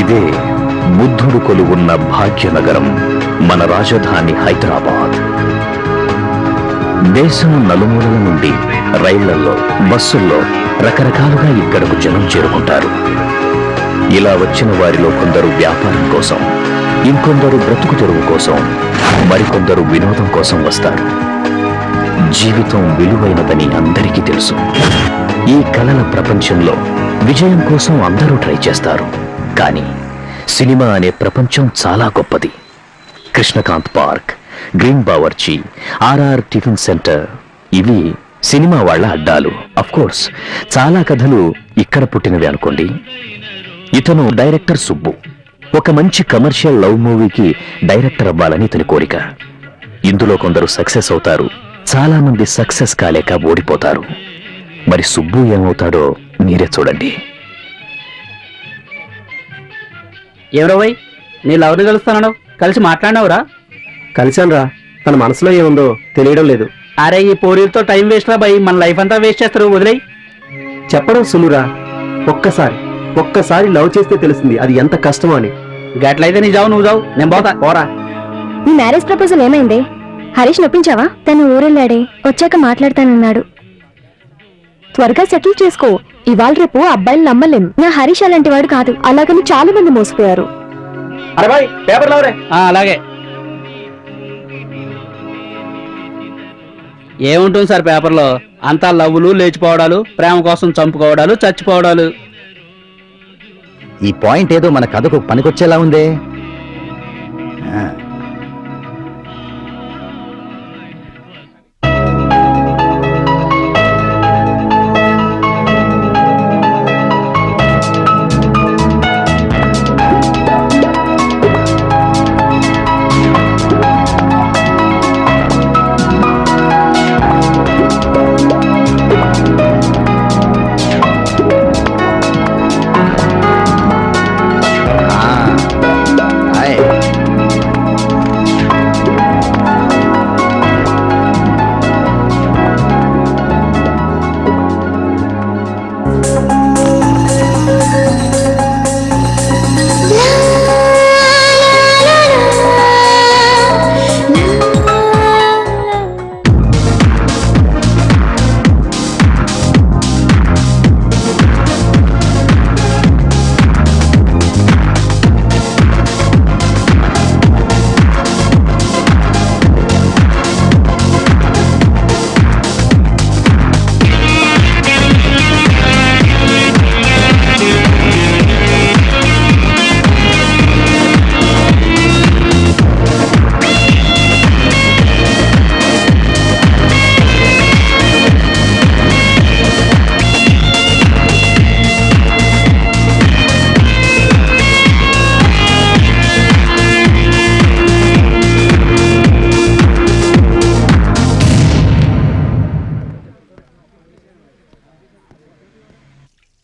ఇదే బుద్ధుడు కొలువున్న భాగ్యనగరం, మన రాజధాని హైదరాబాద్. దేశం నలుమూలల నుండి రైళ్లలో, బస్సుల్లో రకరకాలుగా ఇక్కడకు జనం చేరుకుంటారు. ఇలా వచ్చిన వారిలో కొందరు వ్యాపారం కోసం, ఇంకొందరు బ్రతుకు తెరువు కోసం, మరికొందరు వినోదం కోసం వస్తారు. జీవితం విలువైనదని అందరికీ తెలుసు. ఈ కలల ప్రపంచంలో విజయం కోసం అందరూ ట్రై చేస్తారు. కానీ సినిమా అనే ప్రపంచం చాలా గొప్పది. Krishnakanth park, green Bawarchi, RR tiffin centre ఇవి సినిమా వాళ్ళ అడ్డాలు. కోర్స్ చాలా కథలు ఇక్కడ పుట్టినవి అనుకోండి. ఇతను డైరెక్టర్ సుబ్బు. ఒక మంచి కమర్షియల్ లవ్ మూవీకి డైరెక్టర్ అవ్వాలని ఇతని కోరిక. ఇందులో కొందరు సక్సెస్ అవుతారు, చాలా మంది సక్సెస్ కాలేక ఓడిపోతారు. మరి సుబ్బు ఏమవుతాడో మీరే చూడండి. ఎవరో నీ లవ్ని కలుస్తాను, కలిసి మాట్లాడినావురా? కలిశానురా, తన మనసులో ఏముందో తెలియడం లేదు. అరే ఈ పోరీలతో టైం వేస్ట్ రా భయ్, మన లైఫ్ అంతా వేస్ట్ చేస్తారు, వదిలేయ్. చెప్పడం సులువురా, ఒక్కసారి లవ్ చేస్తే తెలుస్తుంది అది ఎంత కష్టమో అని. గట్లయితే నీ జావు, నువ్వు జావు, నేను పోతా. పోరా. నీ మ్యారేజ్ ప్రపోజల్ ఏమైంది? హరీష్ నొప్పించావా? తను ఊరెళ్ళాడే, వచ్చాక మాట్లాడతానన్నాడు. త్వరగా సెటిల్ చేసుకో. ఇవాళ రేపు అబ్బాయిలు నమ్మలేం. నా హరీష్ అలాంటి వాడు కాదు, అలాగని చాలా మంది మోసపోయారు. అరే బాయ్, పేపర్ లవరే. అలాగే. ఏముంటుంది సార్ పేపర్లో? అంతా లవ్వులు, లేచిపోవడాలు, ప్రేమ కోసం చంపుకోవడాలు, చచ్చిపోవడాలు. ఈ పాయింట్ ఏదో మన కథకు పనికొచ్చేలా ఉందే.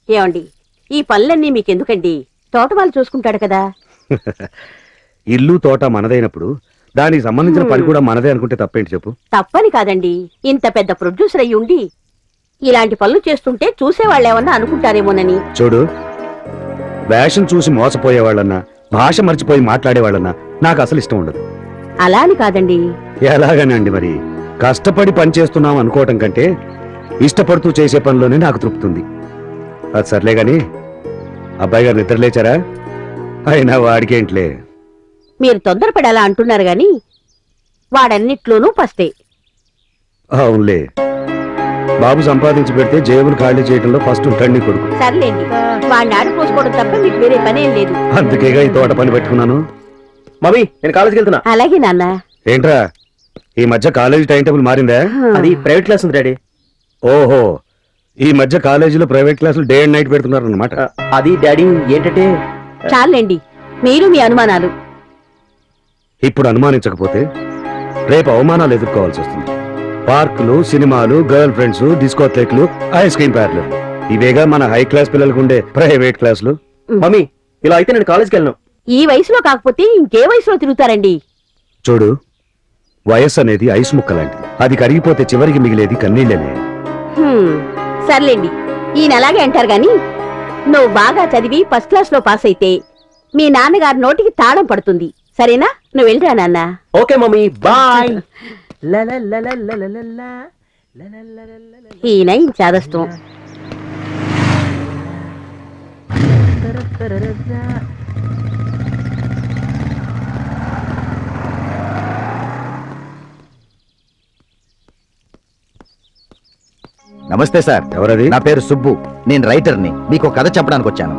ఏమండి, ఈ పనులన్నీ మీకెందుకండి? తోట వాళ్ళు చూసుకుంటాడు కదా. ఇల్లు తోట మనదైనప్పుడు దానికి సంబంధించిన పని కూడా మనదే అనుకుంటే తప్పేంటి చెప్పు? తప్పని కాదండి, ఇంత పెద్ద ప్రొడ్యూసర్ అయ్యి ఉండి ఇలాంటి పనులు చేస్తుంటే చూసేవాళ్ళేమన్నా అనుకుంటారేమోనని. చూడు, వేషం చూసి మోసపోయేవాళ్ళన్నా, భాష మర్చిపోయి మాట్లాడేవాళ్ళన్నా నాకు అసలు ఇష్టం ఉండదు. అలా అని కాదండి. ఎలాగనండి మరి? కష్టపడి పని చేస్తున్నాం అనుకోవటం కంటే ఇష్టపడుతూ చేసే పనిలోనే నాకు తృప్తుంది. అది సర్లే గాని అబ్బాయి గారు నిద్రలేచారా? అయినా వాడికేంట్లే. మీరు తొందరపడి అలా అంటున్నారు గాని వాడన్నిట్లోనూ ఫస్టే. అవునులే, బాబు సంపాదించి పెడితే జేబులు ఖాళీ చేయడంలో ఫస్ట్ ఉంటాడు నీ కొడుకు. సర్లేండి, వాడిని ఆడిపోసుకోవడం తప్ప మీకు వేరే పనేం లేదు. అందుకేగా ఈ తోట పని పెట్టుకున్నాను. మమ్మీ, నేను కాలేజీకి వెళ్తున్నా. అలాగే నాన్న. ఏంట్రా ఈ మధ్య కాలేజీ టైం టేబుల్ మారిందా? అది ప్రైవేట్ క్లాస్ ఉంది డాడీ. ఓహో, ఈ మధ్య కాలేజీలో ప్రైవేట్ క్లాసులు డే అండ్ నైట్ పెడుతున్నారు అనమాట. అది డాడీ ఏంటంటే. చాలండి మీరు మీ అనుమానాలు. ఇప్పుడు అనుమానించకపోతే రేపు అవమానాలు ఎదుర్కోవాల్సి వస్తుంది. పార్కులు, సినిమాలు, గర్ల్ ఫ్రెండ్స్, డిస్కోథెక్లు, ఐస్ క్రీమ్ పార్లర్, ఇవేగా మన హై క్లాస్ పిల్లలకు ఉండే ప్రైవేట్ క్లాసులు. మమ్మీ, ఇలా అయితే నేను కాలేజీకి వెళ్ళను. ఈ వయసులో కాకపోతే ఇంకే వయసులో తిరుగుతారండి? చూడు, వయస్సు అనేది ఐస్ ముక్క లాంటిది. అది కరిగిపోతే చివరికి మిగిలేది కన్నీళ్ళనే. సర్లేండి, ఈయన అలాగే అంటారు గాని నువ్వు బాగా చదివి ఫస్ట్ క్లాస్ లో పాస్ అయితే మీ నాన్నగారి నోటికి తాళం పడుతుంది. సరేనా? నువ్వు వెళ్ళరా నాన్న. Okay mummy bye. ఈయన ఈ చాదస్తం. నమస్తే సార్. ఎవరది? నా పేరు సుబ్బు. నేను రైటర్ని. మీకు ఒక కథ చెప్పడానికి వచ్చాను.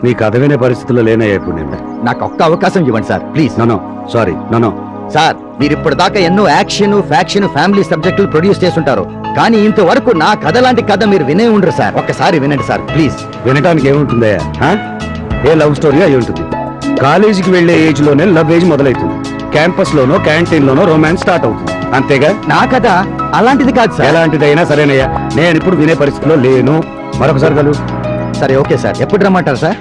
నీ కథ వినే పరిస్థితుల్లో లేనయ్యా ఇప్పుడు నేను. నాకు ఒక్క అవకాశం ఇవ్వండి sir please. No sorry no. Sir మీరు ఇప్పటిదాకా ఎన్నో యాక్షన్, ఫ్యాక్షన్, ఫ్యామిలీ సబ్జెక్టులు ప్రొడ్యూస్ చేస్తుంటారు, కానీ ఇంతవరకు నా కథ లాంటి కథ మీరు వినే ఉండరు సార్. ఒక్కసారి వినండి సార్ ప్లీజ్. వినటానికి ఏముంటుందయ్యా? ఏ లవ్ స్టోరీ అయి ఉంటుంది. కాలేజీకి వెళ్లే ఏజ్ లోనే లవ్ ఏజ్ మొదలవుతుంది. క్యాంపస్ లోనో క్యాంటీన్ లోనో రొమాన్స్ స్టార్ట్ అవుతుంది. అంతేగా? నా కథ అలాంటిది కాదు సార్. ఎలాంటిదైనా సరేనయ్యా, నేను ఇప్పుడు వినే పరిస్థితిలో లేను. మరొకసారి కలు. సరే ఓకే సార్. ఎప్పుడు రమ్మంటారు సార్?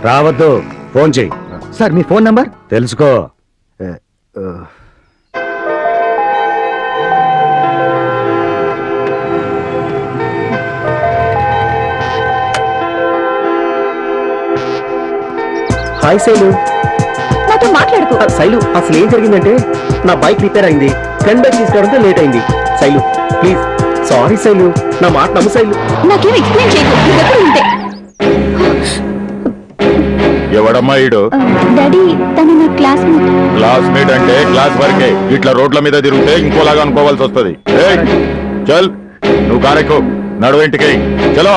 రావద్దు, ఫోన్ చెయ్యి. సార్ మీ ఫోన్ నంబర్ తెలుసుకో. హాయ్ శైలు. నాతో మాట్లాడుకో. శైలు అసలు ఏం జరిగిందంటే నా బైక్ రిపేర్ అయింది. ఫ్రెండ్ బైక్ తీసుకురావడంతో లేట్ అయింది. శైలు ప్లీజ్. సారీ శైలు, నా మాట నమ్ము శైలు. నాకేం ఎక్స్ప్లెయిన్ చేయకు. నీ దగ్గర ఉంటే. ఎవడమ్మా ఈడు? డాడీ తను నా క్లాస్మేట్. క్లాస్మేట్ అంటే క్లాస్ వరకే. ఇట్లా రోడ్ల మీద తిరిగితే ఇంకోలాగా అనుకోవాల్సి వస్తుంది. చల్, నువ్వు కారెక్కు. నడువెంటికి చలో.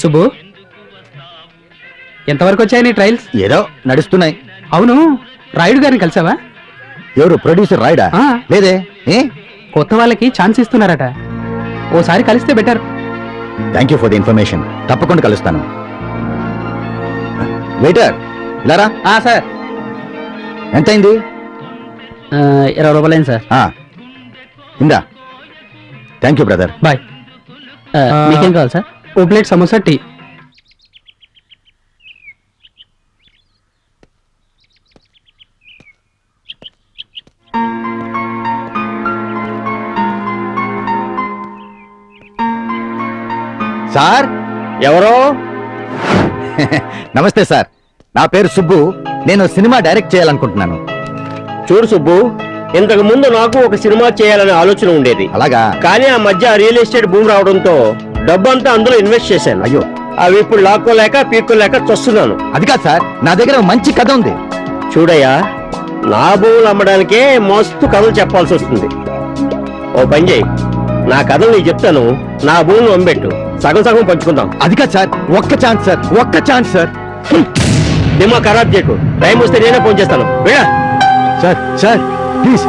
సుబ్బు, ఎంతవరకు వచ్చాయి నీ ట్రయల్స్? ఏదో నడుస్తున్నాయి. అవును, రాయుడు గారిని కలిసావా? ఎవరు? ప్రొడ్యూసర్ రాయడా? ఆ. లేదే. ఏ? కొత్త వాళ్ళకి ఛాన్స్ ఇస్తున్నారట. ఓసారి కలిస్తే better. Thank you for the information. తప్పకుండా కలుస్తాను. వెయిటర్ ఇలారా. సార్, ఎంతైంది? 20 రూపాయలైంది సార్. ఇందా. Thank you brother. బాయ్. మీకేం కావాలి సార్? ఓ ప్లేట్ సమోసా, టీ. సార్ ఎవరో? నమస్తే సార్. నా పేరు సుబ్బు. నేను సినిమా డైరెక్ట్ చేయాలనుకుంటున్నాను. చూడు సుబ్బు, ఇంతకు ముందు నాకు ఒక సినిమా చేయాలనే ఆలోచన ఉండేది. అలాగా? కానీ ఆ మధ్య రియల్ ఎస్టేట్ భూమి రావడంతో డబ్బంతా అందులో ఇన్వెస్ట్ చేశాను. అయ్యో, అవి ఇప్పుడు లాక్కోలేక పీక్కోలేక చస్తున్నాను. అది కాదు సార్, నా దగ్గర ఒక మంచి కథ ఉంది. చూడయ్యా, నా భూములు అమ్మడానికే మస్తు కథలు చెప్పాల్సి వస్తుంది. ఓ పని చేయి, నా కథలు నీకు చెప్తాను, నా భూములు అమ్మెట్టు, సగం సగం పంచుకుందాం. అది కాదు సార్, ఒక్క ఛాన్స్ సార్, ఒక్క ఛాన్స్ సార్. దిమ్మా ఖరాబ్ చేయకు. టైం వస్తే నేనే ఫోన్ చేస్తాను. వెళ్ళా. Sir sir please.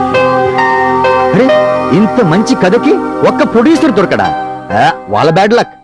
అరే, ఇంత మంచి కథకి ఒక్క ప్రొడ్యూసర్ దొరకడా? వాళ్ళ బ్యాడ్ లక్.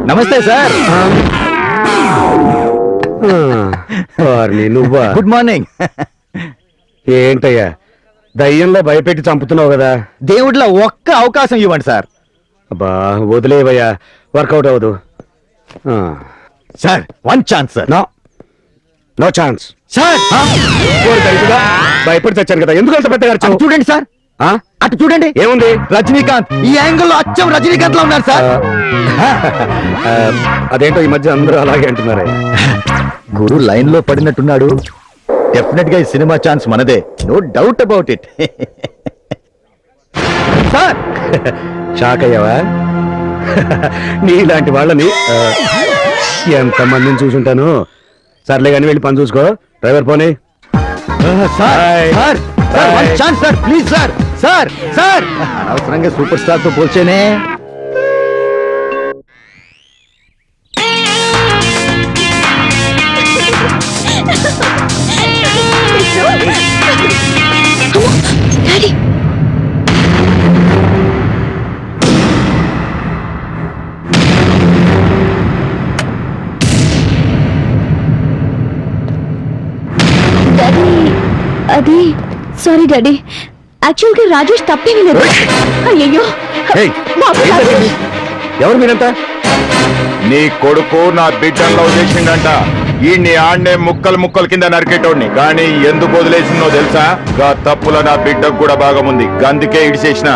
నమస్తే సార్. నువ్వా? Good morning. ఏంటయ్యా, దయ్యంలో భయపెట్టి చంపుతున్నావు కదా. దేవుడిలో ఒక్క అవకాశం ఇవ్వండి సార్. అబ్బా వదిలేవయ్యా, వర్కౌట్ అవ్వదు. Sir one chance sir. No chance sir. భయపడి తెచ్చాను కదా, ఎందుకు అంత పెద్దగా అటు చూడండి సార్, అటు చూడండి. ఏముంది? రజనీకాంత్ ఈ యాంగిల్లో అచ్చం రజనీకాంత్ లో ఉన్నారు సార్. అదేంటో ఈ మధ్య అందరూ అలాగే అంటున్నారే. గురు లైన్ లో పడినట్టున్నాడు. డెఫినెట్ గా ఈ సినిమా ఛాన్స్ మనదే, no doubt about it. Sir shock అయ్యావా? నీలాంటి వాళ్ళని ఎంతమందిని చూసుంటాను. సర్లే కానీ వెళ్ళి పని చూసుకో. డ్రైవర్ పోనీ. Sir one chance sir, please sir. Sir sir అనవసరంగా సూపర్ స్టార్ తో పోల్చేనే. అది సారీ డాడీ, యాక్చువల్ గా రాజేష్ తప్పేమీ లేదు. అయ్యయ్యో ఏయ్, బాబు, ఏంటది? రాజేష్. ఎవరు మీరంతా? నీ కొడుకు నా బిడ్డను లవ్ చేసిండంట. ఈ ఆడ్నే ముక్కలు ముక్కలు కింద నరికేటోడిని కానీ ఎందుకు వదిలేసిందో తెలుసా? గా తప్పుల నా బిడ్డకు కూడా భాగం ఉంది, గందుకే ఇడిచేసిన.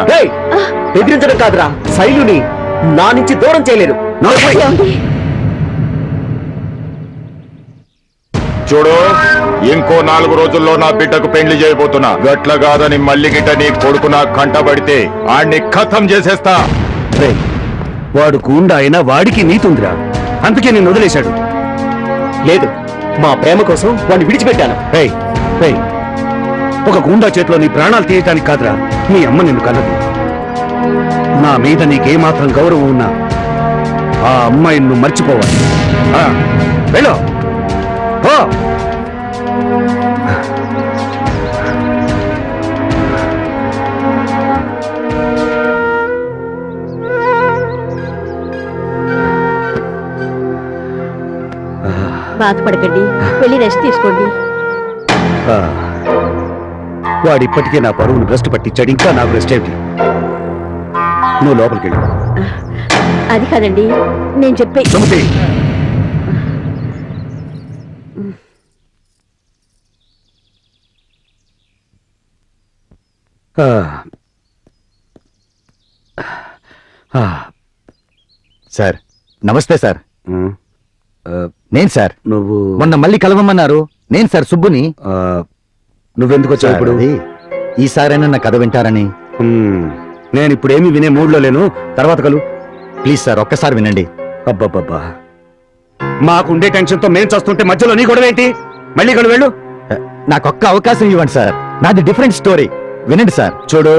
బెదిరించడం కాదురా, శైలుని నా నుంచి దూరం చేయలేరు. ఏమండి? చూడు, ఇంకో 4 రోజుల్లో నా బిడ్డకు పెళ్లి చేయబోతున్నా. గట్ల కాదని మళ్ళీ గిట్ట నీ కొడుకు నా కంటబడితే ఆడిని ఖతం చేసేస్తా. రేయ్, వాడు గుండా అయినా వాడికి నీతుందిరా, అందుకే నేను వదిలేశాడు. లేదు, మా ప్రేమ కోసం వాడిని విడిచిపెట్టాను. రేయ్, రేయ్, ఒక గుండా చేతిలో నీ ప్రాణాలు తీయటానికి కాదురా నీ అమ్మ నిన్ను కన్నది. నా మీద నీకేమాత్రం గౌరవం ఉన్నా ఆ అమ్మాయిని నువ్వు మర్చిపోవాలి. ఆ, వెళ్ళు. పో. బాధపడకండి, వెళ్ళి రెస్ట్ తీసుకోండి. ఆ, వాడు ఇప్పటికే నా పరువును భ్రష్టు పట్టించాడు, ఇంకా నాకు రెస్ట్ ఏమిటి? నువ్వు లోపలికి వెళ్ళు. అది కాదండి, నేను చెప్పే. సుమతి, ఆ, ఆ, సార్ నమస్తే సార్. ఉమ్, నేను సార్, నువ్వు మొన్న మళ్ళీ కలవమన్నారు. నేను సార్ సుబ్బుని. ఆ, నువ్వెందుకు వచ్చావు సార్, ఇప్పుడు? అది ఈసారైనా నా కథ వింటారని. నేను ఇప్పుడు ఏమీ వినే మూడ్లో లేను, తర్వాత కలు. ప్లీజ్ సార్, ఒక్కసారి వినండి. అబ్బబ్బబ్బా, మాకుండే టెన్షన్ తో మేం చస్తుంటే మధ్యలో నీ గొడవ ఏంటి? మళ్ళీ కలు, వెళ్ళు. నాకొక్క అవకాశం ఇవ్వండి సార్, నాది డిఫరెంట్ స్టోరీ, వినండి సార్. చూడు,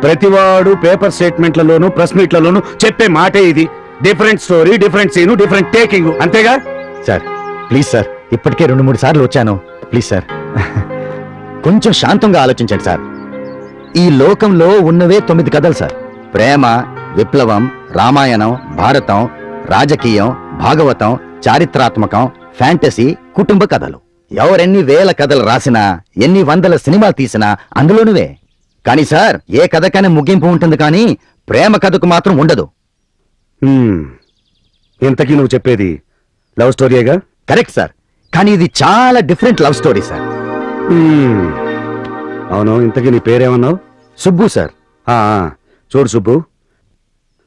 ప్రతివాడు పేపర్ స్టేట్మెంట్లలోను ప్రెస్ మీట్లలోను చెప్పే మాటే ఇది. Different story, different scene, different taking, అంతేగా? సార్ ప్లీజ్ సార్, ఇప్పటికే 2-3 సార్లు వచ్చాను. ప్లీజ్ సార్, కొంచెం శాంతంగా ఆలోచించండి సార్. ఈ లోకంలో ఉన్నవే 9 కథలు సార్. ప్రేమ, విప్లవం, రామాయణం, భారతం, రాజకీయం, భాగవతం, చారిత్రాత్మకం, ఫ్యాంటసీ, కుటుంబ కథలు. ఎవరెన్ని వేల కథలు రాసినా, ఎన్ని వందల సినిమాలు తీసినా అందులోనివే. కానీ సార్, ఏ కథకైనా ముగింపు ఉంటుంది, కానీ ప్రేమ కథకు మాత్రం ఉండదు. ఇంతకీ నువ్వు చెప్పేది లవ్ స్టోరీగా? కరెక్ట్ సార్, కానీ ఇది చాలా డిఫరెంట్ లవ్ స్టోరీ సార్. అవును, ఇంతకీ నీ పేరేమన్నావు? సుబ్బు సార్. ఆ, చూడు సుబ్బు,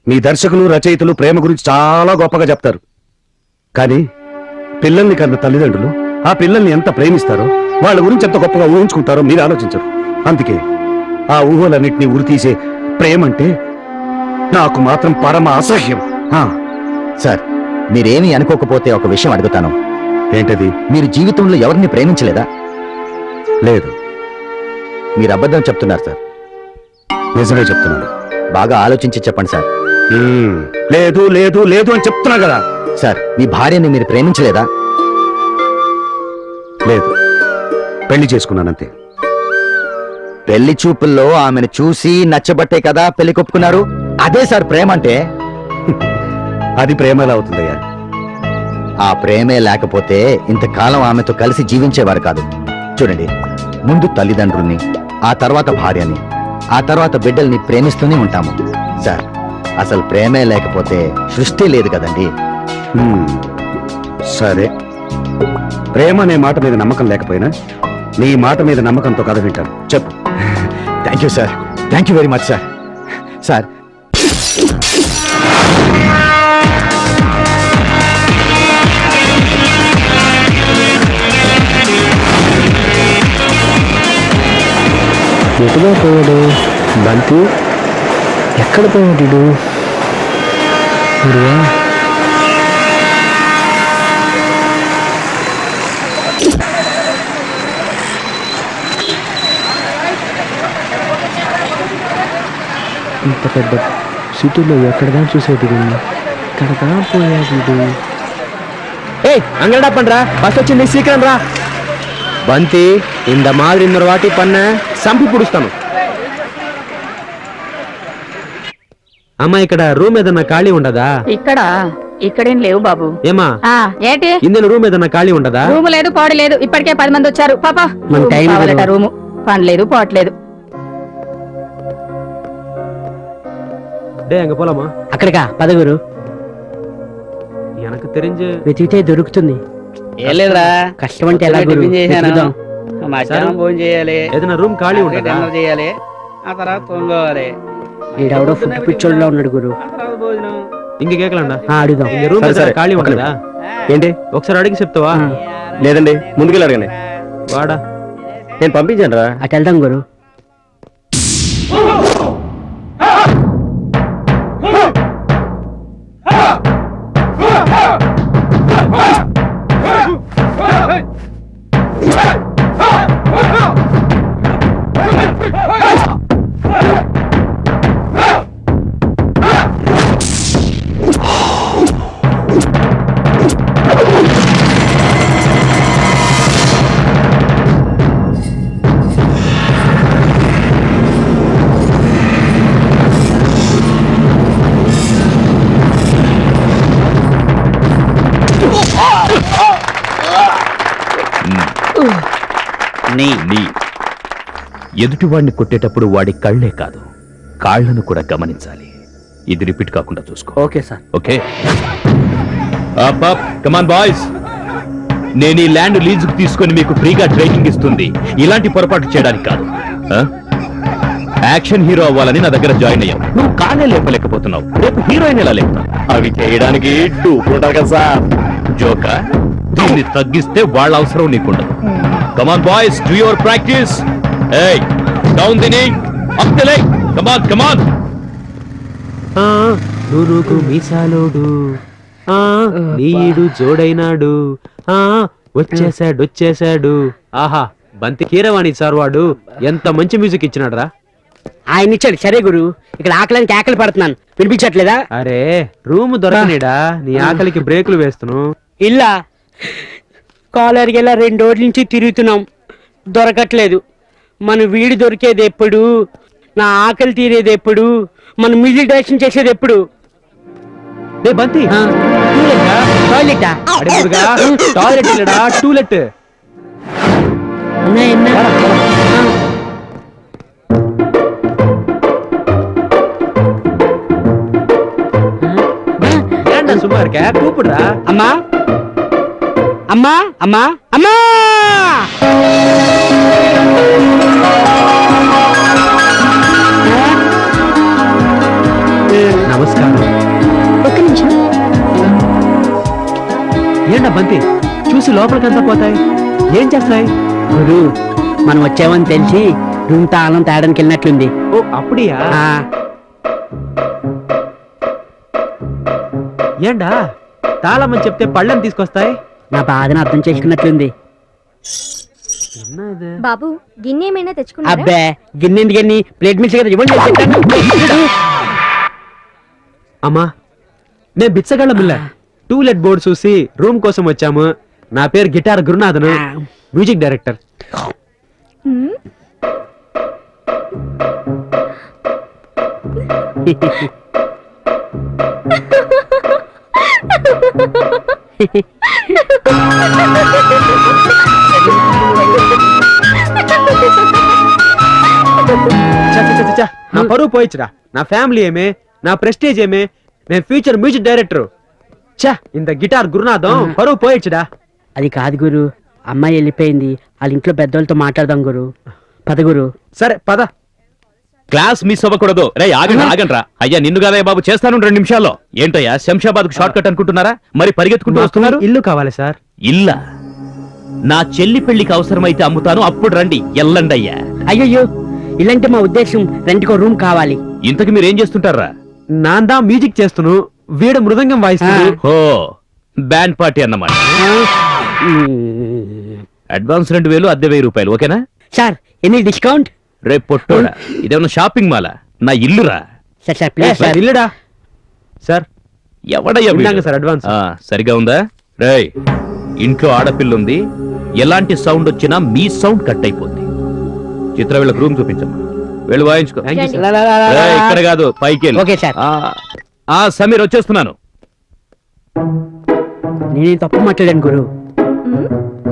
మీ దర్శకులు రచయితలు ప్రేమ గురించి చాలా గొప్పగా చెప్తారు. కానీ పిల్లల్ని కన్న తల్లిదండ్రులు ఆ పిల్లల్ని ఎంత ప్రేమిస్తారో, వాళ్ళ గురించి ఎంత గొప్పగా ఊహించుకుంటారో మీరు ఆలోచించరు. అందుకే ఆ ఊహలన్నింటినీ ఉరితీసే ప్రేమంటే నాకు మాత్రం పరమ అసహ్యం. సార్, మీరేమీ అనుకోకపోతే ఒక విషయం అడుగుతాను. ఏంటది? మీరు జీవితంలో ఎవరిని ప్రేమించలేదా? లేదు. మీరు అబద్ధం చెప్తున్నారు సార్. నిజమే చెప్తున్నాను. బాగా ఆలోచించి చెప్పండి సార్. లేదు లేదు లేదు అని చెప్తున్నా కదా. సార్, మీ భార్యని మీరు ప్రేమించలేదా? లేదు, పెళ్లి చేసుకున్నానంతే. పెళ్లి చూపుల్లో ఆమెను చూసి నచ్చబట్టే కదా పెళ్లి కొప్పుకున్నారు. అదే సార్ ప్రేమ అంటే. అది ప్రేమ ఎలా అవుతుందయ్యా? ఆ ప్రేమే లేకపోతే ఇంతకాలం ఆమెతో కలిసి జీవించేవారు కాదు. చూడండి, ముందు తల్లిదండ్రుల్ని, ఆ తర్వాత భార్యని, ఆ తర్వాత బిడ్డల్ని ప్రేమిస్తూనే ఉంటాము. సార్, అసలు ప్రేమే లేకపోతే సృష్టి లేదు కదండి. సరే, ప్రేమ అనే మాట మీద నమ్మకం లేకపోయినా నీ మాట మీద నమ్మకంతో కథ వింటాను. చెప్పు. Thank you sir, thank you very much sir. Sir, ఎటుగా పోయాడు బంతి? ఎక్కడ పోయాడు? ఇంత పెద్ద సిటీలో ఎక్కడదా చూసేది? ఎక్కడదా పోయాడు? అంగడా పండ్రా, బస్ వచ్చింది, సీక్రం రా. బంతి, ఇంత మాదిరి ఇందరు వాటి పన్న సంపి పుడుస్తాను. అమ్మా, ఇక్కడ రూమ్ ఏదన్నా ఖాళీ ఉండదా? ఇక్కడ ఇక్కడేం లేవు బాబు. ఏమా ఏంటి ఇందులో రూమ్ ఏదన్నా ఖాళీ ఉండదా? రూమ్ లేదు, పాడు లేదు. ఇప్పటికే 10 మంది వచ్చారు. పాప మన టైం లేదు. రూము పని లేదు, పోవట్లేదు. డే అంగ పోలామా? అక్కడికా పదగురు ఎనకు తెరింజు వెతికితే దొరుకుతుంది. ఏం లేదురా, కష్టం అంటే ఎలా గురు? వెతుకుదాం. మధ్యాహ్నం భోజనం చేయాలి, ఏదైనా రూమ్ ఖాళీ ఉండదా? డిన్నర్ చేయాలి, ఆ తర్వాత తొంగోవాలి. ఈడెవడో ఫుడ్ పిచ్చోళ్ళలో ఉన్నాడు గురు. ఆ తర్వాత భోజనం. ఇంక కేకలండా అడుగుదాం. ఇంక రూమ్ సరే, ఖాళీ ఒక ఉండదా? ఏంటి? ఒకసారి అడిగి చెప్తావా? లేదండి, ముందుకెళ్ళి అడగండి. వాడా నేను పంపించాను రా. అటు వెళ్దాం గురు. నీ ఎదుటివాడిని కొట్టేటప్పుడు వాడి కళ్ళే కాదు, కాళ్లను కూడా గమనించాలి. ఇది రిపీట్ కాకుండా చూసుకో. Okay sir. Okay, come on boys. నేను ఈ ల్యాండ్ లీజుకు తీసుకొని మీకు ఫ్రీగా ట్రైనింగ్ ఇస్తుంది ఇలాంటి పొరపాటు చేయడానికి కాదు. యాక్షన్ హీరో అవ్వాలని నా దగ్గర జాయిన్ అయ్యావు. నువ్వు కానే లేపలేకపోతున్నావు, రేపు హీరోయిన్ ఎలా లేపుతావు? అవి చేయడానికి డూపుంటారు కదా సార్. జోక, దీన్ని తగ్గిస్తే వాళ్ళ అవసరం నీకుండదు. Come on boys, do your practice. ఏయ్, down the knee, up the leg. Come on come on. నూరుకు మీసాలోడు, నీడు జోడైనాడు, వచ్చేసాడు. ఆహా, బంతి కీరవాణి సార్ వాడు ఎంత మంచి మ్యూజిక్ ఇచ్చినాడు రా. ఆయన ఇచ్చాడు. సరే గురు, ఇక్కడ ఆకలికి ఆకలి పడుతున్నాను, వినిపించట్లేదా? అరే రూమ్ దొరకనేడా, నీ ఆకలికి బ్రేకులు వేస్తున్నావు. ఇల్లా కాలర్కి వెళ్ళా 2 రోజుల నుంచి తిరుగుతున్నాం, దొరకట్లేదు. మన వీడు దొరికేది ఎప్పుడు? నా ఆకలి తీరేది ఎప్పుడు? మన మ్యూజిక్ డైరెక్షన్ చేసేది ఎప్పుడు? డే బంతి, టాయిలెటా? Toilet ఇల్లడా, to let. ஏன்டா சும்மா இருக்க, கூப்பிடுறா. అమ్మా అమ్మా అమ్మా అమ్మా! నమస్కారం. ఒక్క నిమిషం. ఏంటా బంతి, చూసి లోపలికంతా పోతాయి, ఏం చేస్తాయి? గురు, మనం వచ్చామని తెలిసి రూమ్ తాళం తేడానికి వెళ్ళినట్లుంది. ఓ అప్పుడియా? ఏండా తాళమని చెప్తే పళ్ళని తీసుకొస్తాయి? నా బాధను అర్థం చేసుకున్నట్లుంది. బాబు, గిన్నె ఏమైనా తెచ్చుకున్నారా? అబ్బే, గిన్నె ఎందుకని, ప్లేట్ మిల్స్ కదా, ఇవ్వండి. అమ్మా, నేను బిచ్చగళ్ళ మిల్ల టూలెట్ బోర్డు చూసి రూమ్ కోసం వచ్చాము. నా పేరు గిటార్ గురునాథన్, మ్యూజిక్ డైరెక్టర్. నా పరువు పోయిచ్చురా, నా ఫ్యామిలీ ఏమే, నా ప్రెస్టేజ్ ఏమే, నేను ఫ్యూచర్ మ్యూజిక్ డైరెక్టర్. చా, ఇంత గిటార్ గురునాథం పరువు పోయిచ్చుడా. అది కాదు గురు, అమ్మాయి వెళ్ళిపోయింది, వాళ్ళ ఇంట్లో పెద్దోళ్ళతో మాట్లాడదాం గురు. పద గురు. సరే పద. క్లాస్ మిస్ అవ్వకూడదు. రే ఆగండ్రా. అయ్యా నిన్ను కాదయ్య బాబు, చేస్తాను 2 నిమిషాల్లో. ఏంటయ్యా శంషాబాద్ కు షార్ట్ కట్ అనుకుంటున్నారా? మరి పరిగెత్తుకుంటూ వస్తున్నారు. ఇల్లు కావాలి సార్. ఇల్లా? నా చెల్లి పెళ్లికి అవసరమైతే అమ్ముతాను, అప్పుడు రండి. ఎల్లండి అయ్యా. అయ్యయ్యో, ఇలాంటి మా ఉద్దేశం, రెంట్కో రూమ్ కావాలి. ఇంతకు మీరేం చేస్తుంటారా? నాందా మ్యూజిక్ చేస్తును, వీడు మృదంగం వాయిస్తున్నాడు. ఓ, బ్యాండ్ పార్టీ అన్నమాట. అడ్వాన్స్ 2000, అద్దె 1000 రూపాయలు. ఓకేనా సార్? ఎన్ని డిస్కౌంట్? రేపు పొట్టోడా, ఇదేమన్నా షాపింగ్ మాలా? నా ఇల్లురా. సార్ సార్ ప్లీజ్ సార్ ఇల్లుడా. సార్ ఎవడయ్యా ఇందాక సార్ అడ్వాన్స్. సరిగా ఉందా? రేయ్, ఇంట్లో ఆడపిల్లుంది, ఎలాంటి సౌండ్ వచ్చినా మీ సౌండ్ కట్ అయిపోద్ది. చిత్ర వీళ్ళకి రూమ్ చూపించమ్మా, వెళ్ళి వాయించుకో. థ్యాంక్ యూ లా, లా, లా, లా, లా. ఇక్కడ కాదు, పైకి వెళ్ళు. Okay sir. సమీర్ వచ్చేస్తున్నాను. నేనేం తప్పు మాట్లాడాను గురు.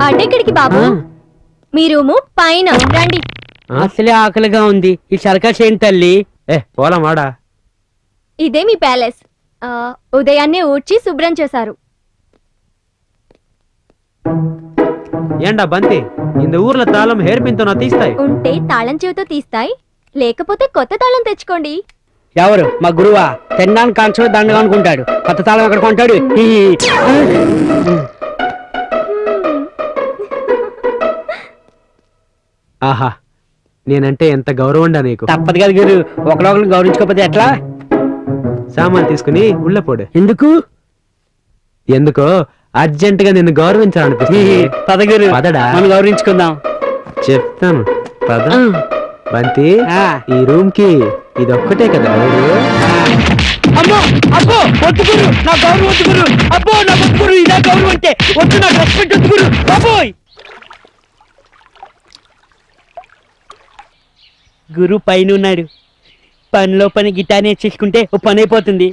అటెక్కడికి బాబు? ఆ, మీ రూము పైన రండి. అసలే ఆకలిగా ఉంది. ఈ సర్కస్ ఏంటి తల్లి? పోలా మాడా. ఇదే మీ ప్యాలెస్. ఉదయాన్నే ఊడ్చి శుభ్రం చేశారు. ఏండా బంతి, இந்த ஊர்ல తాళం హెయిర్ పిన్ తో తీస్తాయి. ఉంటే తాళం చెవితో తీస్తాయి, లేకపోతే కొత్త తాళం తెచ్చుకోండి. ఎవరు? మా గురువా? తినడానికి కాన్సర్ దండగా అనుకుంటాడు. కొత్త తాళం ఎక్కడ కొంటాడు? ఆహా, నేనంటే ఎంత గౌరవండా నీకు. తప్పదు కదా గురు, ఒకరొకరు గౌరవించుకోకపోతే ఎట్లా? సామాన్ తీసుకుని ఉళ్ళపోడు. ఎందుకు? ఎందుకో అర్జెంట్ గా నిన్ను గౌరవించాలనిపిస్తుంది. పద గురు, పదడా. మనం గౌరవించుకుందాం. చెప్తాను పద. బంతి, ఆ. ఈ రూమ్ కి ఇదొక్కటే కదా డోరు? అమ్మో అబ్బో వద్దు గురు, నా గౌరవం వద్దు గురు. అబ్బో నా వద్దు గురు, ఇదా గౌరవం అంటే వద్దు, నాకు రెస్పెక్ట్ వద్దు గురు. అబ్బోయ్ గురు పైన ఉన్నాడు. పనిలో పని గిటార్ నేర్చేసుకుంటే ఓ పని అయిపోతుంది.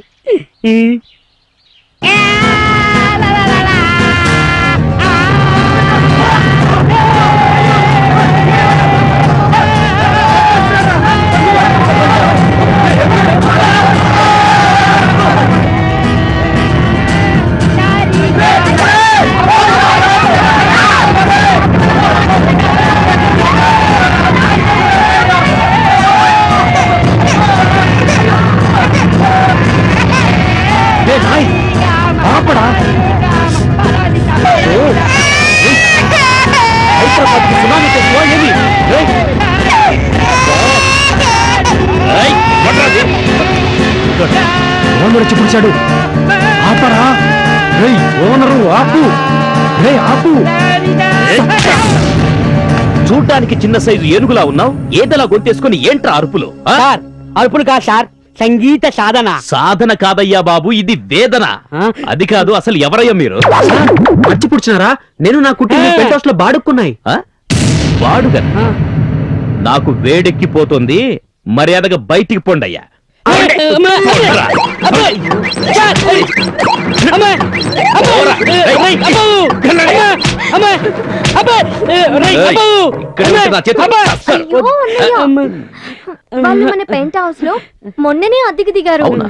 ఓనర్ వచ్చి పుడిచాడు. ఆపరా రేయ్, ఓనరు ఆపు. రే ఆపు. చూడ్డానికి చిన్న సైజు ఏనుగులా ఉన్నావు, ఏదలా గొంతేసుకుని ఏంట్రా అరుపులు? ఆ? సార్ అరుపులు కాదు సార్, సంగీత సాధన. సాధన కాదయ్యా బాబు, ఇది వేదన. ఆ? అది కాదు, అసలు ఎవరయ్యా మీరు? మంచి పుడిచినారా? నేను నా కుటుంబ పెంట్ లో బాడుక్కున్నాయి. ఆ? వాడుగా నాకు వేడెక్కిపోతుంది, మర్యాదగా బయటికి పొండయ్యా. అయ్యో, అన్నయ్య. వాళ్ళు మన పెంట్ హౌస్ లో మొన్ననే అద్దెకి దిగారు. అవునా?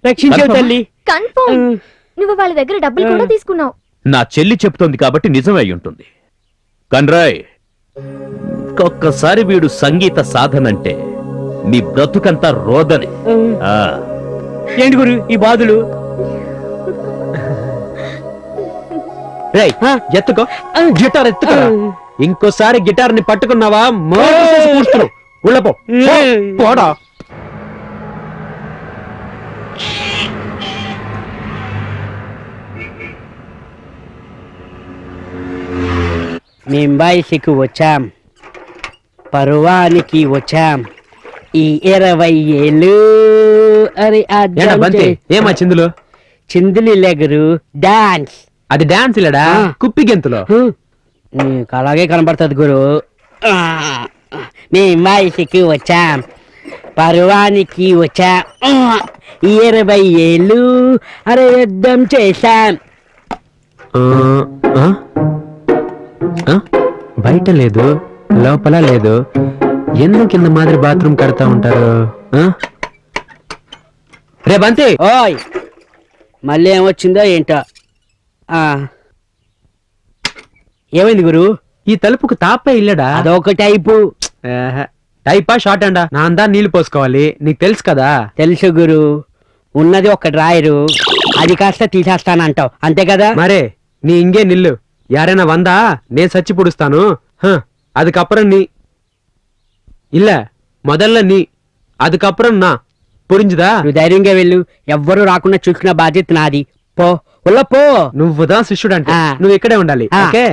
రక్షించావు తల్లి. కన్ఫర్మ్. నువ్వు వాళ్ళ దగ్గర డబ్బులు కూడా తీసుకున్నావు. నా చెల్లి చెప్తోంది కాబట్టి నిజమే అయి ఉంటుంది. కన్రాయ్, ఒక్కసారి వీడు సంగీత సాధనంటే నీ బ్రతుకంతా రోదనే. ఆ, ఏంటి గురు ఈ బాధలు? రేయ్, ఎత్తుకో గిటార్ ఎత్తుకో. ఇంకోసారి గిటార్ ని పట్టుకున్నావా మోసేసి ఉళ్ళపో. పోడా. మేం బయటికి వచ్చాం, పర్వానికి వచ్చాం. ఈ 20 ఏళ్ళు అరే ఏంటా బంతి, ఏమా చిందులు? చిందులు లెగరు డాన్స్. అది డాన్స్ లేడా, కుప్పి గెంతులో. నీకు అలాగే కనబడుతుంది గురు. మేం బయటికి వచ్చాం, పర్వానికి వచ్చాం. 20 ఏళ్ళు అరే యుద్ధం చేశాం. బయట లేదు, లోపల లేదు, ఎందుకు కింద మాదిరి బాత్రూమ్ కడతా ఉంటారు? రే బంతి, ఓయ్ మళ్ళీ ఏమొచ్చిందో ఏంటో. ఏమైంది గురు? ఈ తలుపుకు తాపే ఇల్లడా? అదొక టైపు. టైపా షార్ట్ అండా? నా అందా నీళ్లు పోసుకోవాలి, నీకు తెలుసు కదా. తెలుసు గురు, ఉన్నది ఒక డ్రాయరు, అది కాస్త తీసేస్తానంటావు అంతే కదా. మరే நீ இங்கே நில்லு, யாரேனா வந்தா நே சச்சி புடிஸ்தானு. அதுக்கப்புறம் நீ இல்ல, முதல்ல நீ, அதுக்கப்புறம் నా. పురించుదా? నువ్వు ధైర్యంగా వెళ్ళు, ఎవ్వరూ రాకుండా చూసుకున్న బాధ్యత నాది. పో ఉల్ల పో. నువ్వుదా శిష్యుడు అంటే ఆ. నువ్వు ఇక్కడే ఉండాలి. ఆ. ఓకే.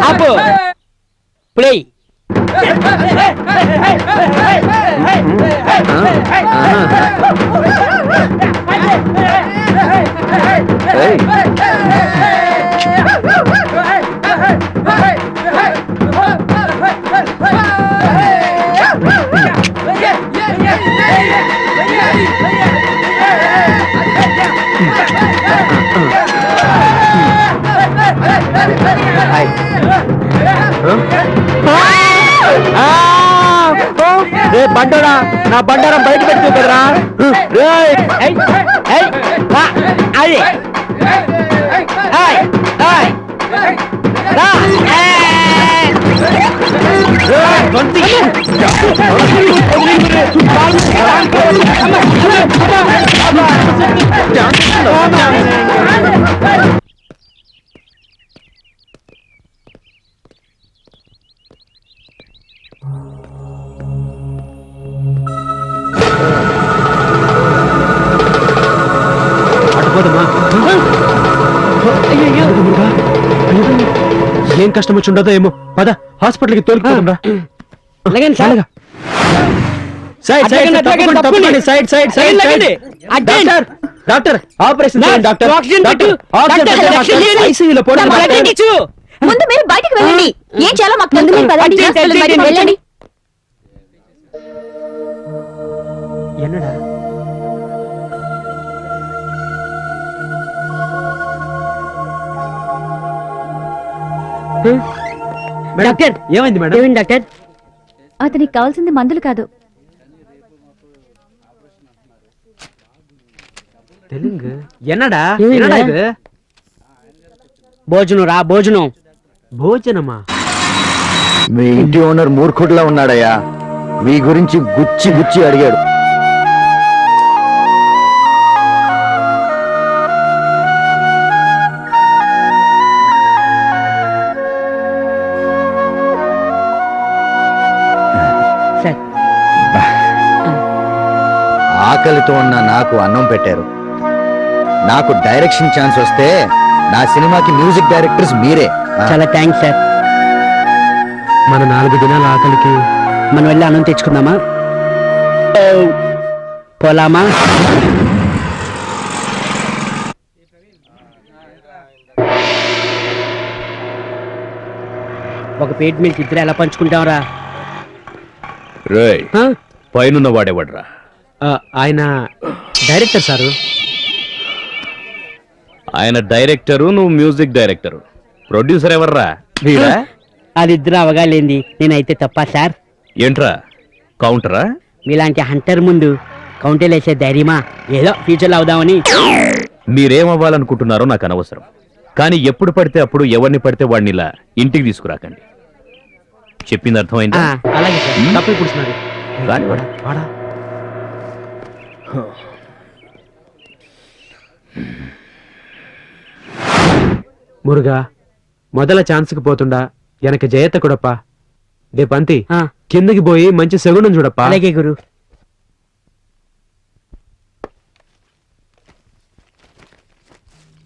ఆపు ప్లే బండోరా నా బండారం బయట పెడుతూ కదరా అది ఏం కష్టం వచ్చి ఉండదో ఏమో పద హాస్పిటల్కి తోలుకుపోతుందా డాక్టర్ ఆపరేషన్ డాక్టర్ ముందు మీరు బయటికి వెళ్ళండి. ఏం చేయాలో మాకు ముందు మీరు పదండి. వెళ్ళండి. என்னடா డాక్టర్ ఏమైంది మేడం? ఏమైంది డాక్టర్? అతనికి కావాల్సింది మందులు కాదు. తెలుగు என்னடா ఏమైంది? என்னடா இது భోజనం రా భోజనం. భోజనమా? మీ ఇంటి ఓనర్ మూర్ఖుడిలా ఉన్నాడయ్యా. మీ గురించి గుచ్చి గుచ్చి అడిగాడు. సార్ ఆకలితో ఉన్న నాకు అన్నం పెట్టారు. నాకు డైరెక్షన్ ఛాన్స్ వస్తే నా సినిమాకి మ్యూజిక్ డైరెక్టర్స్ మీరే. చాలా థ్యాంక్స్ సార్. మన 4 దినాల ఆకలికి మనం వెళ్ళి అన్నం తెచ్చుకుందామా? పోలామా? ఒక పేట్ మిల్క్ ఇద్దరు ఎలా పంచుకుంటాంరా? రేయ్ పైనున్న వాడేవాడ్రా? ఆయన డైరెక్టర్ సారు. ఆయన డైరెక్టరు, నువ్వు మ్యూజిక్ డైరెక్టరు. ప్రొడ్యూసర్ ఎవర్రా? వీడా? అది ఇద్దరు అవగాలేంది. నేనైతే తప్ప సార్. ఏంట్రా కౌంటరా? మీలాంటి హంటర్ ముందు కౌంటర్లు వేసే ధైర్యమా? ఏదో ఫ్యూచర్లో అవుదామని. మీరేమవ్వాలనుకుంటున్నారో నాకు అనవసరం. కానీ ఎప్పుడు పడితే అప్పుడు ఎవరిని పడితే వాడిని ఇలా ఇంటికి తీసుకురాకండి. చెప్పింది అర్థమైందా? అలాగే సార్. తప్పి కూర్చున్నాడు. రాని వాడా? వాడా మురుగా మొదల ఛాన్స్కి పోతుండా వెనక జయత కూడప్ప. డే పంతి కిందకి పోయి మంచి సెగుండం చూడప్ప. అలాగే గురు.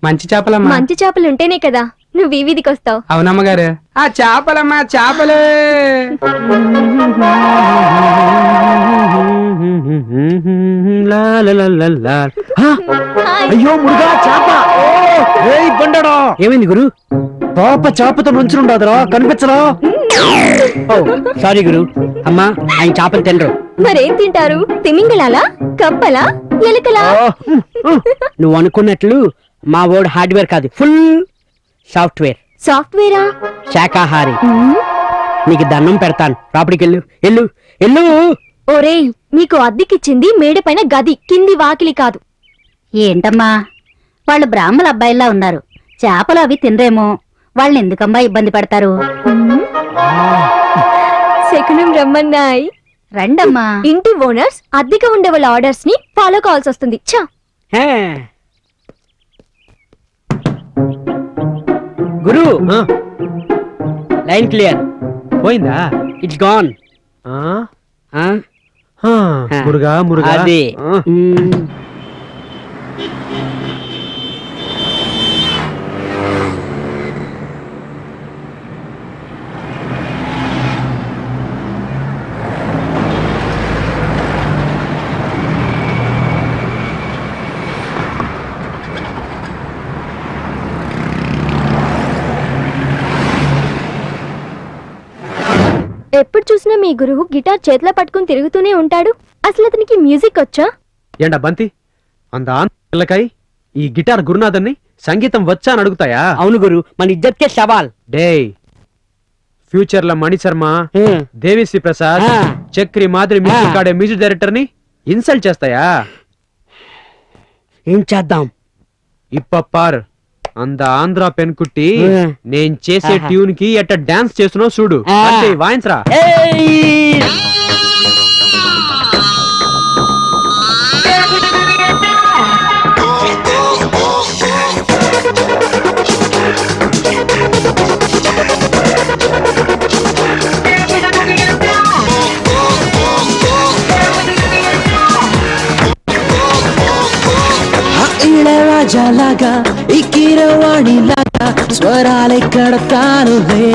మంచి చేపలమ్మా. మంచి చేపలు ఉంటేనే కదా నువ్వు ఈ వీధికి వస్తావు. అవునమ్మగారు. ఆ చేపలమ్మా చేపలు. అయ్యో మురుగా చేప. బండడా ఏమైంది గురు? పాప చేపతో నుంచుండదురా, కనిపించరా? సారీ గురు. అమ్మా ఆయన చేపలు తినరు. మరేం తింటారు? తిమింగళాలా, కప్పలా, ఎలుకలా? నువ్వు అనుకున్నట్లు మా వాడు హార్డ్వేర్ కాదు, ఫుల్ సాఫ్ట్వేర్. సాఫ్ట్వేరా? శాకాహారి. నీకు దండం పెడతాను. రాపడికి వెళ్ళు వెళ్ళు వెళ్ళు. ఒరేయ్, మీకు అద్దెకిచ్చింది మేడ పైన గది, కింది వాకిలి కాదు. ఏంటమ్మా వాళ్ళు బ్రాహ్మణ అబ్బాయిలా ఉన్నారు. చేపలు అవి తినరేమో. వాళ్ళని ఎందుకమ్మా ఇబ్బంది పడతారు? శకునం రమ్మన్నాయి. రండమ్మా. ఇంటి ఓనర్స్ అద్దెగా ఉండే వాళ్ళ ఆర్డర్స్ ని ఫాలో కావాల్సి వస్తుంది. ఛా! గురు లైన్ క్లియర్. పోయిందా? It's gone. మురుగా మురుగా అది మీ గురువు గిటార్ చేతిలో పట్టుకుని తిరుగుతూనే ఉంటాడు. అసలు అతనికి మ్యూజిక్ వచ్చా? ఏంటా బంతి, అంత పిల్లకాయ ఈ గిటార్ గురునాథన్ని సంగీతం వచ్చా అని అడుగుతాయా? అవును గురు, మన ఇద్దరికే సవాల్. డే ఫ్యూచర్ లో మణి శర్మ, దేవిశ్రీ ప్రసాద్, చక్రి మాదిరి మ్యూజిక్ ఆడే మ్యూజిక్ డైరెక్టర్ ని ఇన్సల్ట్ చేస్తాయా? ఏం చేద్దాం? ఇప్పప్పార్ అంద ఆంధ్ర పెన్కుట్టి నేను చేసే ట్యూన్ కి ఎట్ట డాన్స్ చేస్తున్నావు చూడు. అంటే వాయించరా. ఇళరాజాలాగా ఈ కీరవాణిలాగా స్వరాలే కడతానులే.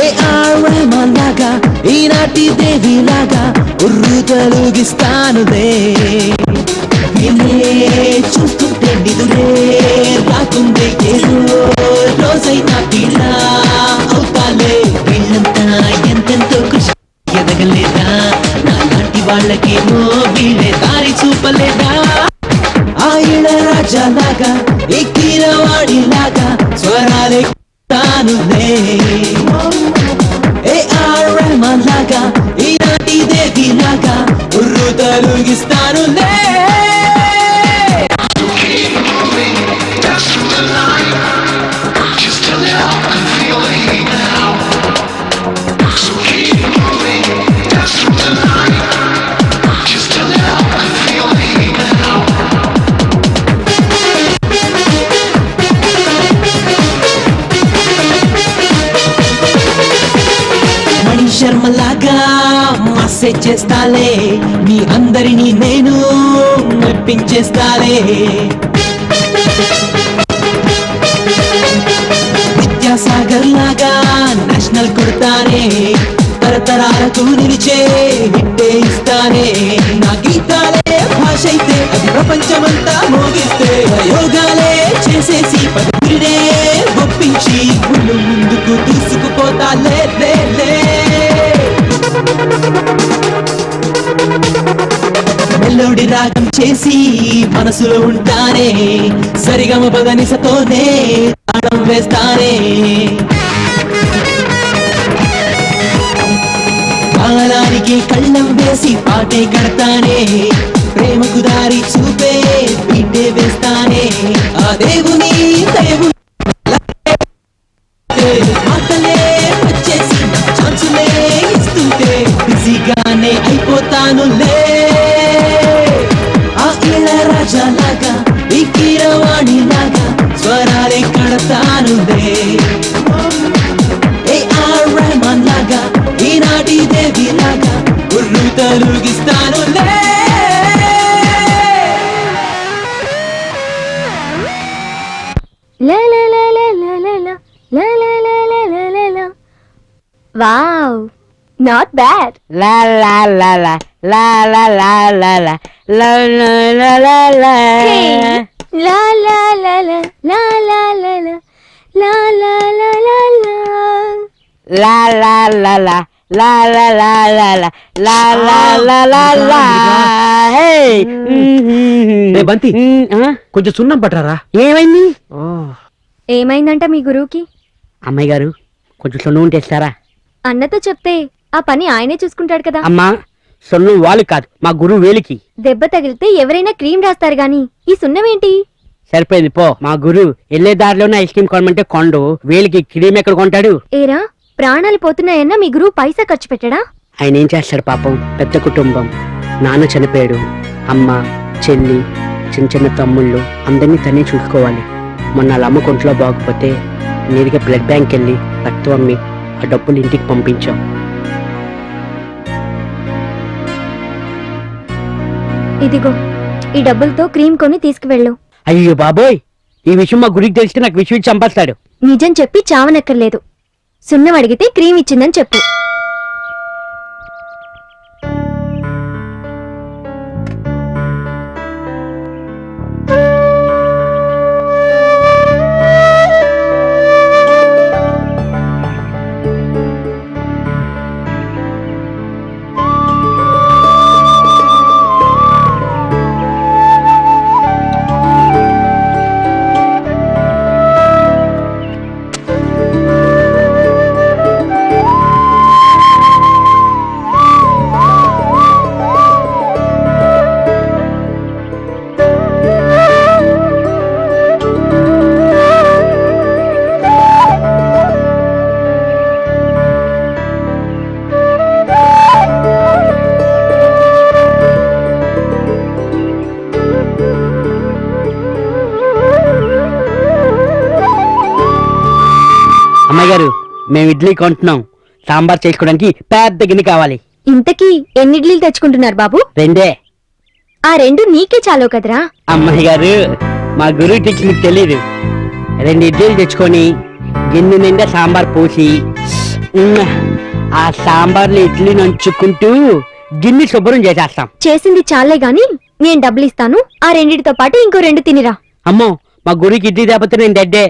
ఏ ఆడమలాగా ఈనాటి దేవిలాగా ఉర్రు తొలగిస్తానులే. చూస్తుంటే నిదురే రాకుందే ఏదో రోజైనా పిల్ల అవుతాలే. వీళ్ళంతా ఎంతెంతో కృషి ఎదగలేదా, నాలాంటి వాళ్ళకేమో వీళ్ళే దారి చూపలేదా. ఆ ఇళరాజాలాగా ఈ కీరవాణిలాగా స్వరాలే తానులే. ఏ ఆర్ లాగా ఈనాటి దేవిలాగా ఉర్రు తొలగిస్తానులే. శర్మలాగా మెసేజ్ చేస్తాలే, మీ అందరినీ నేను మెప్పించేస్తాలే. విద్యాసాగర్ లాగా నేషనల్ కొడతానే, తరతరాలకు నిలిచే హిట్టే ఇస్తానే. నా గీతాలే భాష అయితే అది ప్రపంచమంతా మోగిస్తే, ప్రయోగాలే చేసేసి పదినే ఒప్పించి ముందుకు తీసుకుపోతా. లే లే లే మెల్లోడి రాగం చేసి మనసులో ఉంటానే, సరిగమ పదనిసతోనే తాళం వేస్తానే. కాలానికి కళ్ళం వేసి పాటే కడతానే, ప్రేమకు దారి చూపే పీటే వేస్తానే. ఆ దేవుని దేవుని మాటలే వచ్చేసి ఛాన్సులే ఇస్తుంటే బిజీగానే అయిపోతానులే. ఆ ఇళరాజాలాగా ఈ కీరవాణిలాగా స్వరాలే కడతానులే. ఏ ఆర్ రెహమాన్ లాగా ఈనాటి దేవిలాగా ఉర్రు తొలగిస్తానులే. Wow, not bad. La la la la la la la la la la la la la la. Hey, la la la la la la la la la la la la la. La la la la la la la la la la la la la la. Hey. బంతి, కొంచెం సున్నం పట్టరా. ఏమైంది? ఏమైందంట మీ గురువుకి? అమ్మాయి గారు, కొంచెం సొన్ను ఉంటే ఇస్తారా? అన్నతో చెప్తే ఆ పని ఆయనే చూసుకుంటాడు కదా. అమ్మా, సొన్ను వాళ్ళు కాదు, మా గురువు వేలికి దెబ్బ తగిలితే ఎవరైనా క్రీమ్ రాస్తారు గాని ఈ సున్నమేంటి? సరిపోయింది పో. మా గురువు వెళ్లే దారిలోనే ఐస్ క్రీమ్ కొనమంటే కొండు, వేలికి క్రీమ్ ఎక్కడ కొంటాడు? ఏరా, ప్రాణాలు పోతున్నాయన్నా మీ గురువు పైసా ఖర్చు పెట్టడా? ఆయన ఏం చేస్తాడు పాపం, పెద్ద కుటుంబం. నాన్న చనిపోయాడు, అమ్మ, చెల్లి, చిన్న చిన్న తమ్ముళ్ళు అందరినీ తనే చూసుకోవాలి. మొన్న వాళ్ళ అమ్మ కొంట్లో బాగుపోతే నేరుగా బ్లడ్ బ్యాంక్ వెళ్ళి రక్తం అమ్మి ఆ డబ్బులు ఇంటికి పంపించాం. ఇదిగో, ఈ డబ్బులతో క్రీమ్ కొని తీసుకువెళ్ళు. అయ్యో బాబోయ్, ఈ విషయం మా గురికి తెలిస్తే నాకు విషయం చంపేస్తాడు. నిజం చెప్పి చావనక్కర్లేదు. సున్నం అడిగితే క్రీమ్ ఇచ్చిందని చెప్పు. అమ్మాయి గారు మేము ఇడ్లీ కొంటున్నాం, సాంబార్ చేసుకోవడానికి పెద్ద గిన్నె కావాలి. ఇంతకీ ఎన్ని ఇడ్లీలు తెచ్చుకుంటున్నారు బాబు? 2. ఆ 2 నీకే చాలు కదరా. అమ్మాయి గారు మా గురువు టీచర్ మీకు తెలీదు. 2 ఇడ్లీలు తెచ్చుకొని గిన్నె నిండా సాంబార్ పోసి ఆ సాంబార్లో ఇడ్లీ నంచుకుంటూ గిన్నె శుభ్రం చేసేస్తాం. చేసింది చాలే గాని నేను డబ్బులు ఇస్తాను. ఆ 2తో పాటు ఇంకో 2 తినిరా. అమ్మో మా గురువుకి ఇడ్లీ తేకపోతే నేను డెడ్డే.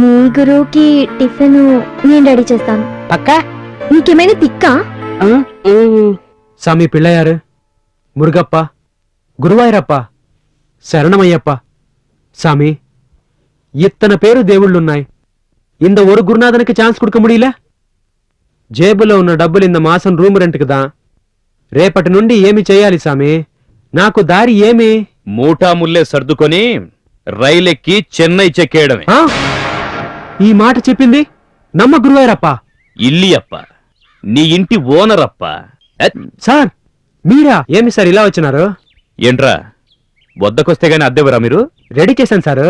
మీ గురువుకి టిఫిన్ నేను రెడీ చేస్తాను. పక్కా? నీకేమైనా తిక్కా? சாமி பிள்ளையாரு, முருகப்பா, గురువాయూరప్ప, శరణమయ్యప్ప. சாமி, ఇత్తన పేరు దేవుళ్ళున్నాయి. இந்த ஒரு குருநாதனுக்கு சான்ஸ் கொடுக்க முடியல. జేబులో ఉన్న డబ్బులు ఇంత మాసం రూమ్ రెంట్కి దా. రేపటి నుండి ఏమి చేయాలి సామి? నాకు దారి ఏమి? మూటా ముల్లే సర్దుకొని రైలెక్కి చెన్నై చెక్కేయడమే. ఆ? ఈ మాట చెప్పింది నమ్మ గురువాయూరప్ప. ఇల్లి అప్ప, నీ ఇంటి ఓనర్ అప్ప. సార్ మీరా? ఏమి సార్ ఇలా వచ్చినారు? ఏంట్రా వద్దకొస్తే గానీ అద్దెవరా మీరు? రెడీ చేశాను సార్.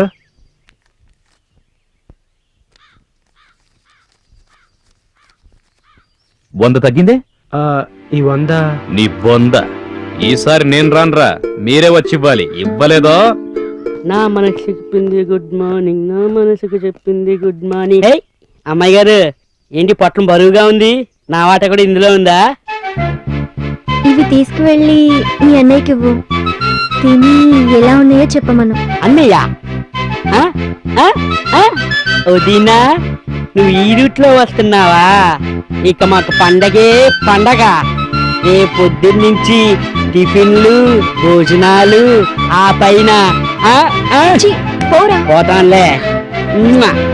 వంద తగ్గిందే? ఈ 100 నీ బొంద. ఈసారి నేను రాన్రా, మీరే వచ్చి ఇవ్వాలి. ఇవ్వలేదో నా మనసు చెప్పింది గుడ్ మార్నింగ్, నా మనసుకు చెప్పింది గుడ్ మార్నింగ్. అమ్మాయి గారు ఏంటి పొట్టం బరువుగా ఉంది? నా వాట కూడా ఇందులో ఉందా? ఇవి తీసుకువెళ్ళి మీ అన్నయ్యకి ఇవ్వు. తిని ఎలా ఉన్నాయో చెప్పమను. అన్నయ్య వదినా, నువ్వు ఈ రూట్లో వస్తున్నావా? ఇక మాకు పండగే పండగ. రేపొద్దున్నుంచి టిఫిన్లు, భోజనాలు, ఆ పైన పోతానులే.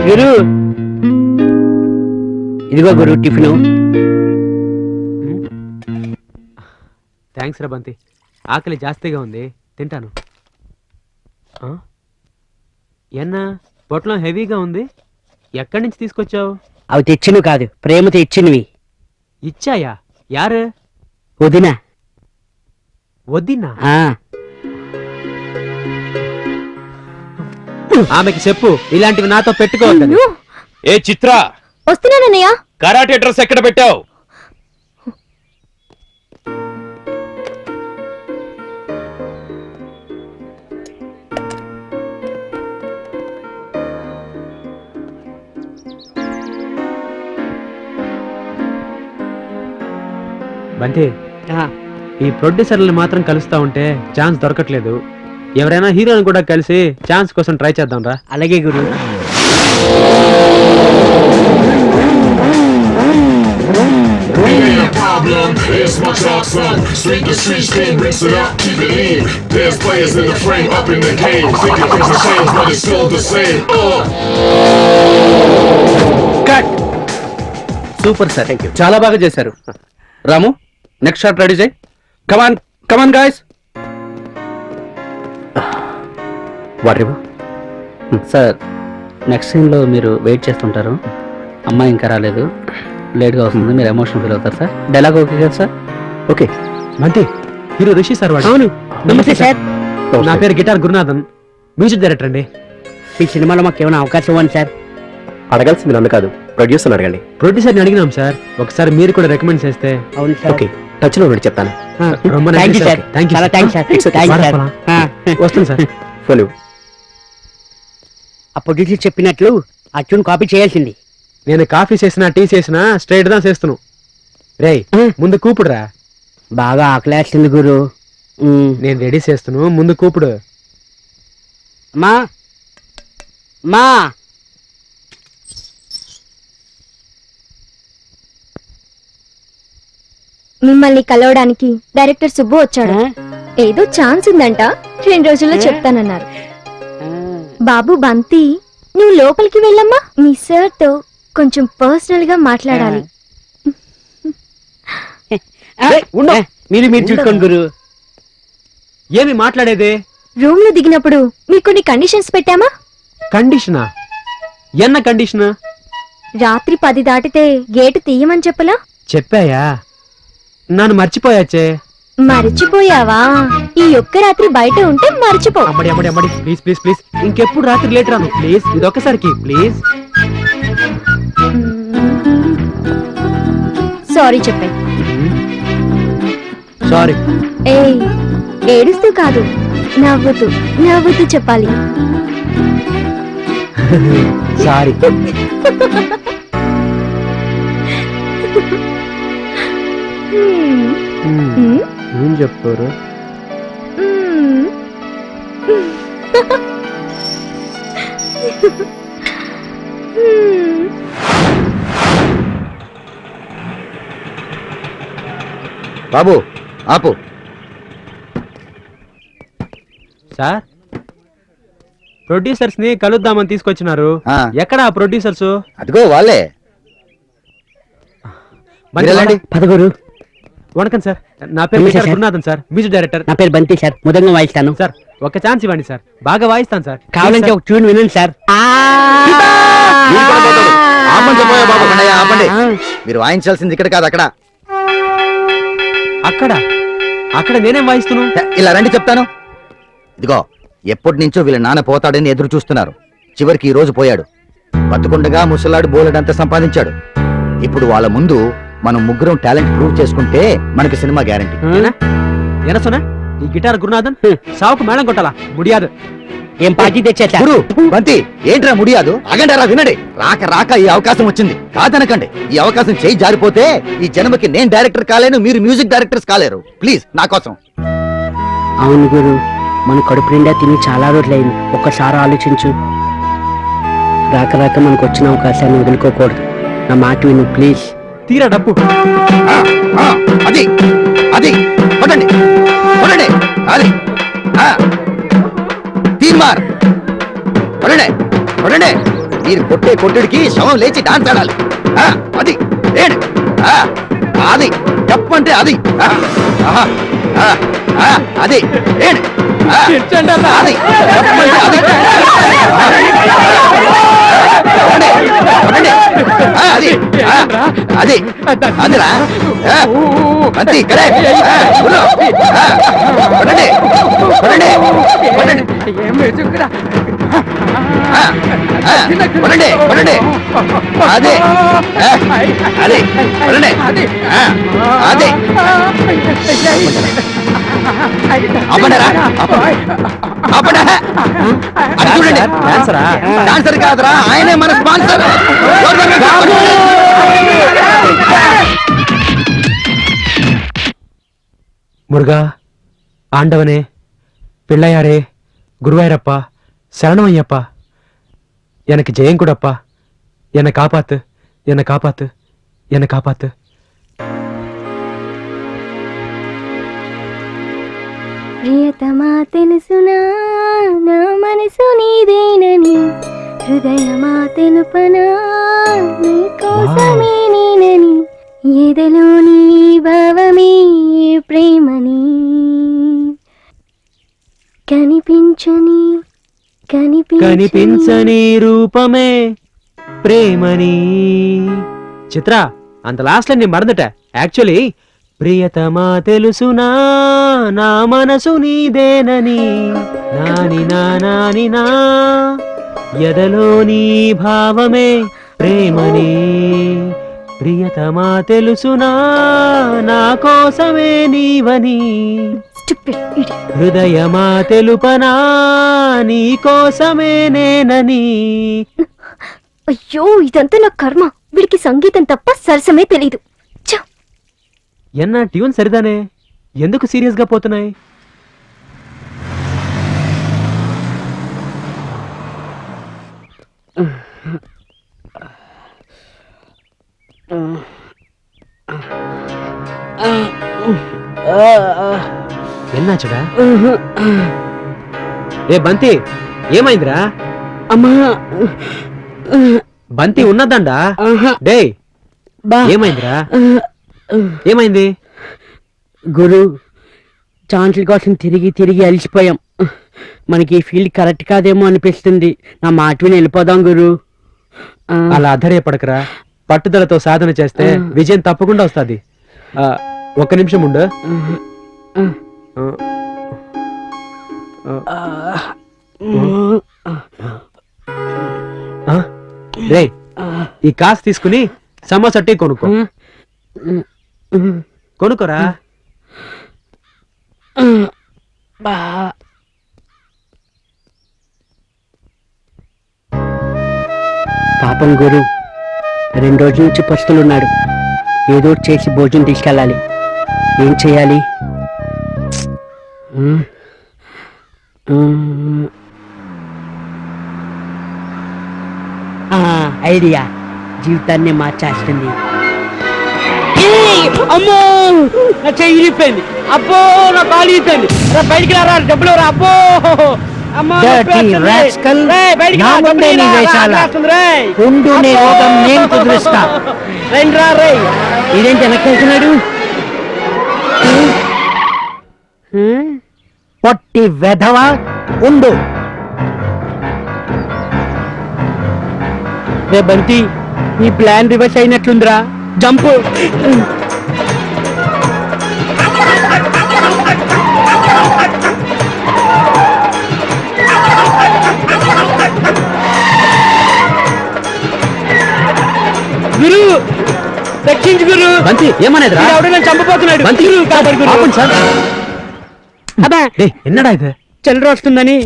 గురు, ఇదిగో గురు టిఫిను. థ్యాంక్స్ రా బంతి, ఆకలి జాస్తిగా ఉంది, తింటాను. ఎన్నా పొట్లం హెవీగా ఉంది, ఎక్కడి నుంచి తీసుకొచ్చావు? అవి తెచ్చినవి కాదు, ప్రేమతో ఇచ్చినవి. ఇచ్చాయా? యారు? వదినా. వదినా? ఆమెకి చెప్పు ఇలాంటివి నాతో పెట్టుకోవద్దని. ఏ చిత్ర, వస్తున్నానన్నయ్య. కరాటే డ్రెస్ ఎక్కడ పెట్టావు? బంతి, ఈ ప్రొడ్యూసర్లు మాత్రం కలుస్తా ఉంటే ఛాన్స్ దొరకట్లేదు. ఎవరైనా హీరోని కూడా కలిసి ఛాన్స్ కోసం ట్రై చేద్దాం రా. అలాగే గురు. It's my chalk son, street to street stream, rinse it up, keep it in. There's players in the frame, up in the game. Thinking things have changed, but it's still the same. Cut. Super sir, thank you. చాలా బాగా చేశారు. రాము, next shot ready చేయి. కమాన్ come on guys. వాటేవో sir, next సీన్లో మీరు wait చేస్తుంటారు. అమ్మాయి ఇంకా రాలేదు, లేట్గా వస్తుంది, మీరు ఎమోషన్ ఫీల్ అవుతారు సార్. డైలాగ్ ఓకే కదా సార్? ఓకే. బంతి, హీరో రిషి సార్ వాడు. అవును, నమస్తే సార్. నా పేరు గిటార్ గురునాథన్, మ్యూజిక్ డైరెక్టర్ అండి. ఈ సినిమాలో మాకు ఏమైనా అవకాశం ఇవ్వండి సార్. అడగాల్సింది నన్ను కాదు, ప్రొడ్యూసర్ అడగండి. ప్రొడ్యూసర్ని అడిగినాం సార్, ఒకసారి మీరు కూడా రికమెండ్ చేస్తే. అవును సార్. ఓకే, టచ్ లో ఉండి చెప్తాను. Thank you sir. చాలా థ్యాంక్స్ సార్. వస్తుంది సార్. ఫోన్. ఆ ప్రొడ్యూసర్ చెప్పినట్లు ఆ ట్యూన్ కాపీ చేయాల్సింది. నేను కాఫీ చేసినా టీ చేసినా స్ట్రైట్ గా చేస్తున్నాను. రే ముందు కూపుడురా. బాగా ఆకలేస్తుంది గురు. నేను రెడీ చేస్తున్నాను, ముందు కూపుడు. మా మా మిమ్మల్ని కలవడానికి డైరెక్టర్ సుబ్బు వచ్చాడు. ఏదో ఛాన్స్ ఉందంట, 2 రోజుల్లో చెప్తానన్నారు. బాబు బంతి, నువ్వు లోపలికి వెళ్ళమ్మా, మీ సార్ తో కొంచెం పర్సనల్ గా మాట్లాడాలి. మీరు చూసుకోండి గురు. ఏమి మాట్లాడేది? రూమ్ లో దిగినప్పుడు మీకు కొన్ని కండిషన్స్ పెట్టామా? కండిషనా? ఎన్న కండిషనా? రాత్రి 10 దాటితే గేటు తీయమని చెప్పలా? చెప్పాయా? నన్ను మర్చిపోయాచే. మర్చిపోయావా? ఈ ఒక్క రాత్రి బయట ఉంటే మర్చిపో. అమ్మడి అమ్మడి అమ్మడి, ప్లీజ్ ప్లీజ్ ప్లీజ్, ఇంకెప్పుడు రాత్రి లేట్ రాను ప్లీజ్, ఇదొక్కసారికి ప్లీజ్. సారీ చెప్పే. సారీ. ఏయ్, ఏడుస్తూ కాదు, నవ్వుతూ నవ్వుతూ చెప్పాలి. సారీ. ఏం చెప్పారు? బాబు ఆపు. సార్, ప్రొడ్యూసర్స్ ని కలుద్దామని తీసుకొచ్చినారు. ఆ. ఎక్కడ ఆ ప్రొడ్యూసర్స్? అదిగో వాళ్ళే. బంతి పదగురు. వణకం సార్, నా పేరు నమస్తే sir. Gurunathan sir, music director. నా పేరు బంతి సార్, ముదంగా వాయిస్తాను. సార్ ఒక ఛాన్స్ ఇవ్వండి సార్, బాగా వాయిస్తాను సార్. కావాలంటే ఒక ట్యూన్ వినండి సార్. ఆపండి చెప్పోయా బాబు, అన్నయ్య, ఆపండి. మీరు వాయించాల్సింది ఇక్కడ కాదు, అక్కడ. అక్కడ అక్కడ నేనేం వాయిస్తున్నాను? ఇలా రండి చెప్తాను. ఇదిగో, ఎప్పటి నుంచో వీళ్ళ నాన్న పోతాడని ఎదురు చూస్తున్నారు. చివరికి ఈ రోజు పోయాడు. బతుకుండగా ముసలాడు బోలెడంత సంపాదించాడు. ఇప్పుడు వాళ్ళ ముందు మనం ముగ్గురం టాలెంట్ ప్రూవ్ చేసుకుంటే మనకి సినిమా గ్యారంటీ. ఏనా సోనా, ఈ గిటార్ గురునాథన్ సావుకు మేళం కొట్టాలా? ముడియాదు. ఏం పార్టీ తెచ్చా గురు బంతి, ఏంట్రా ముడియాదు? అగండారా, వినండి. రాక రాక ఈ అవకాశం వచ్చింది, కాదనకండి. ఈ అవకాశం చేయి జారిపోతే ఈ జన్మకి నేను డైరెక్టర్ కాలేను, మీరు మ్యూజిక్ డైరెక్టర్స్ కాలేరు. ప్లీజ్ నా కోసం. అవును గురు, మన కడుపు నిండా తిని చాలా రోజులైంది. ఒక్కసారి ఆలోచించు. రాక రాక మనకు వచ్చిన అవకాశాన్ని వదులుకోకూడదు. నా మాట విను ప్లీజ్. తీరా డబ్బు. అది అది కొట్టండి, కొట్టండి. అది తీర్మార్, కొట్టండి, కొట్టండి. మీరు కొట్టే కొట్టుడికి శవం లేచి డాన్స్ ఆడాలి. అది ఏడు, అది చెప్పంటే అది అది ఏడు, అది చెప్పంటే అది. అది అది అదిరా అంతే కరెక్ట్. కొట్టండి, కొట్టండి, కొట్టండి, కొట్టండి, కొట్టండి. అదే అదే కొట్టండి. అదే అప్పండరా, అప్పండా. అది చూడండి, డాన్సర్ కాదురా, ఆయనే మన స్పాన్సర్. முருகா, ஆண்டவனே, பிள்ளையாரே, குருவாயிரப்பா, சரணமையப்பா, எனக்கு ஜெயம் கூடப்பா. என்னை காப்பாத்து, என்னை காப்பாத்து, என்னை காப்பாத்து. ప్రియతమా తెలుసునా నా మనసు నీదేనని, హృదయమా తెలుపనా నీ కోసమే నేనని, ఎదలో నీ భావమే ప్రేమని, కనిపించని కనిపించని రూపమే ప్రేమని. చిత్ర, అంత లాస్ట్ లో నేను మறந்துட்ட. యాక్చువల్లీ ప్రియతమా తెలుసునా నా మనసు నీదేనని, నాని నాని నా ఎదలో నీ భావమే ప్రేమని. ప్రియతమా తెలుసునా నా కోసమే నీవని, హృదయమా తెలుపనా నీ కోసమే నేనని. అయ్యో, ఇదంతా నా కర్మ. వీడికి సంగీతం తప్ప సరసమే తెలీదు. ఎన్నా ట్యూన్ సరిదానే, ఎందుకు సీరియస్ గా పోతున్నాయి? ఎన్నాచుడా? ఏ బంతి, ఏమైందిరా? అమ్మా, బంతి ఉన్నదండా? డే, ఏమైందిరా? ఏమైంది? గురు, ఛాన్సుల కోసం తిరిగి తిరిగి అలసిపోయాం. మనకి ఈ ఫీల్డ్ కరెక్ట్ కాదేమో అనిపిస్తుంది. నా మాట విని వెళ్ళిపోదాం గురు. అలా అధైర్యపడకరా. పట్టుదలతో సాధన చేస్తే విజయం తప్పకుండా వస్తుంది. ఒక్క నిమిషం ఉండు. రే, ఈ కాసు తీసుకుని సమోసా టీ కొనుక్కో. కొనుక్కోరా. బా పాపం గురు 2 రోజుల నుంచి పస్తులున్నాడు. ఏదో ఒకటి చేసి భోజనం తీసుకెళ్ళాలి. ఏం చేయాలి? ఐడియా జీవితాన్ని మార్చేస్తుంది. అమ్మో నా చెయ్యి ఇరిగిపోయింది. అబ్బో నా కాలు ఇరిగిపోయింది. బయటికి రారా, డబ్బులు రా. అబ్బో అమ్మో ఇదేంటి వెనక్కి వెళ్తున్నాడు? పొట్టి వెధవా ఉండు. రే బంటి, నీ ప్లాన్ రివర్స్ అయినట్లుందిరా. జంప్. గురు రక్షించు గురు. బంతి ఏమనేది రా? ఎవడో నన్ను చంపబోతున్నాడు. బంతి గురు కాపాడు గురు. ఆపండి సార్. అబ్బా ఎన్నడా ఇది? చిల్లర వస్తుందని.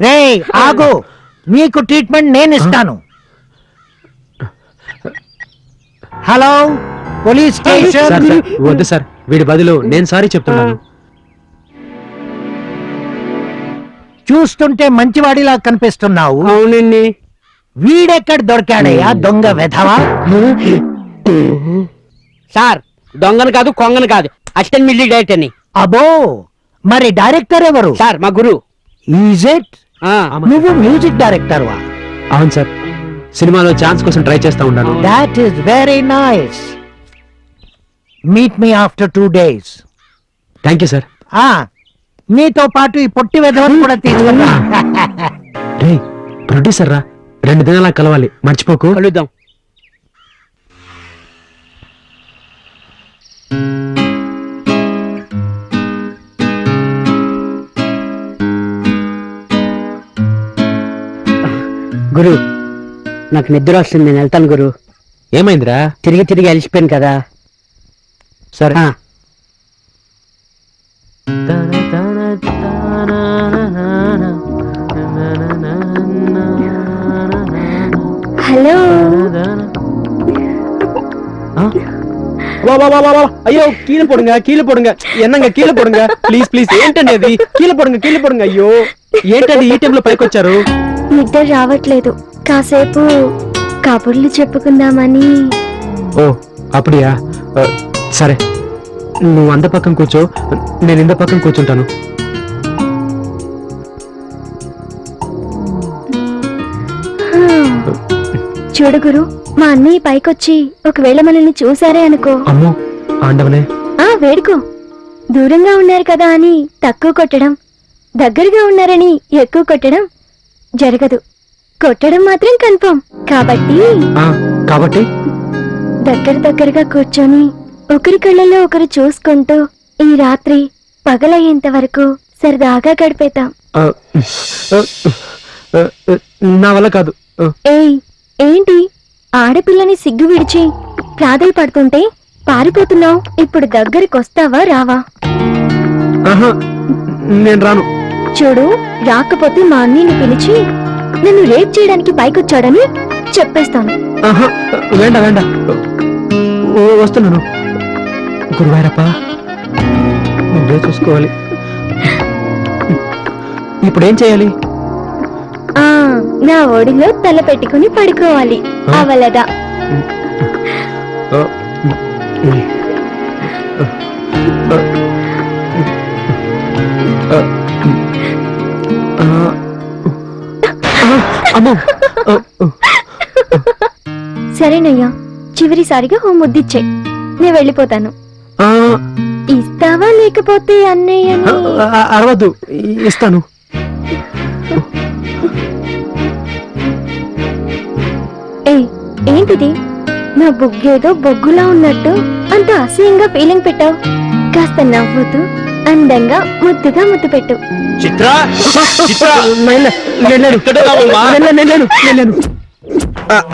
రే ఆగు, నీకు ట్రీట్మెంట్ నేను ఇస్తాను. Hello police station. సార్, వద్దు సార్, వీడి బదులు నేను సారీ చెప్తున్నాను. చూస్తుంటే మంచివాడిలా కనిపిస్తున్నావు. అవునండి. వీడెక్కడ దొరికాడయ్యా దొంగ వెధవా? సార్ దొంగను కాదు, కొంగను కాదు, అసిస్టెంట్ మ్యూజిక్ డైరెక్టర్ అని. అబో, మరి డైరెక్టర్ ఎవరు? సార్ మా గురు. Is it? నువ్వు మ్యూజిక్ డైరెక్టర్ వా? అవును సార్, సినిమాలో ఛాన్స్ కోసం ట్రై చేస్తా ఉన్నాను. That is very nice. Meet me after 2 days. Thank you sir. నీతో పాటు ఈ పొట్టి వెధవని కూడా తీసుకున్నా. రే ప్రొడ్యూసర్ రా, 2 దినాల కలవాలి, మర్చిపోకు. కలుద్దాం. గురు నాకు నిద్ర వస్తుంది, నేను వెళ్తాను గురు. ఏమైందిరా? తిరిగి తిరిగి అలిసిపోయాను కదా. సరే. హలో. అయ్యో కీలు పొడుங்க ఎన్నంగా కీలు పొడుங்க ప్లీజ్ ప్లీజ్. ఏంటండి అది? కీలు పొడుங்க. అయ్యో ఏంటండి ఈ టైంలో పైకి వచ్చారు? నిద్ర రావట్లేదు, కాసేపు కబుర్లు చెప్పుకుందామని. ఓ అప్పుడియా? సరే, నువ్వు అంద పక్కన కూర్చో, నేను ఇంద పక్కన కూర్చుంటాను. చూడు గురు, మా అన్నయ్య పైకొచ్చి ఒకవేళ మనల్ని చూసారే అనుకో. అమ్మో ఆండవనే. వేడుకో. దూరంగా ఉన్నారు కదా అని తక్కువ కొట్టడం, దగ్గరగా ఉన్నారని ఎక్కువ కొట్టడం జరగదు. కొట్టడం మాత్రం కన్ఫర్మ్. కాబట్టి దగ్గరగా కూర్చొని ఒకరి కళ్ళలో ఒకరు చూసుకుంటూ ఈ రాత్రి పగలయ్యేంత వరకు సరదాగా గడిపేతాం. నా వల్ల కాదు. ఏంటి ఆడపిల్లని సిగ్గు విడిచి ప్రాధేయపడుతుంటే పారిపోతున్నావు? ఇప్పుడు దగ్గరికొస్తావా రావా? నేను రాను. చూడు, రాకపోతే మా అన్నీని పిలిచి నన్ను రేప్ చేయడానికి పైకొచ్చాడని చెప్పేస్తాను. వేండ వస్తున్నాను. గురువారప్ప, నువ్వే చూసుకోవాలి. ఇప్పుడేం చేయాలి? నా ఒడిలో తల పెట్టుకుని పడుకోవాలి. అవలదా? సరేనయ్యా, చివరిసారిగా ఓ ముద్దిచ్చే, నేను వెళ్ళిపోతాను. ఇస్తావా లేకపోతే అన్నయ్య? అరవద్దు, ఇస్తాను. ఏంటిది? నా బుగ్గేదో బొగ్గులా ఉన్నట్టు అంత అసహ్యంగా ఫీలింగ్ పెట్టావు. కాస్త నవ్వుతూ అందంగా ముద్దుగా ముద్దు పెట్టు.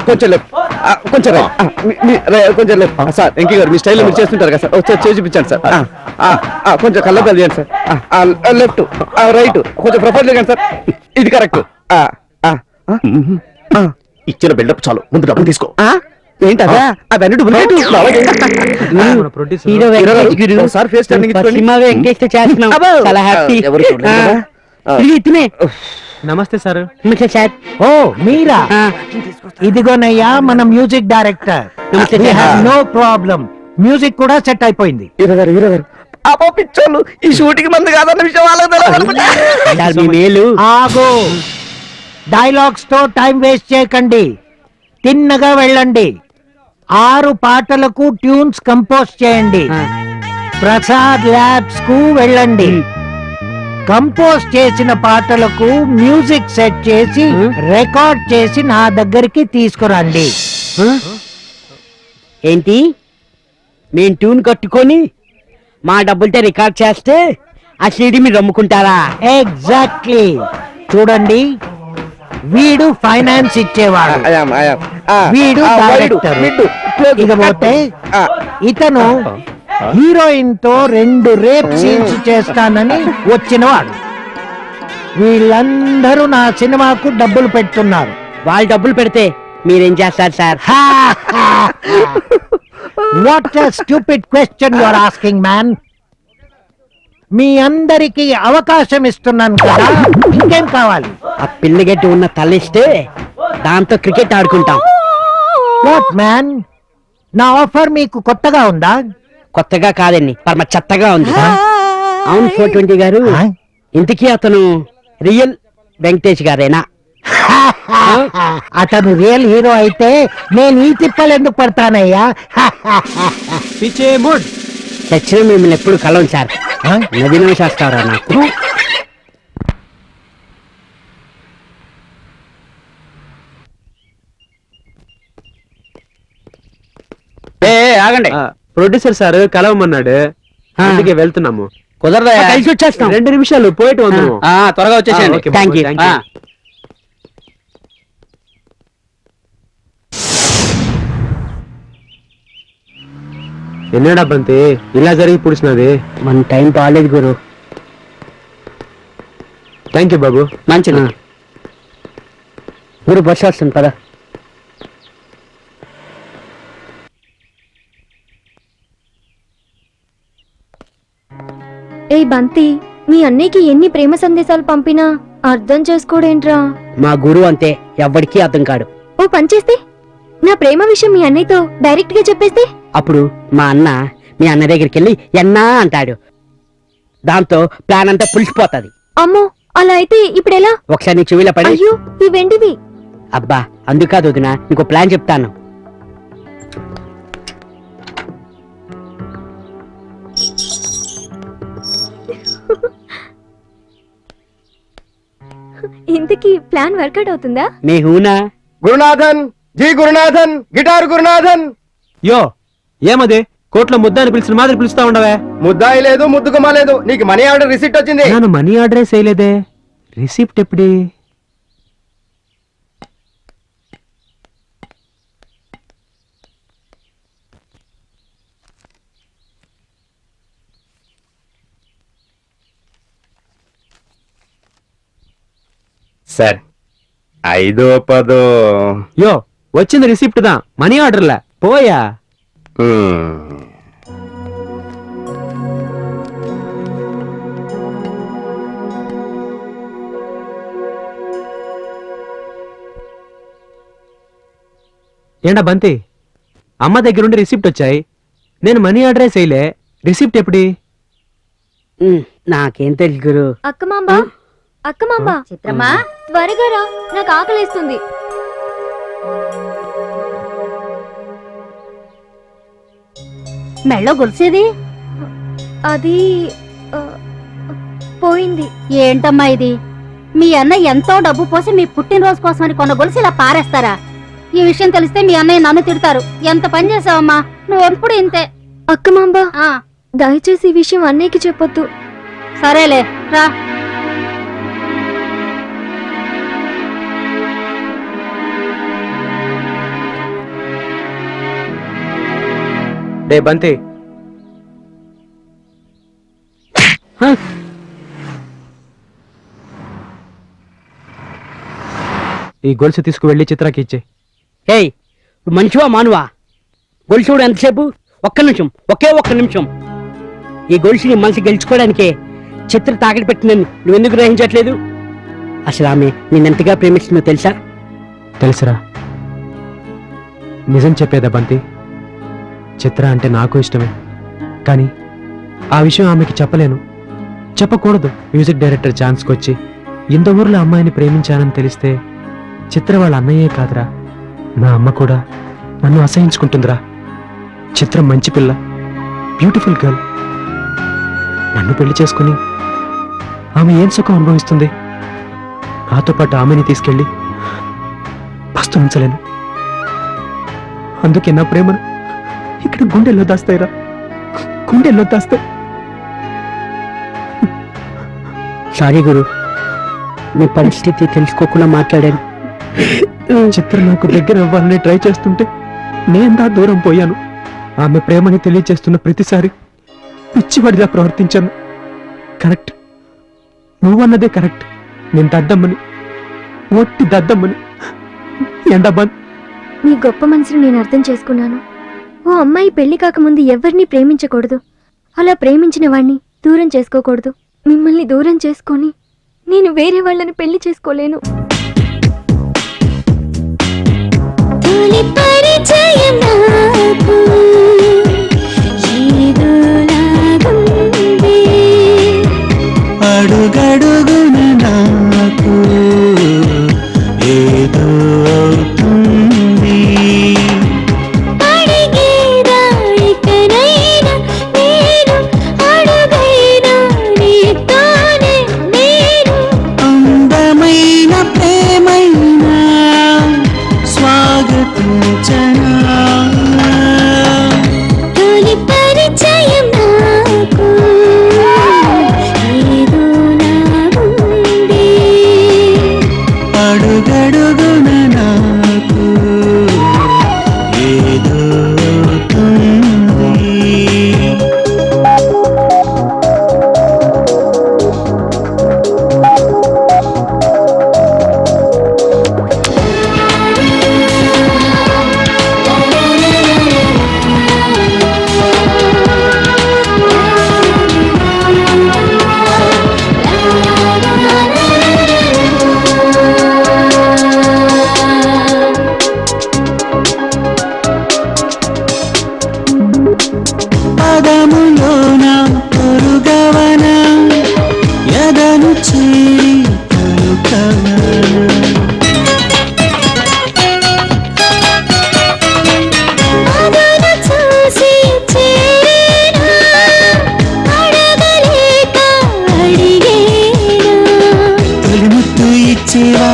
కొంచెం కొంచెం కొంచెం లేదు సార్. వెంకీ గారు మీ స్టైల్లో మీరు చేస్తుంటారు కదా సార్, ఒకసారి చేసి చూపించండి సార్. కొంచెం కళ్ళ చేయండి సార్. లెఫ్ట్ రైట్ కొంచెం ప్రొఫైల్ చేయండి సార్. ఇది కరెక్ట్. ఇచ్చిన బిల్డప్ చాలు, ముందు డబ్బులు తీసుకో. ఏంటదా అవన్నీ హీరో వెంకటేష్ గురు. సార్ ఫేస్ సినిమా వెంకటేష్ తో చేస్తున్నాం. చాలా హ్యాపీ. ఇతనే. నమస్తే సార్. నమస్తే సార్. ఓ మీరా? ఇదిగోనయ్యా మన music director. No problem, music కూడా సెట్ అయిపోయింది. పిచ్చోళ్ళు ఈ షూటింగ్ మంది కాదన్న విషయం వాళ్ళకి ఆగో, డైలాగ్స్ తో టైం వేస్ట్ చేయకండి, తిన్నగా వెళ్ళండి. 6 పాటలకు ట్యూన్స్ కంపోజ్ చేయండి. ప్రసాద్ ల్యాబ్స్ కు వెళ్ళండి. కంపోజ్ చేసిన పాటలకు మ్యూజిక్ సెట్ చేసి రికార్డ్ చేసి నా దగ్గరికి తీసుకురండి. ఏంటి, నేను ట్యూన్ కట్టుకొని మా డబ్బులతో రికార్డ్ చేస్తే ఆ సీడీ మీరు అమ్ముకుంటారా? ఎగ్జాక్ట్లీ. చూడండి, వీడు ఫైనాన్స్ ఇచ్చేవాడు, వీడు డైరెక్టర్. ఇకపోతే ఇతను హీరోయిన్ తో 2 రేప్ సీన్స్ చేస్తానని వచ్చినవాడు. వీళ్ళందరూ నా సినిమాకు డబ్బులు పెడుతున్నారు. వాళ్ళు డబ్బులు పెడితే మీరేం చేస్తారు sir? What a stupid question you are asking man. మీ అందరికి అవకాశం ఇస్తున్నాను కదా, ఇంకేం కావాలి? ఆ పిల్లగట్టి ఉన్న తల్లిస్తే దాంతో క్రికెట్ ఆడుకుంటాం. వాట్ మ్యాన్, నా ఆఫర్ మీకు కొత్తగా ఉందా? కొత్తగా కాదండి, పరమ చెత్తగా ఉంది. అవును 420 గారు, ఇంతకీ అతను రియల్ వెంకటేష్ గారేనా? అతను రియల్ హీరో అయితే నేను ఈ తిప్పలు ఎందుకు పడతానయ్యా? పిచ్చే మూడ్. చచ్చిన మిమ్మల్ని ఎప్పుడు కలవం సార్. నవీన శాస్త్రారా నాకు. ఆగండి, ప్రొడ్యూసర్ సార్ కలవమన్నాడు, అందుకే వెళ్తున్నాము. కుదరదా? కలిసి వచ్చేస్తాం. 2 నిమిషాలు పోయిట్ వందము. త్వరగా వచ్చేసేయండి. Thank you. ఎన్నడా బంతి ఇలా జరిగి పుడిచినది? మన టైం బాగాలేదు గురు. థ్యాంక్ యూ బాబు. మంచిది గురు, బస్ వస్తుంది పద. ఏ బంతి, మీ అన్నయ్యకి ఎన్ని ప్రేమ సందేశాలు పంపినా అర్థం చేసుకోడేంట్రా? మా గురువు అంతే, ఎవ్వడికి అర్థం కాడు. ఓ పని చేస్తే, నా ప్రేమ విషయం మీ అన్నయ్యతో డైరెక్ట్ గా చెప్పేస్తే? అప్పుడు మా అన్న మీ అన్న దగ్గరికి వెళ్ళి ఎన్నా అంటాడు. దాంతో ప్లాన్ అంతా పులిసిపోతుంది. అమ్మో, అలా అయితే ఇప్పుడెలా? ఒకసారి నీ చెవిలో పడి. అయ్యో, ఈ వెండివి. అబ్బా అందుకాదు వదినా, నీకు ప్లాన్ చెప్తాను. ఇంతకీ ప్లాన్ వర్కౌట్ అవుతుందా? మే హూనా? గురునాథన్ జీ గురునాథన్, గిటార్ గురునాథన్. యో ఏమది, కోర్టులో ముద్ద అని పిలిచిన మాదిరి పిలుస్తా ఉండవే? ముద్దాయి లేదు, ముద్దుగుమా లేదు. నీకు మనీ ఆర్డర్ రిసిప్ట్ వచ్చింది. నేను మనీ ఆర్డరే చేయలేదే. రిసిప్ట్ ఎప్పుడే? సార్ 5 10. యో వచ్చింది రిసిప్ట్ దా, మనీ ఆర్డర్లా పోయా. ఏండా బంతి, అమ్మ దగ్గరుండి రిసిప్ట్ వచ్చాయి, నేను మనీ ఆర్డరే చేయలే. రిసిప్ట్ ఎప్పుడి? నాకేం తెలుసు గురు. అక్కమాంబా, అక్కమాంబా, చిత్రమా త్వరగా రా, నాకు ఆకలేస్తుంది. మెళ్ళో గొలిసేది అది పోయింది. ఏంటమ్మా ఇది? మీ అన్న ఎంతో డబ్బు పోసి మీ పుట్టినరోజు కోసమని కొన్న గొలుసు ఇలా పారేస్తారా? ఈ విషయం తెలిస్తే మీ అన్నయ్య నన్ను తిడతారు. ఎంత పని చేసావమ్మా, నువ్వెప్పుడు ఇంతే. అక్కమాంబా, దయచేసి ఈ విషయం అన్నయ్యకి చెప్పొద్దు. సరేలే రా. డే బంతి, ఈ గొలుసు తీసుకువెళ్ళి చిత్రాకి ఇచ్చే. ఏయ్ మనిషివా మానువా? గొలుసు కూడా ఎంతసేపు? ఒక్క నిమిషం, ఒక్క నిమిషం. ఈ గొలుసుని మనసు గెలుచుకోవడానికే చిత్ర తాకటి పెట్టిందని నువ్వెందుకు గ్రహించట్లేదు? అసలు ఆమె నేనెంతగా ప్రేమిస్తుందో తెలుసా? తెలుసురా. నిజం చెప్పేదా బంతి, చిత్ర అంటే నాకు ఇష్టమే, కానీ ఆ విషయం ఆమెకి చెప్పలేను, చెప్పకూడదు. మ్యూజిక్ డైరెక్టర్ ఛాన్స్కి వచ్చి ఇంత ఊర్లో అమ్మాయిని ప్రేమించానని తెలిస్తే చిత్ర వాళ్ళ అన్నయ్యే కాదురా, నా అమ్మ కూడా నన్ను అసహించుకుంటుందిరా. చిత్ర మంచి పిల్ల, బ్యూటిఫుల్ గర్ల్. నన్ను పెళ్లి చేసుకుని ఆమె ఏం సుఖం అనుభవిస్తుంది? నాతో పాటు ఆమెని తీసుకెళ్ళి పస్తు ఉంచలేను. అందుకే నా ప్రేమను ఇక్కడ గుండెల్లో దాస్తాయిరా, గుండెల్లో దాస్తాయి. సారీ గురు, మీ పరిస్థితి తెలుసుకోకుండా మాట్లాడాను. చిత్ర నాకు దగ్గర అవ్వాలని ట్రై చేస్తుంటే నేను దూరం పోయాను. ఆమె ప్రేమని తెలియచేస్తున్న ప్రతిసారి పిచ్చివాడిలా ప్రవర్తించాను. Correct, నువ్వన్నదే correct. నేను దద్దమ్మని, ఒట్టి దద్దమ్మని. ఎండబాన్, మీ గొప్ప మనసును నేను అర్థం చేసుకున్నాను. ఓ అమ్మాయి పెళ్లి కాకముందు ఎవరిని ప్రేమించకూడదు, అలా ప్రేమించిన వాణ్ణి దూరం చేసుకోకూడదు. మిమ్మల్ని దూరం చేసుకొని నేను వేరే వాళ్ళని పెళ్లి చేసుకోలేను. అడుగడుగున నాకు ఏదో అవుతుంది. అందమైన ప్రేమైనా స్వాగతించనా. తొలి పరిచయం నాకు ఏదో లాగుంది. అడుగడుగున నాకు ఏదో అవుతుంది. పదములోన పొరుగవన ఎదను చేరి పలుకవన. చూసి చేరేనా అడగలేక అడిగేనా. తొలి ముద్దు ఇచ్చేవా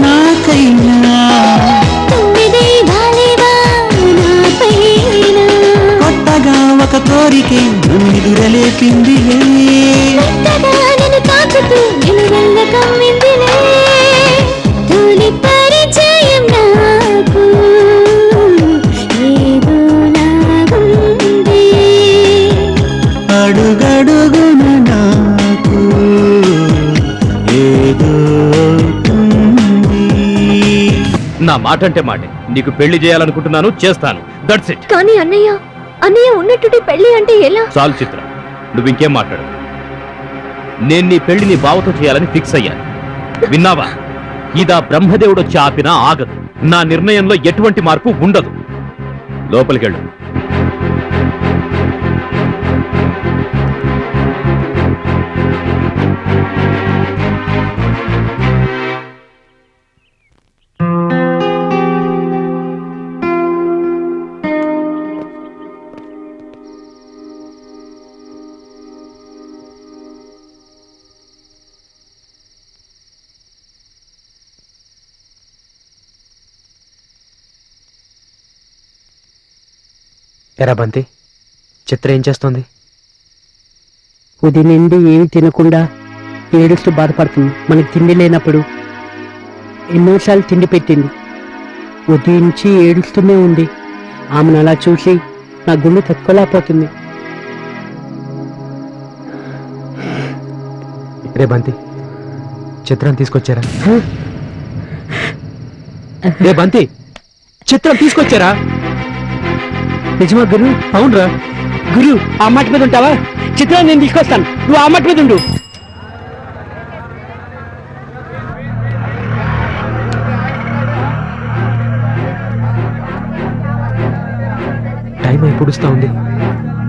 నాకైనా, తొమ్మిది వాలేవా నాపైన. కొత్తగా ఒక కోరికే నిదురలేపిందిలే, నన్ను తాకుతూ నిలువెల్ల కమ్మిందిలే. తొలి పరిచయం నాకు ఏదో లాగుంది. అడుగడుగున నాకు ఏదో అవుతుంది. నా మాట అంటే మాటే. నీకు పెళ్లి చేయాలనుకుంటున్నాను, చేస్తాను. That's it. కానీ అన్నయ్య ఉన్నట్టుండి పెళ్లి అంటే ఎలా? చాలు చిత్ర, నువ్వు ఇంకేం మాట్లాడు. నేను నీ పెళ్లి నీ బావతో చేయాలని ఫిక్స్ అయ్యాను. విన్నావా? ఇదా బ్రహ్మదేవుడు వచ్చి ఆపినా ఆగదు. నా నిర్ణయంలో ఎటువంటి మార్పు ఉండదు. లోపలికెళ్ళు. ఎరా బంతి, చిత్ర ఏం చేస్తోంది? ఉదయం నుండి ఏమి తినకుండా ఏడుస్తూ బాధపడుతుంది. మనకి తిండి లేనప్పుడు ఎన్నోసార్లు తిండి పెట్టింది, ఉదయించి ఏడుస్తూనే ఉంది. ఆమెను అలా చూసి నా గుండె తట్టుకోలేకపోతుంది. రే బంతి, చిత్రం తీసుకొచ్చారా? రే బంతి, చిత్రం తీసుకొచ్చారా? నిజమా గురు? అవునరా. గురు, ఆ మాట మీద ఉంటావా? చిత్రాన్ని నేను తీసుకొస్తాను, నువ్వు ఆ మాట మీద ఉండు. టైం అయిపోడుస్తా ఉంది,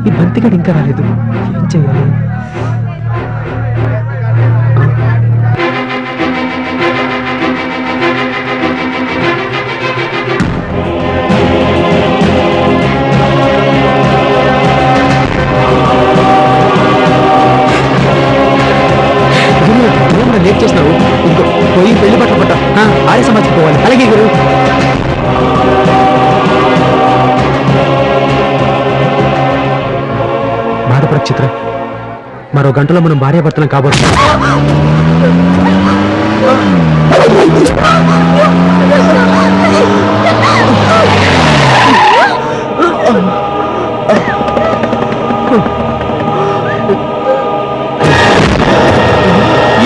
ఈ బంతిగడు ఇంకా రాలేదు. ఏం చెయ్యాలి? లేట్ చేసినావు, ఇంకో పోయి పెళ్లి బట్టలు పట్ట, ఆర్య సమాజ్కి పోవాలి. అలాగే గురు. బాధపడ చిత్ర, మరో గంటలో మనం భార్యాభర్తలం కాబోతున్నాం.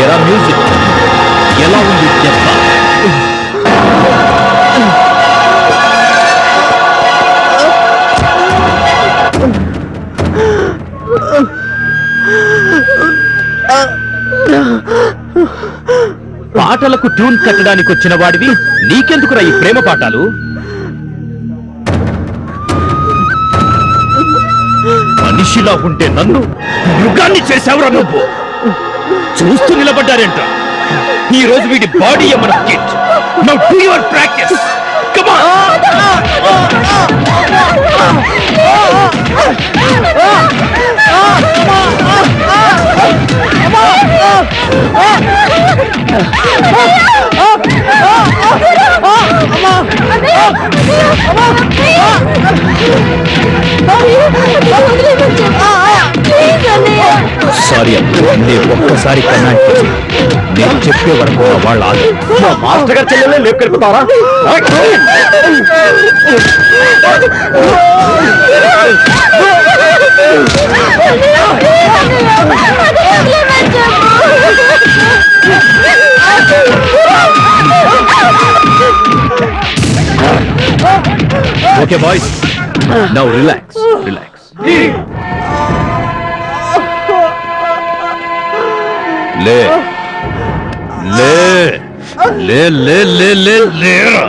ఎరా మ్యూజిక్ ఎలా ఉంది చెప్తా. పాటలకు ట్యూన్ కట్టడానికి వచ్చిన వాడివి నీకెందుకురా ఈ ప్రేమ పాఠాలు? మనిషిలా ఉంటే నన్ను మృగాన్ని చేసావురా నువ్వు. చూస్తూ నిలబడ్డారేంట. ఈ రోజు వీడి బాడీ మన kit. Now do your practice. Come on. Sorry నేను ఒక్కసారి కన్నా నేను చెప్పే వరకు వాళ్ళ మాస్టర్ గారు చెల్లెలే లేపుకెళ్ళిపోతారా? Okay boys, now relax relax. లే లే లే లే లే లే లేరా.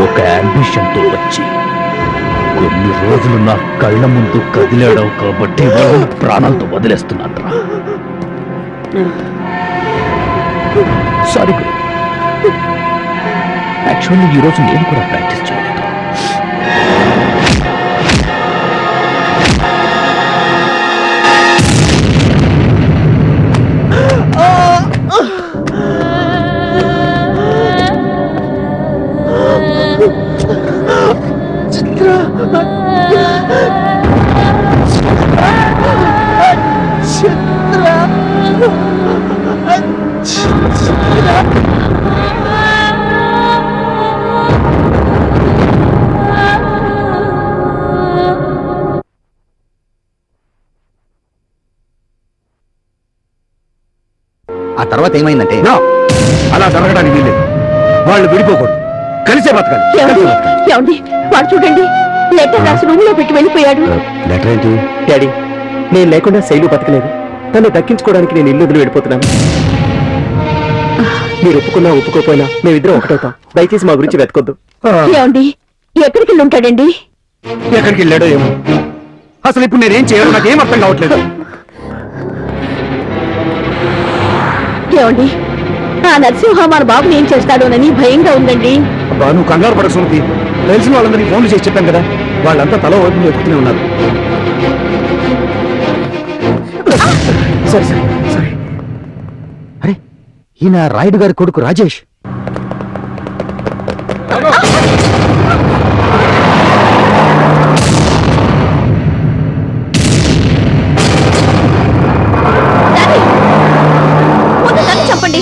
ఒక అంబిషన్ తో వచ్చి కొన్ని రోజులు నా కళ్ళ ముందు కదిలాడావు కాబట్టి వాళ్ళని ప్రాణాలతో వదిలేస్తున్నారా? సారీ గురు, యాక్చువల్లీ ఈరోజు నేను కూడా ప్రాక్టీస్ చేయలేదు. ఆ తర్వాత ఏమైందంటే అలా జరగడానికి వీల్లేదు. వాళ్ళు విడిపోకూడదు, కలిసే బతకాలి. ఏమండి, వాడు చూడండి లెటర్ రాసి రూమ్ లో పెట్టి వెళ్ళిపోయాడు. లెటర్ ఏంటి? డాడీ, నేను లేకుండా శైలు బతకలేదు. తను దక్కించుకోవడానికి నేను ఇల్లు వదిలి వెళ్ళిపోతున్నాను. మీరు ఒప్పుకున్నా ఒప్పుకోపోయినా మేమిద్దరం ఒకటవుతాం. దయచేసి మా గురించి వెతకొద్దు. ఏమండి, ఎక్కడికి వెళ్ళి ఉంటాడండి? ఎక్కడికి వెళ్ళాడో ఏమో. అసలు ఇప్పుడు నేనేం చేయాలో నాకేం అర్థం కావట్లేదు. ఏమండి, ఆ నరసింహ మన బాబుని ఏం చేస్తాడోనని భయంగా ఉందండి. అబ్బా, నువ్వు కంగారు పడక సుమతి. తెలిసిన వాళ్ళందరినీ ఫోన్లు చేసి చెప్పాను కదా, వాళ్ళంతా తల వైపు ఎక్కుతూనే ఉన్నారు. సరే సరే సరే. అరే, ఈయన రాయుడు గారి కొడుకు రాజేష్. చెప్పండి,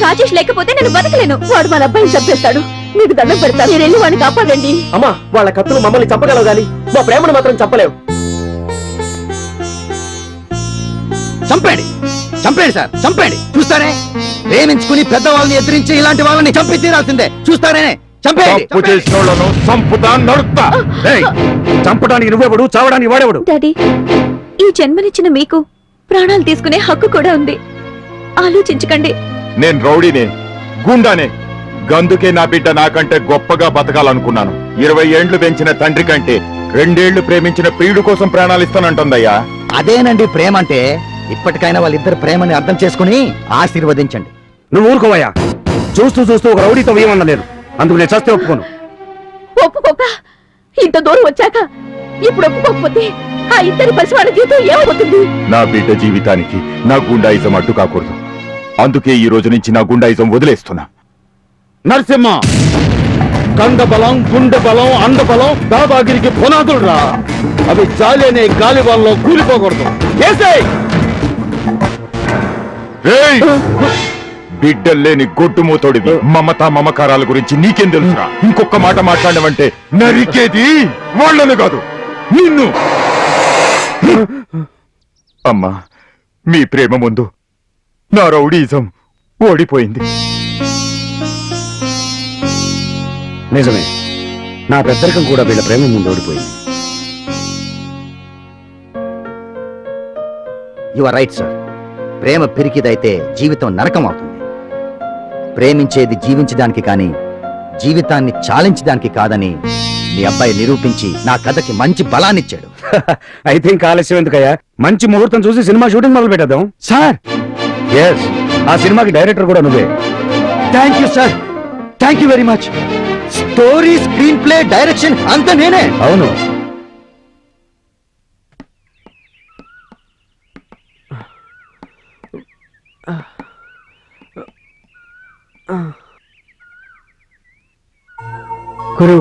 రాజేష్ లేకపోతే నేను బతకలేను. వాడు మన అబ్బాయిని చంపేస్తాడు. మీకు దండం పెడతా, మీరు వెళ్ళి వాడిని కాపాడండి. అమ్మా, వాళ్ళ కత్తులు మమ్మల్ని చంపగలవు గాని మా ప్రేమను మాత్రం చంపలేవు. చంపేయండి చంపేయండి సార్, చంపేయండి. చూస్తారే, ప్రేమించుకుని పెద్దవాళ్ళని ఎదిరించి ఇలాంటి వాళ్ళని చంపి తీరాల్సిందే. చూస్తారే, చంపేయండి. తప్పు చేసిన వాళ్ళను చంపుతా నడుస్తా. చంపడానికి నువ్వెవడు, చావడానికి వాడేవాడు? డాడీ, ఈ జన్మనిచ్చిన మీకు ప్రాణాలు తీసుకునే హక్కు కూడా ఉంది. ఆలోచించకండి. నేను రౌడీనే, గుండానే. గందుకే నా బిడ్డ నాకంటే గొప్పగా బతకాలనుకున్నాను. 20 ఏండ్లు పెంచిన తండ్రి కంటే 2 ఏళ్లు ప్రేమించిన ప్రియుడు కోసం ప్రాణాలు ఇస్తానంటుందయ్యా. అదేనండి ప్రేమ అంటే. ఇప్పటికైనా వాళ్ళిద్దరు ప్రేమని అర్థం చేసుకుని ఆశీర్వదించండి. నువ్వు ఊరుకోవయ్యా. చూస్తూ చూస్తూ ఒక రౌడీతో ఏమనలేదు. అందుకు నేను చస్తే ఒప్పుకోను. ఒప్పుకోక ఇంత దూరం వచ్చాక ఇప్పుడు ఒప్పుకోకపోతే ఆ ఇద్దరి పసివాడి జీవితం ఏమవుతుంది? నా బిడ్డ జీవితానికి నా గుండాయిజం అడ్డు కాకూడదు. అందుకే ఈ రోజు నుంచి నా గుండాయిజం వదిలేస్తున్నా. నరసింహ, కండ బలం, గుండె బలం, అండ బలం దాదాగిరికి పునాదులు రా. అవి జాలి అనే గాలి వాళ్ళలో కూలిపోకూడదు. బిడ్డల్లేని గొడ్డుమూతోడివి. మమతా మమకారాల గురించి నీకేం తెలుసురా? ఇంకొక మాట మాట్లాడమంటే నరికేది వాళ్ళను కాదు, నిన్ను. అమ్మా, మీ ప్రేమ ముందు నా రౌడీజం ఓడిపోయింది. నిజమే, నా పెద్దరికం కూడా వీళ్ళ ప్రేమ ముందు ఓడిపోయింది. You are right sir. ప్రేమ పిరికిదైతే జీవితం నరకం అవుతుంది. ప్రేమించేది జీవించడానికి కానీ జీవితాన్ని చాలించడానికి కాదని మీ అబ్బాయి నిరూపించి నా కథకి మంచి బలాన్నిచ్చాడు. అయితే ఇంకా ఆలస్యం ఎందుకయ్యా? మంచి ముహూర్తం చూసి సినిమా షూటింగ్ మొదలు పెట్టేద్దాం. సార్, ఎస్, ఆ సినిమాకి డైరెక్టర్ కూడా నువ్వే. Thank you sir, thank you very much. Story, screen play, direction అంతా నేనే. అవును. గురు,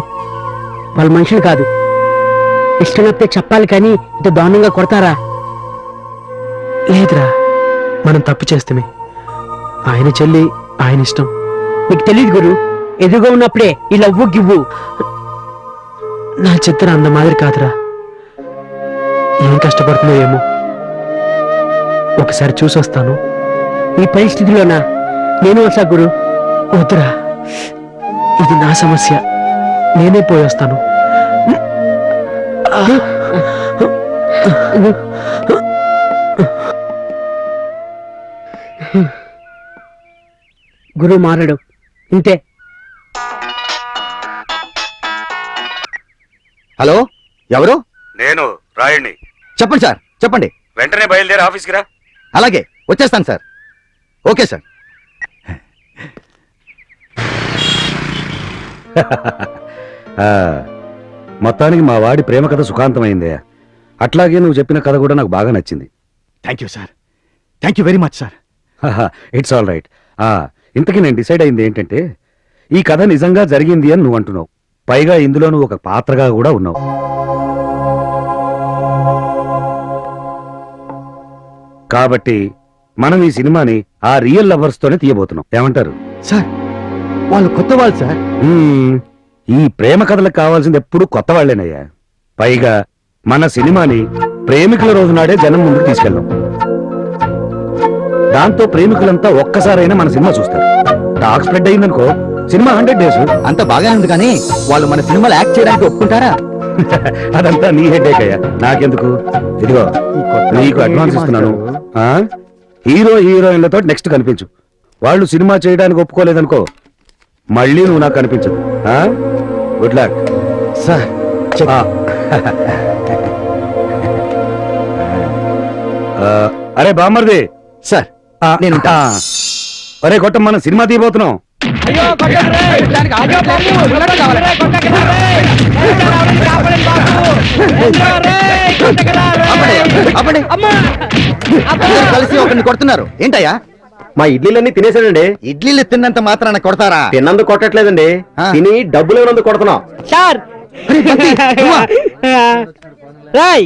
వాళ్ళ మనుషులు కాదు. ఇష్టమైతే చెప్పాలి కానీ ఇంత దారుణంగా కొడతారా? లేదురా, మనం తప్పు చేస్తామే. ఆయన చెల్లి ఆయన ఇష్టం. నీకు తెలియదు గురు, ఎదురుగా ఉన్నప్పుడే ఈ లవ్వు గివ్వు. నా చిత్ర అంత మాదిరి కాదురా. ఏం కష్టపడుతుందో ఏమో. ఒకసారి చూసొస్తాను. ఈ పరిస్థితిలోనా? నేను వస్తా గురు. వద్దురా, ఇది నా సమస్య. నేనే పోయొస్తాను. గురు మారడు, ఇంతే. హలో, ఎవరు? నేను రాయండి. చెప్పండి సార్, చెప్పండి. వెంటనే బయలుదేరి ఆఫీస్కి రా. అలాగే వచ్చేస్తాను సార్. Okay sir. మొత్తానికి మా వాడి ప్రేమ కథ సుఖాంతమైందే. అట్లాగే నువ్వు చెప్పిన కథ కూడా నాకు బాగా నచ్చింది. Thank you sir, thank you very much sir. It's all right. ఇంతకీ నేను డిసైడ్ అయింది ఏంటంటే, ఈ కథ నిజంగా జరిగింది అని నువ్వు అంటున్నావు. పైగా ఇందులో నువ్వు ఒక పాత్రగా కూడా ఉన్నావు. కాబట్టి మనం ఈ సినిమాని ఆ రియల్ లవర్స్ తోనే తీయబోతున్నాం. ఏమంటారు? సార్, వాళ్ళు కొత్త వాళ్ళు సార్. ఈ ప్రేమ కథలకు కావాల్సింది ఎప్పుడు కొత్త వాళ్లేనయ్యా. పైగా మన సినిమాని ప్రేమికుల రోజు నాడే జనం ముందుకు తీసుకెళ్దాం. దాంతో ప్రేమికులంతా ఒక్కసారైనా మన సినిమా చూస్తారు. టాక్ స్ప్రెడ్ అయిందనుకో, సినిమా 100 డేస్. అంత బాగానే ఉంది కానీ వాళ్ళు మన సినిమాలో యాక్ట్ చేయడానికి ఒప్పుకుంటారా? అదంతా నీ హెడ్ఏక్ అయ్యా, నాకెందుకు. ఇదిగో నీకు అడ్వాన్స్ ఇస్తున్నాను. హీరో హీరోయిన్లతో నెక్స్ట్ కనిపించు. వాళ్ళు సినిమా చేయడానికి ఒప్పుకోలేదనుకో, మళ్ళీ నువ్వు నాకు కనిపించదు. Good luck sir. అరే బామ్మర్ది సార్, నేను అరే కొట్టం, మనం సినిమా తీయబోతున్నాం. కలిసి ఒకరిని కొడుతున్నారు ఏంటయ్యా? మా ఇడ్లీలన్నీ తినేసాడండి. ఇడ్లీలు తిన్నంత మాత్రాన కొడతారా? తిన్నందుకు కొట్టట్లేదండి, తిని డబ్బులు ఇవ్వనందుకు కొడుతున్నాం. సార్, రాయ్,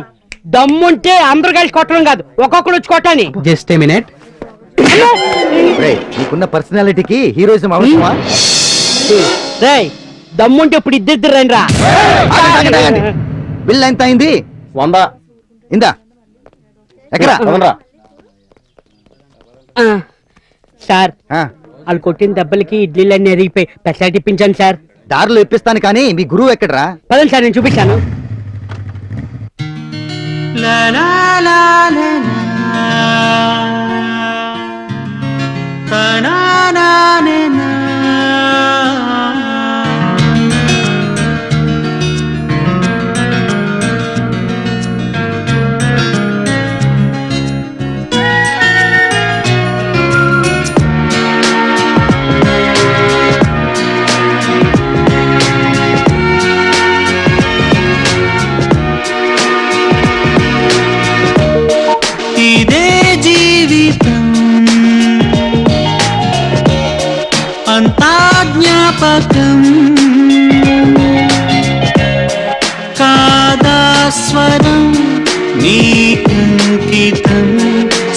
దమ్ముంటే అందరు కలిసి కొట్టడం కాదు, ఒక్కొక్కడు వచ్చి కొట్టాని. Just a minute. నీకున్న పర్సనాలిటీకి హీరోయిజం అవసరమా? రేయ్ దమ్ముంటే ఇప్పుడు ఇద్దరు రండి రా. బిల్ ఎంత అయింది? 100. ఇందా ఎక్కడ? సార్ వాళ్ళు కొట్టిన దెబ్బలకి ఇడ్లీలన్నీ ఎరిగిపోయి పెసలాట్ ఇప్పించాను సార్. దారిలో ఇప్పిస్తాను కానీ మీ గురువు ఎక్కడరా? పదండి సార్, నేను చూపిస్తాను. ఇదే జీవితం అంతా జ్ఞాపకం కాదా స్వరం నీకంకితం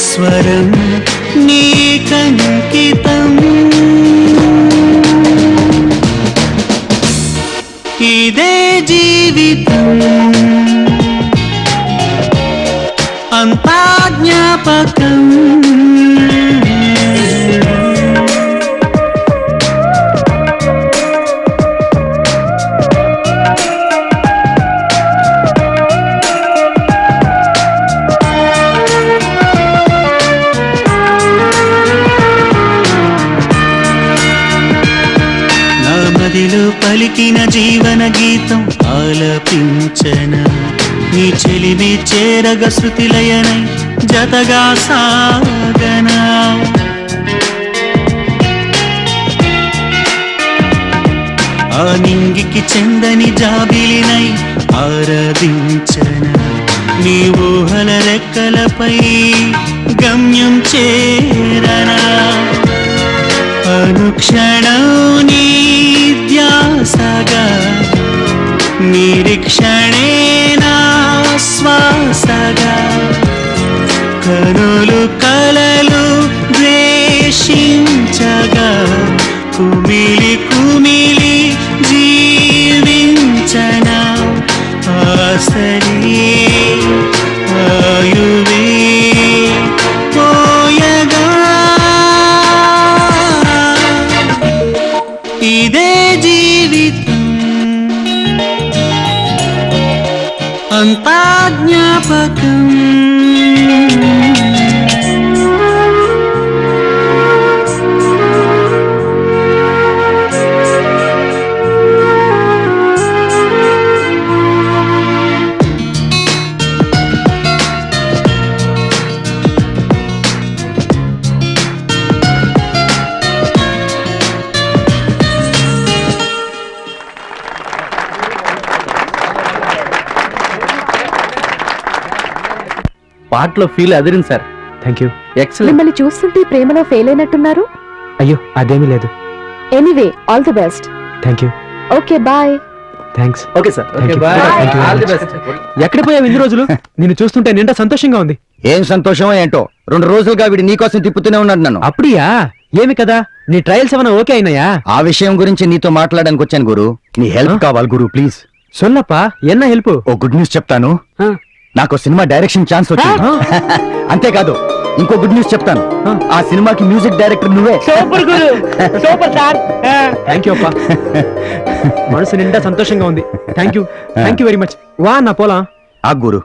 స్వరం నీకంకితం ఇదే జీవితం అంతా జ్ఞాపకం నా మదిలో పలికిన జీవన గీతం ఆలపించన నీ చెలిమి చేరగ శృతిలయనై జతగా సాగనా ఆ నింగికి చెందని జాబిలినై ఆరాధించన నీ ఊహల రెక్కలపై గమ్యం చేరనా అనుక్షణం నీ ధ్యాసగా నిరీక్షణే నా శ్వాసగా కనులు కలలు ద్వేషించగా కుమిలి కుమిలి జీవించనా ఆసరి ఆయువే పోయగా ఇదే జీవితం అంతా జ్ఞాపకం పాటలో feel Adirindi sir. Thank you. Excellent. మిమ్మల్ని చూస్తుంటే ప్రేమలో ఫెయిల్ అయినట్టున్నారు. అయ్యో అదేమీ లేదు. Anyway all the best. Thank you. Okay bye. Thanks. Okay sir. Thank okay you. Bye. Thank you very all the much. Best. ఎక్కడ పోయావు ఇన్ని రోజులు? నిన్ను చూస్తుంటే నిండా సంతోషంగా ఉంది. ఏం సంతోషమో ఏంటో 2 రోజులుగా వీడి నీకోసం తిప్పుతూనే ఉన్నాడు నన్ను. అప్పుడియా? ఏమి కదా నీ ట్రయల్స్ ఏమైనా ఓకే అయినాయా? ఆ విషయం గురించి నీతో మాట్లాడడానికి వచ్చాను గురు. నీ హెల్ప్ కావాలి గురు ప్లీజ్. సొల్లప్పా ఎన్న హెల్ప్? ఓ గుడ్ న్యూస్ చెప్తాను. నాకు సినిమా డైరెక్షన్ ఛాన్స్ వచ్చింది. అంతేకాదు ఇంకో గుడ్ న్యూస్ చెప్తాను. ఆ సినిమాకి మ్యూజిక్ డైరెక్టర్ నువ్వే. Super Guru, super sir. Thank you అప్పా. మనసు నిండా సంతోషంగా ఉంది. Thank you very much. వా నా పోలా. ఆ గురు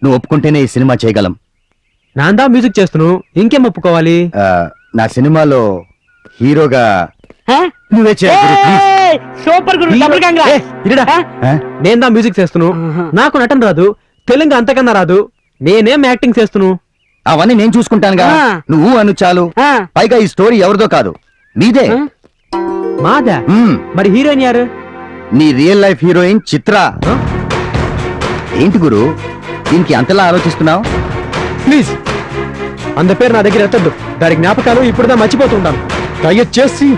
నువ్వు ఒప్పుకుంటేనే ఈ సినిమా చేయగలం. నాందా మ్యూజిక్ చేస్తున్నావు, ఇంకేం ఒప్పుకోవాలి? నా సినిమాలో హీరోగా నువ్వే చేయాలి గురు ప్లీజ్. సూపర్ గురు, డబుల్ కంగ్రా. నేందా మ్యూజిక్ చేస్తున్నావు, నాకు నటన రాదు, తెలుగు అంతకన్నా రాదు, నేనేం యాక్టింగ్ చేస్తున్నావు? అవన్నీ నేను చూసుకుంటానుగా. నువ్వు అను చాలు. పైగా ఈ స్టోరీ ఎవరిదో కాదు నీదే. మాదా? మరి హీరోయిన్ యారు? నీ రియల్ లైఫ్ హీరోయిన్ చిత్ర. ఏంటి గురు దీనికి అంతలా ఆలోచిస్తున్నావు? ప్లీజ్ అంత పేరు నా దగ్గర ఎత్తద్దు. దాని జ్ఞాపకాలు ఇప్పుడుదా మర్చిపోతుంటాను. దయచేసి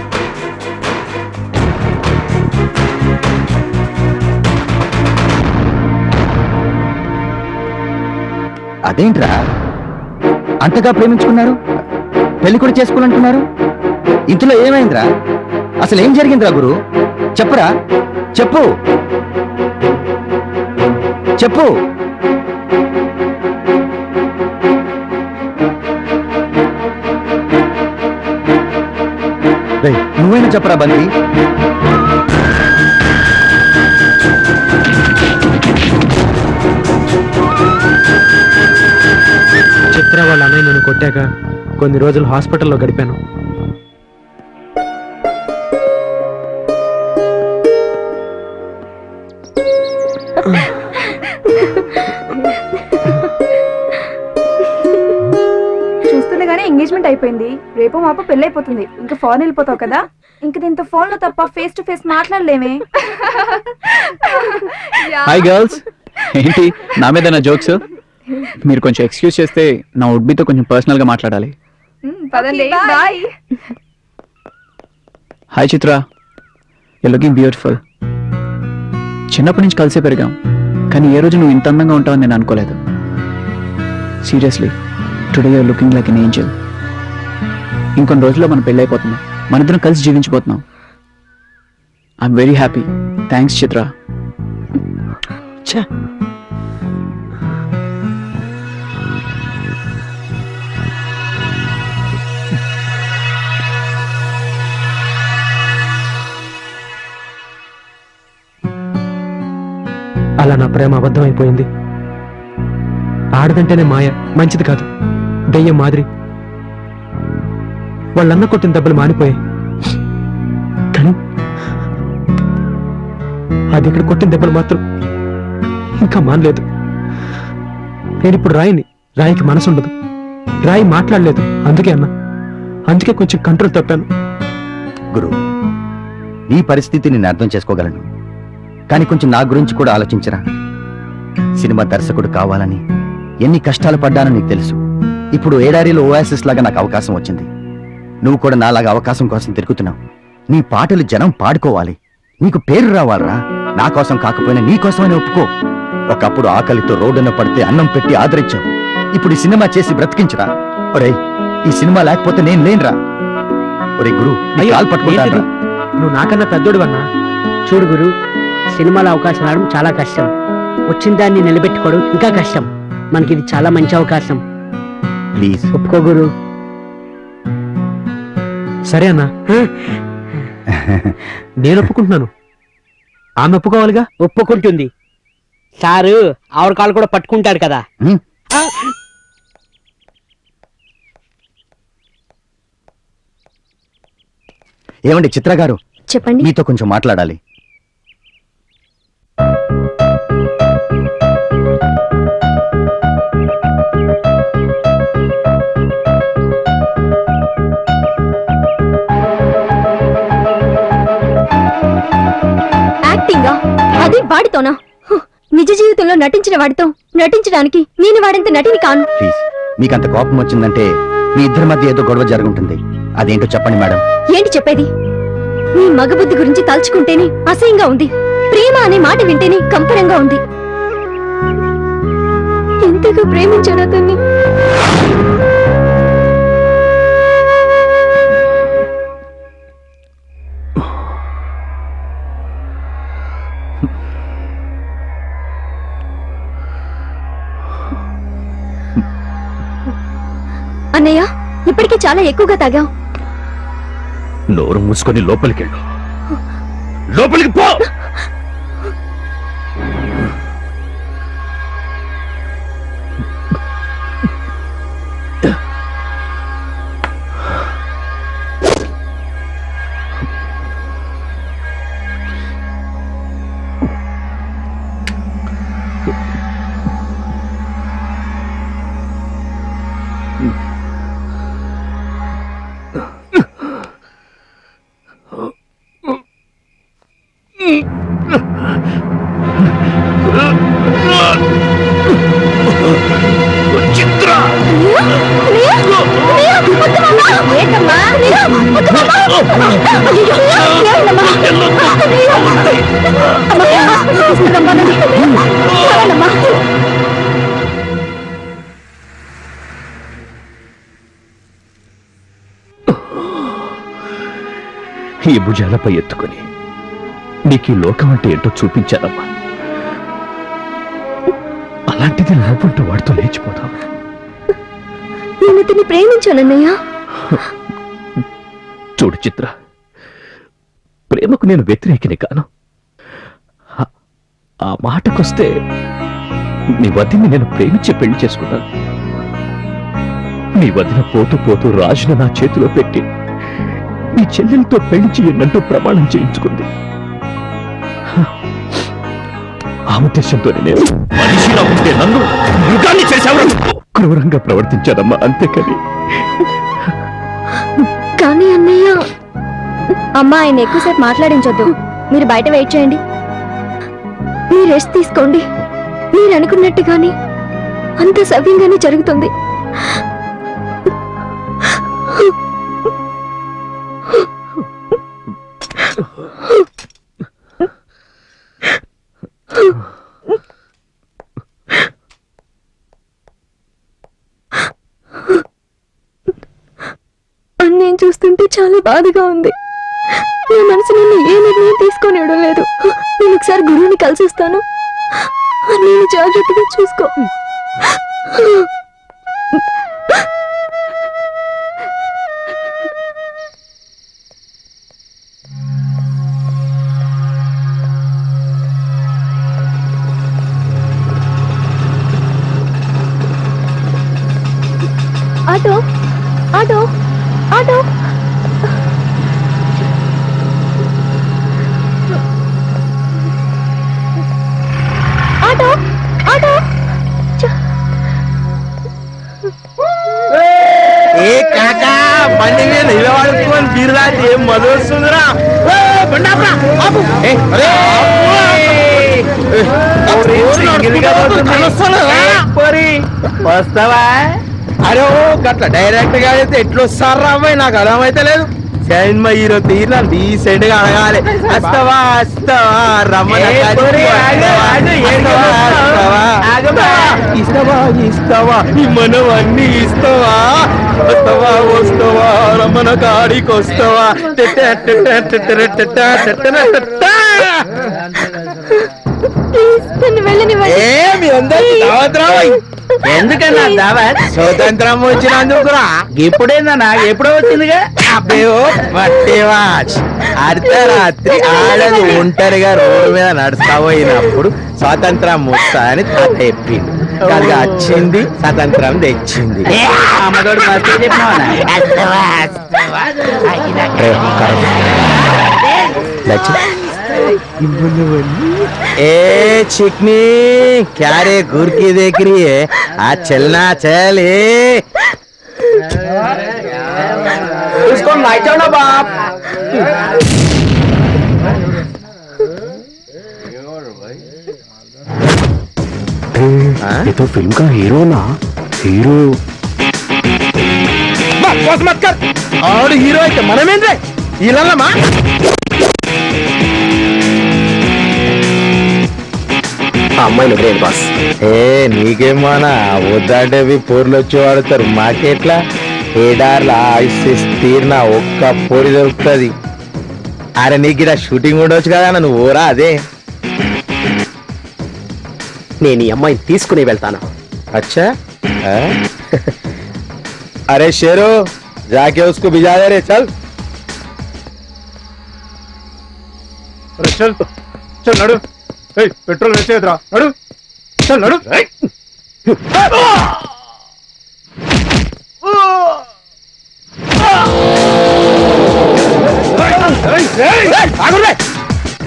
అదేంట్రా అంతగా ప్రేమించుకున్నారు, పెళ్లి కూడా చేసుకోవాలంటున్నారు. ఇందులో ఏమైందిరా? అసలు ఏం జరిగిందిరా గురు? చెప్పురా, చెప్పు చెప్పు. రేయ్, నువ్వైనా చెప్పరా బంతి. చిత్ర వాళ్ళ అన్నయ్య నన్ను కొట్టాక కొన్ని రోజులు హాస్పిటల్లో గడిపాను. చూస్తుండగానే ఎంగేజ్మెంట్ అయిపోయింది. రేపు మాప పెళ్లి అయిపోతుంది. ఇంకా ఫారెన్ వెళ్ళిపోతావు కదా. ఇంక దీంతో ఫోన్ లో తప్ప ఫేస్ టు ఫేస్ మాట్లాడలేమే. హాయ్ గర్ల్స్, ఏంటి నా మీద నా జోక్స్? మీరు కొంచెం ఎక్స్క్యూజ్ చేస్తే నా ఉడ్బీతో కొంచెం పర్సనల్ గా మాట్లాడాలి. పదండి, bye. Hi Chitra, you looking beautiful. చిన్నప్పటి నుంచి కలిసే పెరిగాం, కానీ ఏ రోజు నువ్వు ఇంత అందంగా ఉంటావని నేను అనుకోలేదు. Seriously, today you're looking like an angel. ఇంకొన్ని రోజుల్లో మన పెళ్ళి అయిపోతుంది. మన ఇద్దరం కలిసి జీవించబోతున్నాం. I'm very happy. Thanks Chitra. అలా నా ప్రేమ అబద్ధమైపోయింది. ఆడదంటేనే మాయ, మంచిది కాదు, దెయ్యం మాదిరి. వాళ్ళన్న కొట్టిన దెబ్బలు మానిపోయాయి, కానీ అది ఇక్కడ కొట్టిన దెబ్బలు మాత్రం ఇంకా మానలేదు. నేను ఇప్పుడు రాయిని, రాయికి మనసు ఉండదు. రాయి మాట్లాడలేదు, అందుకే కొంచెం కంట్రోల్ తప్పాను. గురు, నీ పరిస్థితి నేను అర్థం చేసుకోగలను, కానీ కొంచెం నా గురించి కూడా ఆలోచించరా. సినిమా దర్శకుడు కావాలని ఎన్ని కష్టాలు పడ్డానో నీకు తెలుసు. ఇప్పుడు ఏడారిలో ఓయాసిస్ లాగా నాకు అవకాశం వచ్చింది. నువ్వు కూడా నాలాగా అవకాశం కోసం తిరుగుతున్నావు. నీ పాటలు జనం పాడుకోవాలి, నీకు పేరు రావాలరా. నా కోసం కాకపోయినా నీ కోసమని ఒప్పుకో. ఒకప్పుడు ఆకలితో రోడ్డున పడితే అన్నం పెట్టి ఆదరించావు. ఇప్పుడు ఈ సినిమా చేసి బ్రతికించరా. ఒరేయ్, ఈ సినిమా లేకపోతే నేను లేనురా. ఒరే గురు, నీ కాలు పట్టుకుంటాను. నువ్వు నాకన్నా పెద్దోడువన్నా. చూడు గురు, సినిమాలో అవకాశం రావడం చాలా కష్టం. వచ్చిన దాన్ని నిలబెట్టుకోవడం ఇంకా కష్టం. మనకి ఇది చాలా మంచి అవకాశం. ప్లీజ్ ఒప్పుకో గురు. సరే అన్నా, నేను ఒప్పుకుంటున్నాను. ఆమె ఒప్పుకోవాలిగా. ఒప్పుకుంటుంది. సారు ఆవిడ కాళ్ళు కూడా పట్టుకుంటారు కదా. ఏమండి చిత్ర గారు, చెప్పండి. మీతో కొంచెం మాట్లాడాలి. యాక్టింగా? అది వాడితోనా? నిజ జీవితంలో నటించిన వాడితో నటించడానికి నేను వాడంత నటిని కాను. ప్లీజ్, మీకంత కోపం వచ్చిందంటే మీ ఇద్దరి మధ్య ఏదో గొడవ జరుగుంటుంది. అదేంటో చెప్పండి మేడం. ఏంటి చెప్పేది? నీ మగబుద్ధి గురించి తలుచుకుంటేనే అసహ్యంగా ఉంది. ప్రేమ అనే మాట వింటేనే కంపరంగా ఉంది. ఎంతగా ప్రేమించాను అతన్ని. అన్నయ్య, ఇప్పటికే చాలా ఎక్కువగా తాగావు. నోరు మూసుకొని లోపలికెళ్ళు. లోపలికి పో. ఈ భుజాలపై ఎత్తుకుని నీకు ఈ లోకం అంటే ఏంటో చూపించానమ్మా. అలాంటిది నవ్వుంటూ వాడితో లేచిపోతావు. నేను అతన్ని ప్రేమించానన్నయ్య. చూడు చిత్ర, ప్రేమకు నేను వ్యతిరేకిని కాను. ఆ మాటకొస్తే నీ వదిని నేను ప్రేమించి పెళ్లి చేసుకున్నాను. నీ వదిన పోతూ పోతూ రాజును నా చేతిలో పెట్టి నీ చెల్లెలతో పెళ్లి చేయనంటూ ప్రమాణం చేయించుకుంది. ఆ ఉద్దేశంతోనే నేను మనిషిగా ఉంటే నన్ను మృగాన్ని చేశావు. క్రూరంగా ప్రవర్తించానమ్మా, అంతేకాని. కానీ అన్నయ్య, అమ్మా ఆయన ఎక్కువసేపు మాట్లాడించొద్దు. మీరు బయట వెయిట్ చేయండి. మీరు రెస్ట్ తీసుకోండి. మీరు అనుకున్నట్టుగానే అంత సవ్యంగానే జరుగుతుంది. అన్నయ్య చూస్తుంటే చాలా బాధగా ఉంది. నా మనసు నిన్ను ఏ నిర్ణయం తీసుకొనివ్వడం లేదు. నేను ఒకసారి గురువుని కలిసిస్తాను. నేను జాగ్రత్తగా చూసుకో. Auto auto auto auto auto. ఏ కాకా బండి మీద నిలబడుకొని తీరుదాటి ఏం మధు వస్తుందిరా. వస్తావా? అరే గట్ల డైరెక్ట్ గా అయితే ఎట్లొస్తారా అమ్మాయి, నాకు అర్థమైతే లేదు. సినిమా హీరో తీరా డీసెంట్ గా అడగాలి. వస్తావా వస్తావా రమ్మని ఇస్తావా ఇస్తావా మనం అన్ని ఇస్తావా? వస్తావా వస్తావా రమ్మన కాడికి వస్తావా? ఏమి ఎందుకన్నా దావత్ స్వతంత్రం వచ్చినందుకురా. ఇప్పుడేందన్నా ఎప్పుడో వచ్చిందిగా. అబ్బేవో పట్టేవాచ్ అర్ధరాత్రి ఆడది ఒంటరిగా రోడ్డు మీద నడుస్తా పోయినప్పుడు స్వాతంత్రం వస్తా అని తాత చెప్పింది. కలిగా వచ్చింది, స్వతంత్రం తెచ్చింది. అమ్మతోడు మస్తు చెప్పినావా? ए चिकनी क्या रे घूर की देख रही है? आज चलना चल इसको नाचो ना बाप. ये तो फिल्म का हीरो ना. हीरो बस मत कर. और हीरो है मनमेंद्र इलामा అమ్మాయిలు గ్రేట్ బాస్. ఏ నీకేమోనా వద్దంటే పూర్లు వచ్చి వాడతారు. మాకెట్లా ఏడార్లా తీరిన ఒక్క పూరి దొరుకుతుంది. అరే నీకు ఇక్కడ షూటింగ్ ఉండవచ్చు కదా, నువ్వు ఊరా అదే. నేను ఈ అమ్మాయిని తీసుకుని వెళ్తాను. अच्छा अरे शेरो जाके उसको भिजा दे रे. चल अरे चल तो चल नडू. पेट्रोल वेचेदरा नडू. चल नडू.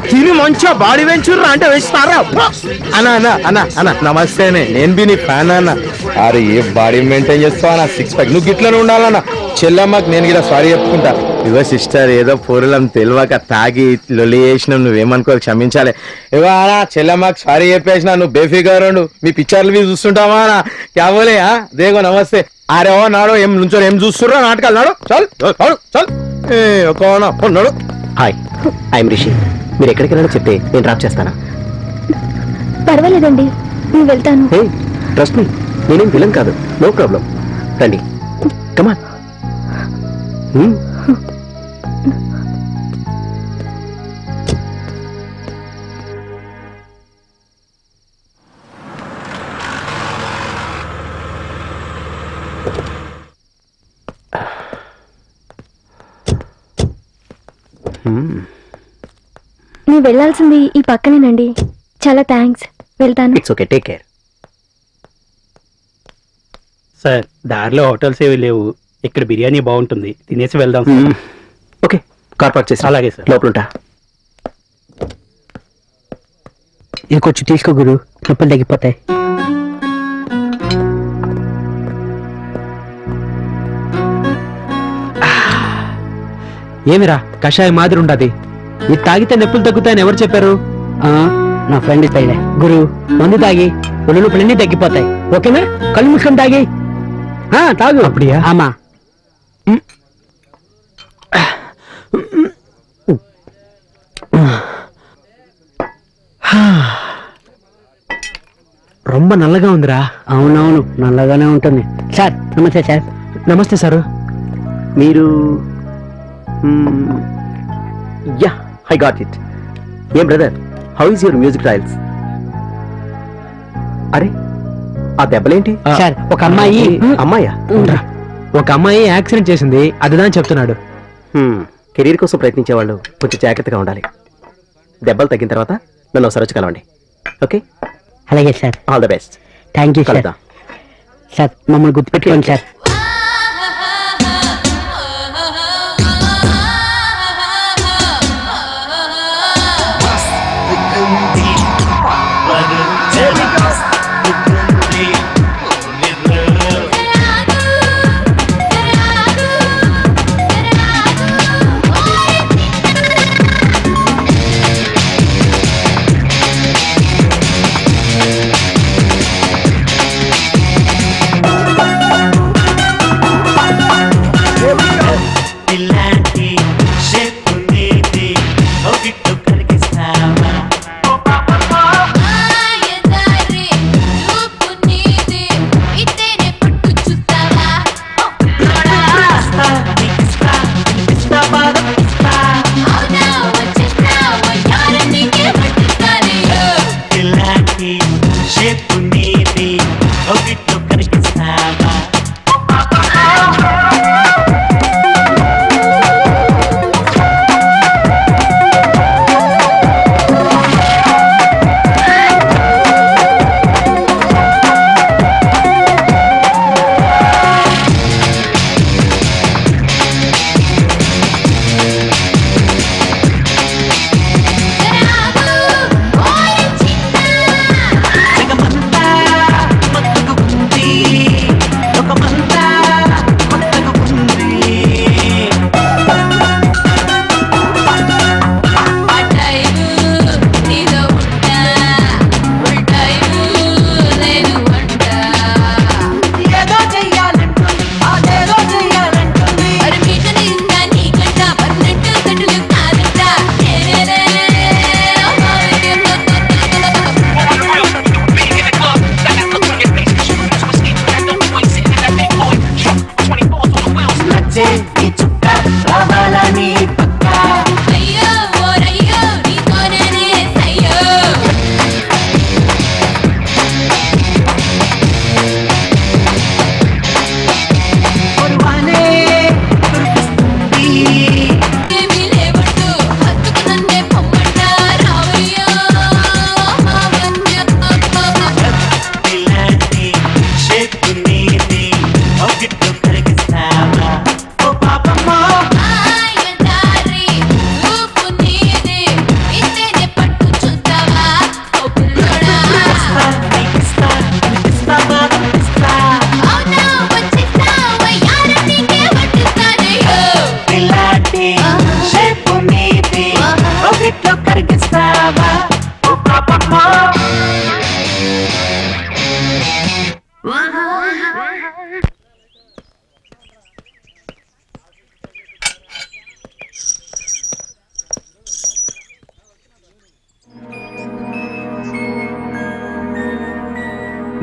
తిని మంచిగా బాడీ పెంచుర్రా అంటే వేస్తారా? అన్న అన్న అన్న అన్న నమస్తేనే, నేను బి నీ ఫ్యాన్ అన్న. అరే ఏ బాడీ మెయింటైన్ చేస్తావా అన్న? 6 ప్యాక్ నువ్వు గిట్లనే ఉండాలన్న. చెల్లమ్మకి నేను కూడా సారీ చెప్పుకుంటా. ఇవో సిస్టర్ ఏదో పూరలం తెలియక తాగి లొల్లి చేసినావు, నువ్వేమనుకో క్షమించాలి. ఇవో అన్న చెల్లమ్మకి సారీ చెప్పేసిన, నువ్వు బేఫికర్ ఉండు. మీ పిక్చర్లు మీ చూస్తుంటావా అన్న? క్యా బోలే దేగో నమస్తే. అరే ఓ నాడు ఏం నుంచో ఏం చూస్తుర్రా నాటకాలు? నాడు చల్ చల్ ఒక నాడు. Hi, I'm Rishi. మీరు ఎక్కడికి వెళ్ళాలో చెప్తే నేను డ్రాప్ చేస్తానా? పర్వాలేదండి, నేను వెళ్తాను. ట్రస్ట్ మీ, నేనేం విలన్ కాదు. No problem. రండి, కమాన్. నేను వెళ్ళాల్సింది ఈ పక్కనేనండి. చాలా థ్యాంక్స్. వెళ్తాను. It's okay, take care. Sir దారిలో హోటల్స్ ఏవి లేవు, ఇక్కడ బిర్యానీ బాగుంటుంది, తినేసి వెళ్దాం. ఓకే, కార్ పార్క్ చేసి. అలాగే సార్. లోపల ఉంటా. ఇది కొంచెం తీసుకో గురు, నొప్పులు తగ్గిపోతాయి. ఏమిరా కషాయం మాదిరి ఉండదు, ఇది తాగితే నొప్పులు తగ్గుతాయని ఎవరు చెప్పారు? నా ఫ్రెండ్ ఇస్తాయిలే గురు, మందు తాగి ఒళ్ళు నొప్పులన్నీ తగ్గిపోతాయి. ఓకేనా? కళ్ళు మూసుకొని తాగి తాగు. அப்படியா? ఆమా. రొంబ నల్లగా ఉందిరా. అవునవును, నల్లగానే ఉంటుంది. సార్ నమస్తే. సార్ నమస్తే సారు. మీరు యా, ఐ గాట్ ఇట్. ఏం brother, how is your music trials? అరే, ఆ దెబ్బలేంటి? సార్ ఒక అమ్మాయి. అమ్మాయా? ఒక అమ్మాయి యాక్సిడెంట్ చేసింది, అదిదా చెప్తున్నాడు. కెరీర్ కోసం ప్రయత్నించేవాళ్ళు కొంచెం జాగ్రత్తగా ఉండాలి. దెబ్బలు తగ్గిన తర్వాత నన్ను ఒకసారి వచ్చి కలవండి. ఓకే? అలాగే sir. All the best. Thank you sir. కలుద్దాం. సార్ మమ్మల్ని గుర్తుపెట్టుకోండి సార్.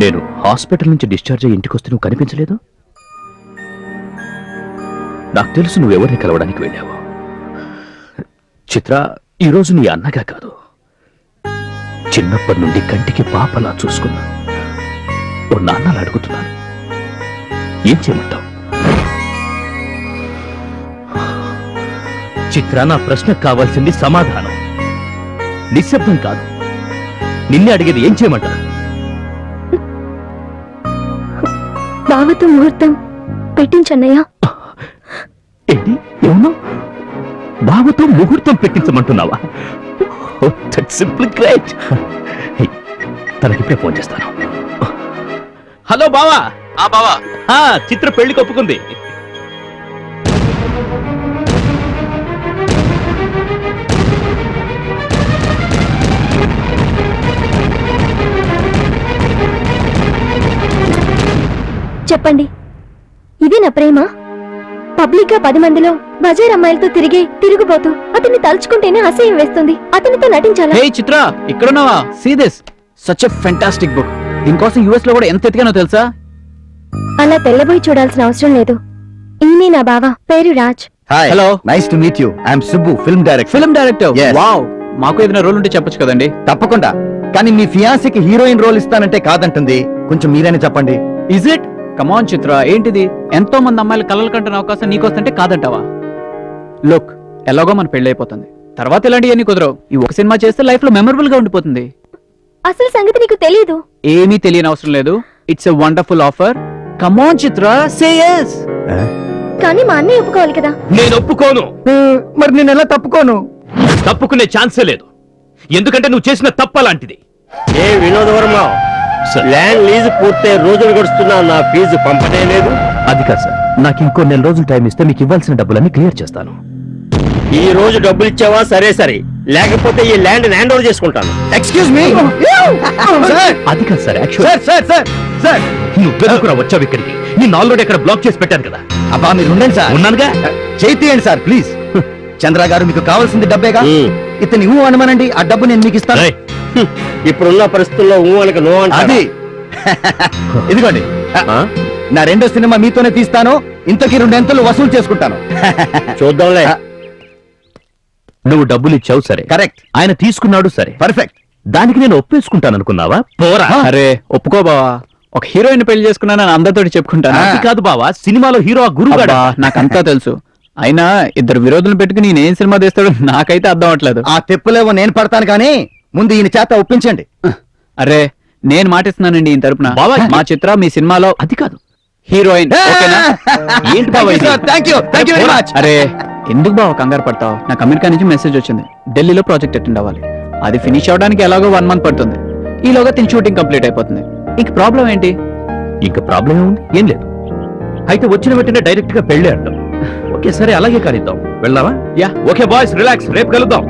నేను హాస్పిటల్ నుంచి డిశ్చార్జ్ అయ్యి ఇంటికి వస్తే నువ్వు కనిపించలేదు. నాకు తెలుసు నువ్వెవరిని కలవడానికి వెళ్ళావు. చిత్ర, ఈరోజు నీ అన్నగా కాదు, చిన్నప్పటి నుండి కంటికి పాపలా చూసుకున్నా ఓ నాన్నలా అడుగుతున్నాను. ఏం చేయమంటావు? చిత్ర, నా ప్రశ్నకు కావాల్సింది సమాధానం, నిశ్శబ్దం కాదు. నిన్నే అడిగేది, ఏం చేయమంటారు? బావతో ముహూర్తం పెట్టించన్నయ్యా. ఏంటి ఏమన్నా? బావతో ముహూర్తం పెట్టించమంటున్నావా? Simple great. తనకిప్పుడే ఫోన్ చేస్తాను. హలో బావా. బావా, చిత్ర పెళ్లికి ఒప్పుకుంది. చెప్పండి, ఇది నా ప్రేమ? పబ్లిక్ గా 10 మందిలో బజార్ అమ్మాయిలతో తిరుగుబోతూ అతన్ని తలుచుకుంటేనే అసహ్యం వేస్తుంది. అతనితో నటించాలా? హే చిత్ర, ఇక్కడున్నావా? See this, such a fantastic book. దీనికోసం యుఎస్ లో కూడా ఎంత ఎతికానో తెలుసా? అలా తెల్లబోయి చూడాల్సిన అవసరం లేదు. ఈయనే నా బావ, పేరు Raj. Hi, hello, nice to meet you. I'm Subbu, film director. Wow, మాకు ఏదైనా రోల్ ఉంటే చెప్పొచ్చు కదండి. తప్పకుండా, కానీ మీ ఫియాన్సీకి హీరోయిన్ రోల్ ఇస్తానంటే కాదంటుంది. కొంచెం మీరైనా చెప్పండి. Is it? కమాన్ చిత్ర, ఏంటిది? ఎంతో మంది అమ్మాయిలు కలలు కంటున్న అవకాశం నీకొస్తుంటే కాదంటావా? లుక్, ఎలాగో మన పెళ్లి అయిపోతుంది, తర్వాత ఇలాంటివన్నీ కుదరవు. ఈ ఒక సినిమా చేస్తే లైఫ్ లో మెమరబుల్ గా ఉండిపోతుంది. అసలు సంగతి నీకు తెలీదు? ఏమీ తెలియని అవసరం లేదు. It's a wonderful offer. Come on Chitra, say yes. కానీ మా అన్నయ్య ఒప్పుకోవాలి కదా. నేను ఒప్పుకోను. మరి నేను ఎలా తప్పుకోను? తప్పుకునే ఛాన్సే లేదు, ఎందుకంటే నువ్వు చేసిన తప్పు అలాంటిది. ఏ వినోద్ వర్మ, ల్యాండ్ లీజ్ పూర్తయి రోజులు గడుస్తున్నా నా ఫీజు పంపనే లేదు. అది కాదు సార్, నాకు ఇంకో 4 రోజులు టైం ఇస్తే మీకు ఇవ్వాల్సిన డబ్బులన్నీ క్లియర్ చేస్తాను. ఈ రోజు డబ్బులు ఇచ్చావా సరే సరే, లేకపోతే ఈ ల్యాండ్ హ్యాండ్ ఓవర్ చేసుకుంటాను. Excuse me. అది కాదు సార్, సార్ నువ్వెందుకురా వచ్చావు ఇక్కడికి? నీ ఆల్రెడీ ఇక్కడ బ్లాక్ చేసి పెట్టాను కదా. అబ్బా మీరు ఉండండి సార్. ఉన్నానుగా. చేతియండి సార్ ప్లీజ్. చంద్ర గారు, మీకు కావాల్సింది డబ్బేగా? ఇతని ఊ అనమనండి, ఆ డబ్బు నేను మీకు ఇస్తాను. ఇప్పుడున్న పరిస్థితుల్లో ఊహలకు నో అది ఇదిగోండి, నా 2వ సినిమా మీతోనే తీస్తాను. ఇంతకీ 2 ఎంతలు వసూలు చేసుకుంటాను. చూద్దాంలే. నువ్వు డబ్బులు ఇచ్చావు సరే, కరెక్ట్. ఆయన తీసుకున్నాడు సరే, పర్ఫెక్ట్. దానికి నేను ఒప్పేసుకుంటాను అనుకున్నావా? పోరా. అరే ఒప్పుకో బావా, ఒక హీరోయిన్ పెళ్లి చేసుకున్నానని అందరితో చెప్పుకుంటాను. అది కాదు బావా, సినిమాలో హీరో ఆ గురుగాడు. నాకంతా తెలుసు. అయినా ఇద్దరు విరోధులు పెట్టుకుని నేనేం సినిమా తీస్తాడో నాకైతే అర్థం అవట్లేదు. ఆ తెప్పులేవో నేను పడతాను, కానీ ముందు ఈయన చేత ఒప్పించండి. అరే నేను మాటిస్తున్నానండి ఈయన తరపున. మా చిత్ర మీ సినిమాలో అది కాదు హీరోయిన్. ఓకేనా? ఏంటి బావా ఇది? Thank you very much. అరే ఎందుకు బావ కంగారు పడతావు? నాకు అమెరికా నుంచి మెసేజ్ వచ్చింది, ఢిల్లీలో ప్రాజెక్ట్ అటెండ్ అవ్వాలి. అది ఫినిష్ అవడానికి ఎలాగో 1 మంత్ పడుతుంది. ఈలోగా తిని షూటింగ్ కంప్లీట్ అయిపోతుంది. ఇంక ప్రాబ్లం ఏంటి? ఇంకా ప్రాబ్లం ఏముంది? ఏం లేదు. అయితే వచ్చిన వెంటనే డైరెక్ట్ గా పెళ్ళి అంటాం. ఓకే సరే, అలాగే కానిద్దాం. వెళ్దామా? యా ఓకే బాయ్స్, రిలాక్స్, రేపు కలుద్దాం.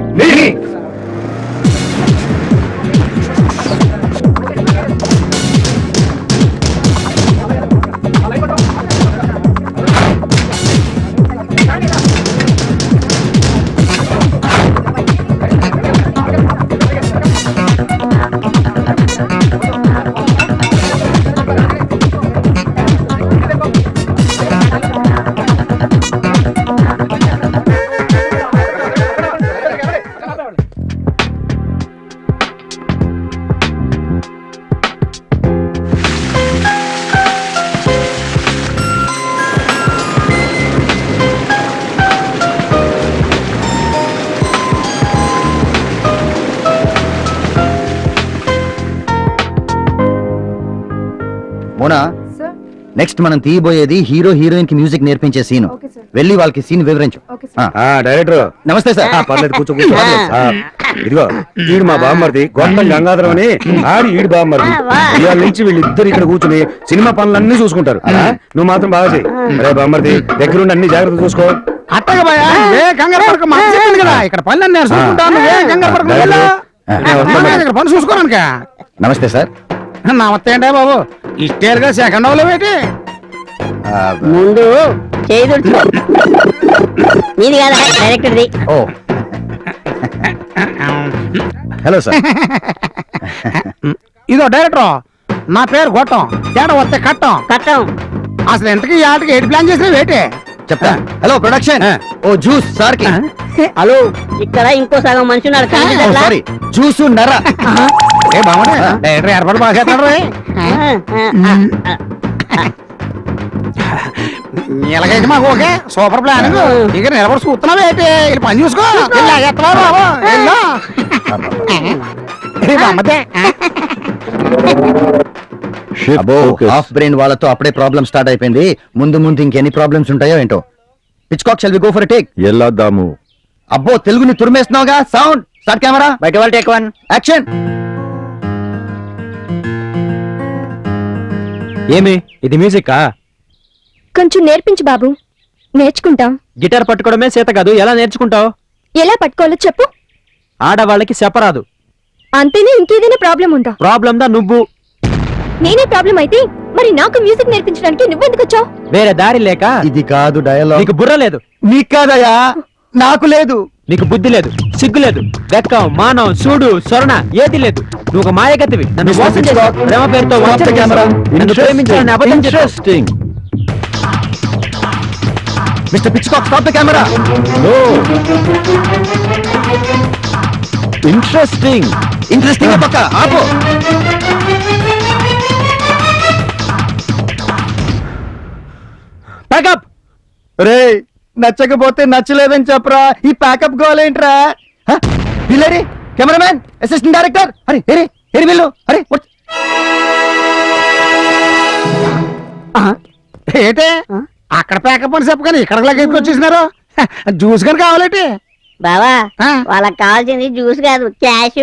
మోనా, నెక్స్ట్ మనం తీయబోయేది హీరో హీరోయిన్ కి మ్యూజిక్ నేర్పించే సీన్. వెళ్ళి వాళ్ళకి సీన్ వివరించు. డైరెక్టర్ నమస్తే సార్. పర్లేదు, కూర్చో. ఇదిగో ఈడు మా బామ్మర్ది గొంతం గంగాధరం అని, ఆడి ఈడు బామ్మర్ది. ఇవాళ నుంచి వీళ్ళిద్దరు ఇక్కడ కూర్చుని సినిమా పనులన్నీ చూసుకుంటారు. నువ్వు మాత్రం బాగా చెయ్యి. అరే బామ్మర్ది, దగ్గరుండి అన్ని జాగ్రత్త చూసుకో. అట్టగా భయ్యా, ఏ కంగారు పడక, మాట చెప్పింది కదా, ఇక్కడ పనులు నేను చూసుకుంటాను. ఏ కంగారు పడక, ఇక్కడ పని చూసుకోరానుక. నమస్తే సార్. నమస్తే అంటే బాబు, ఇష్టేరుగా సెకండ్ అవలో పెట్టి ముందు చేదు మీది కదా డైరెక్టర్ది. ఓ హలో సార్. ఇదో డైరెక్టర్, నా పేరు గొట్టం, తేడా వస్తే కట్టం. అసలు ఎంతకి ఈ ఆటకి ఏడు ప్లాన్ చేసిన వేటే చెప్తా. హలో ప్రొడక్షన్, ఓ జ్యూస్ సార్ కి. హలో, ఇక్కడ ఇంకో సగం మనిషి ఉన్నాడు. సారీ, జ్యూస్ నర. ఏ బాగుండే డైరెక్టర్ ఏర్పాటు బాగా చేస్తాడు. ఇలాగైతే మాకు ఓకే సూపర్ ప్లాన్ ఇక నిలబడి చూస్తున్నావు ఏంటి వీళ్ళు పని చూసుకో ఎత్తవా బాబు వెళ్ళు. ఇది అమ్మతే. అబ్బో హాఫ్ బ్రెయిన్ వాళ్ళతో అప్పుడే ప్రాబ్లం స్టార్ట్ అయిపోయింది. ముందు ముందు ఇంకెన్ని ప్రాబ్లమ్స్ ఉంటాయో ఏంటో. Pitchcock shall we go for take? వెళ్ళొద్దాము. అబ్బో తెలుగుని తురిమేస్తున్నావుగా. సౌండ్ స్టార్ట్ కెమెరా బయట వాళ్ళు టేక్ 1 యాక్షన్. ఏమి ఇది మ్యూజికా? కొంచెం నేర్పించు బాబు, నేర్చుకుంటాం. గిటార్ పట్టుకోవడమే చేత కాదు, ఎలా నేర్చుకుంటావు? ఎలా పట్టుకోవాలో చెప్పు. ఆడవాళ్ళకి చెప్పరాదు. అంతేనే, ఇంకేదైనా ప్రాబ్లం ఉందా? ప్రాబ్లం దా నువ్వు. నేనే ప్రాబ్లం అయితే మరి నాకు మ్యూజిక్ నేర్పించడానికి నువ్వెందుకు వచ్చావు? వేరే దారి లేక. ఇది కాదు డయలాగ్. నీకు బుర్ర లేదు. నీకు కాదయా, నాకు లేదు. నీకు బుద్ధి లేదు, సిగ్గు లేదు, వెక్కం, మానవం, సూడు, స్వర్ణ ఏది లేదు. నువ్వు ఒక మాయగతివి. నన్ను మోసం చేసావు. ప్రేమ పేరుతో వంచన చేసావు. నన్ను ప్రేమించాలని అబద్ధం చెప్పావు. Mister Pitchcock stop the camera. No. Interesting. Interesting పక్క ఆపు. ప్యాకప్. రే నచ్చకపోతే నచ్చలేదని చెప్పరా. ఈ ప్యాకప్ గోలేంట్రా? పిల్లరి కెమెరామ్యాన్, అసిస్టెంట్ డైరెక్టర్, అరే ఏరే ఏరి వెళ్ళు. అరే ఏంటే అక్కడ ప్యాకప్ అని చెప్పగానే ఇక్కడికి లాగా వచ్చేసినారు. జ్యూస్ కానీ కావాలంటే బావా వాళ్ళకి కావాల్సింది జ్యూస్ కాదు, cash.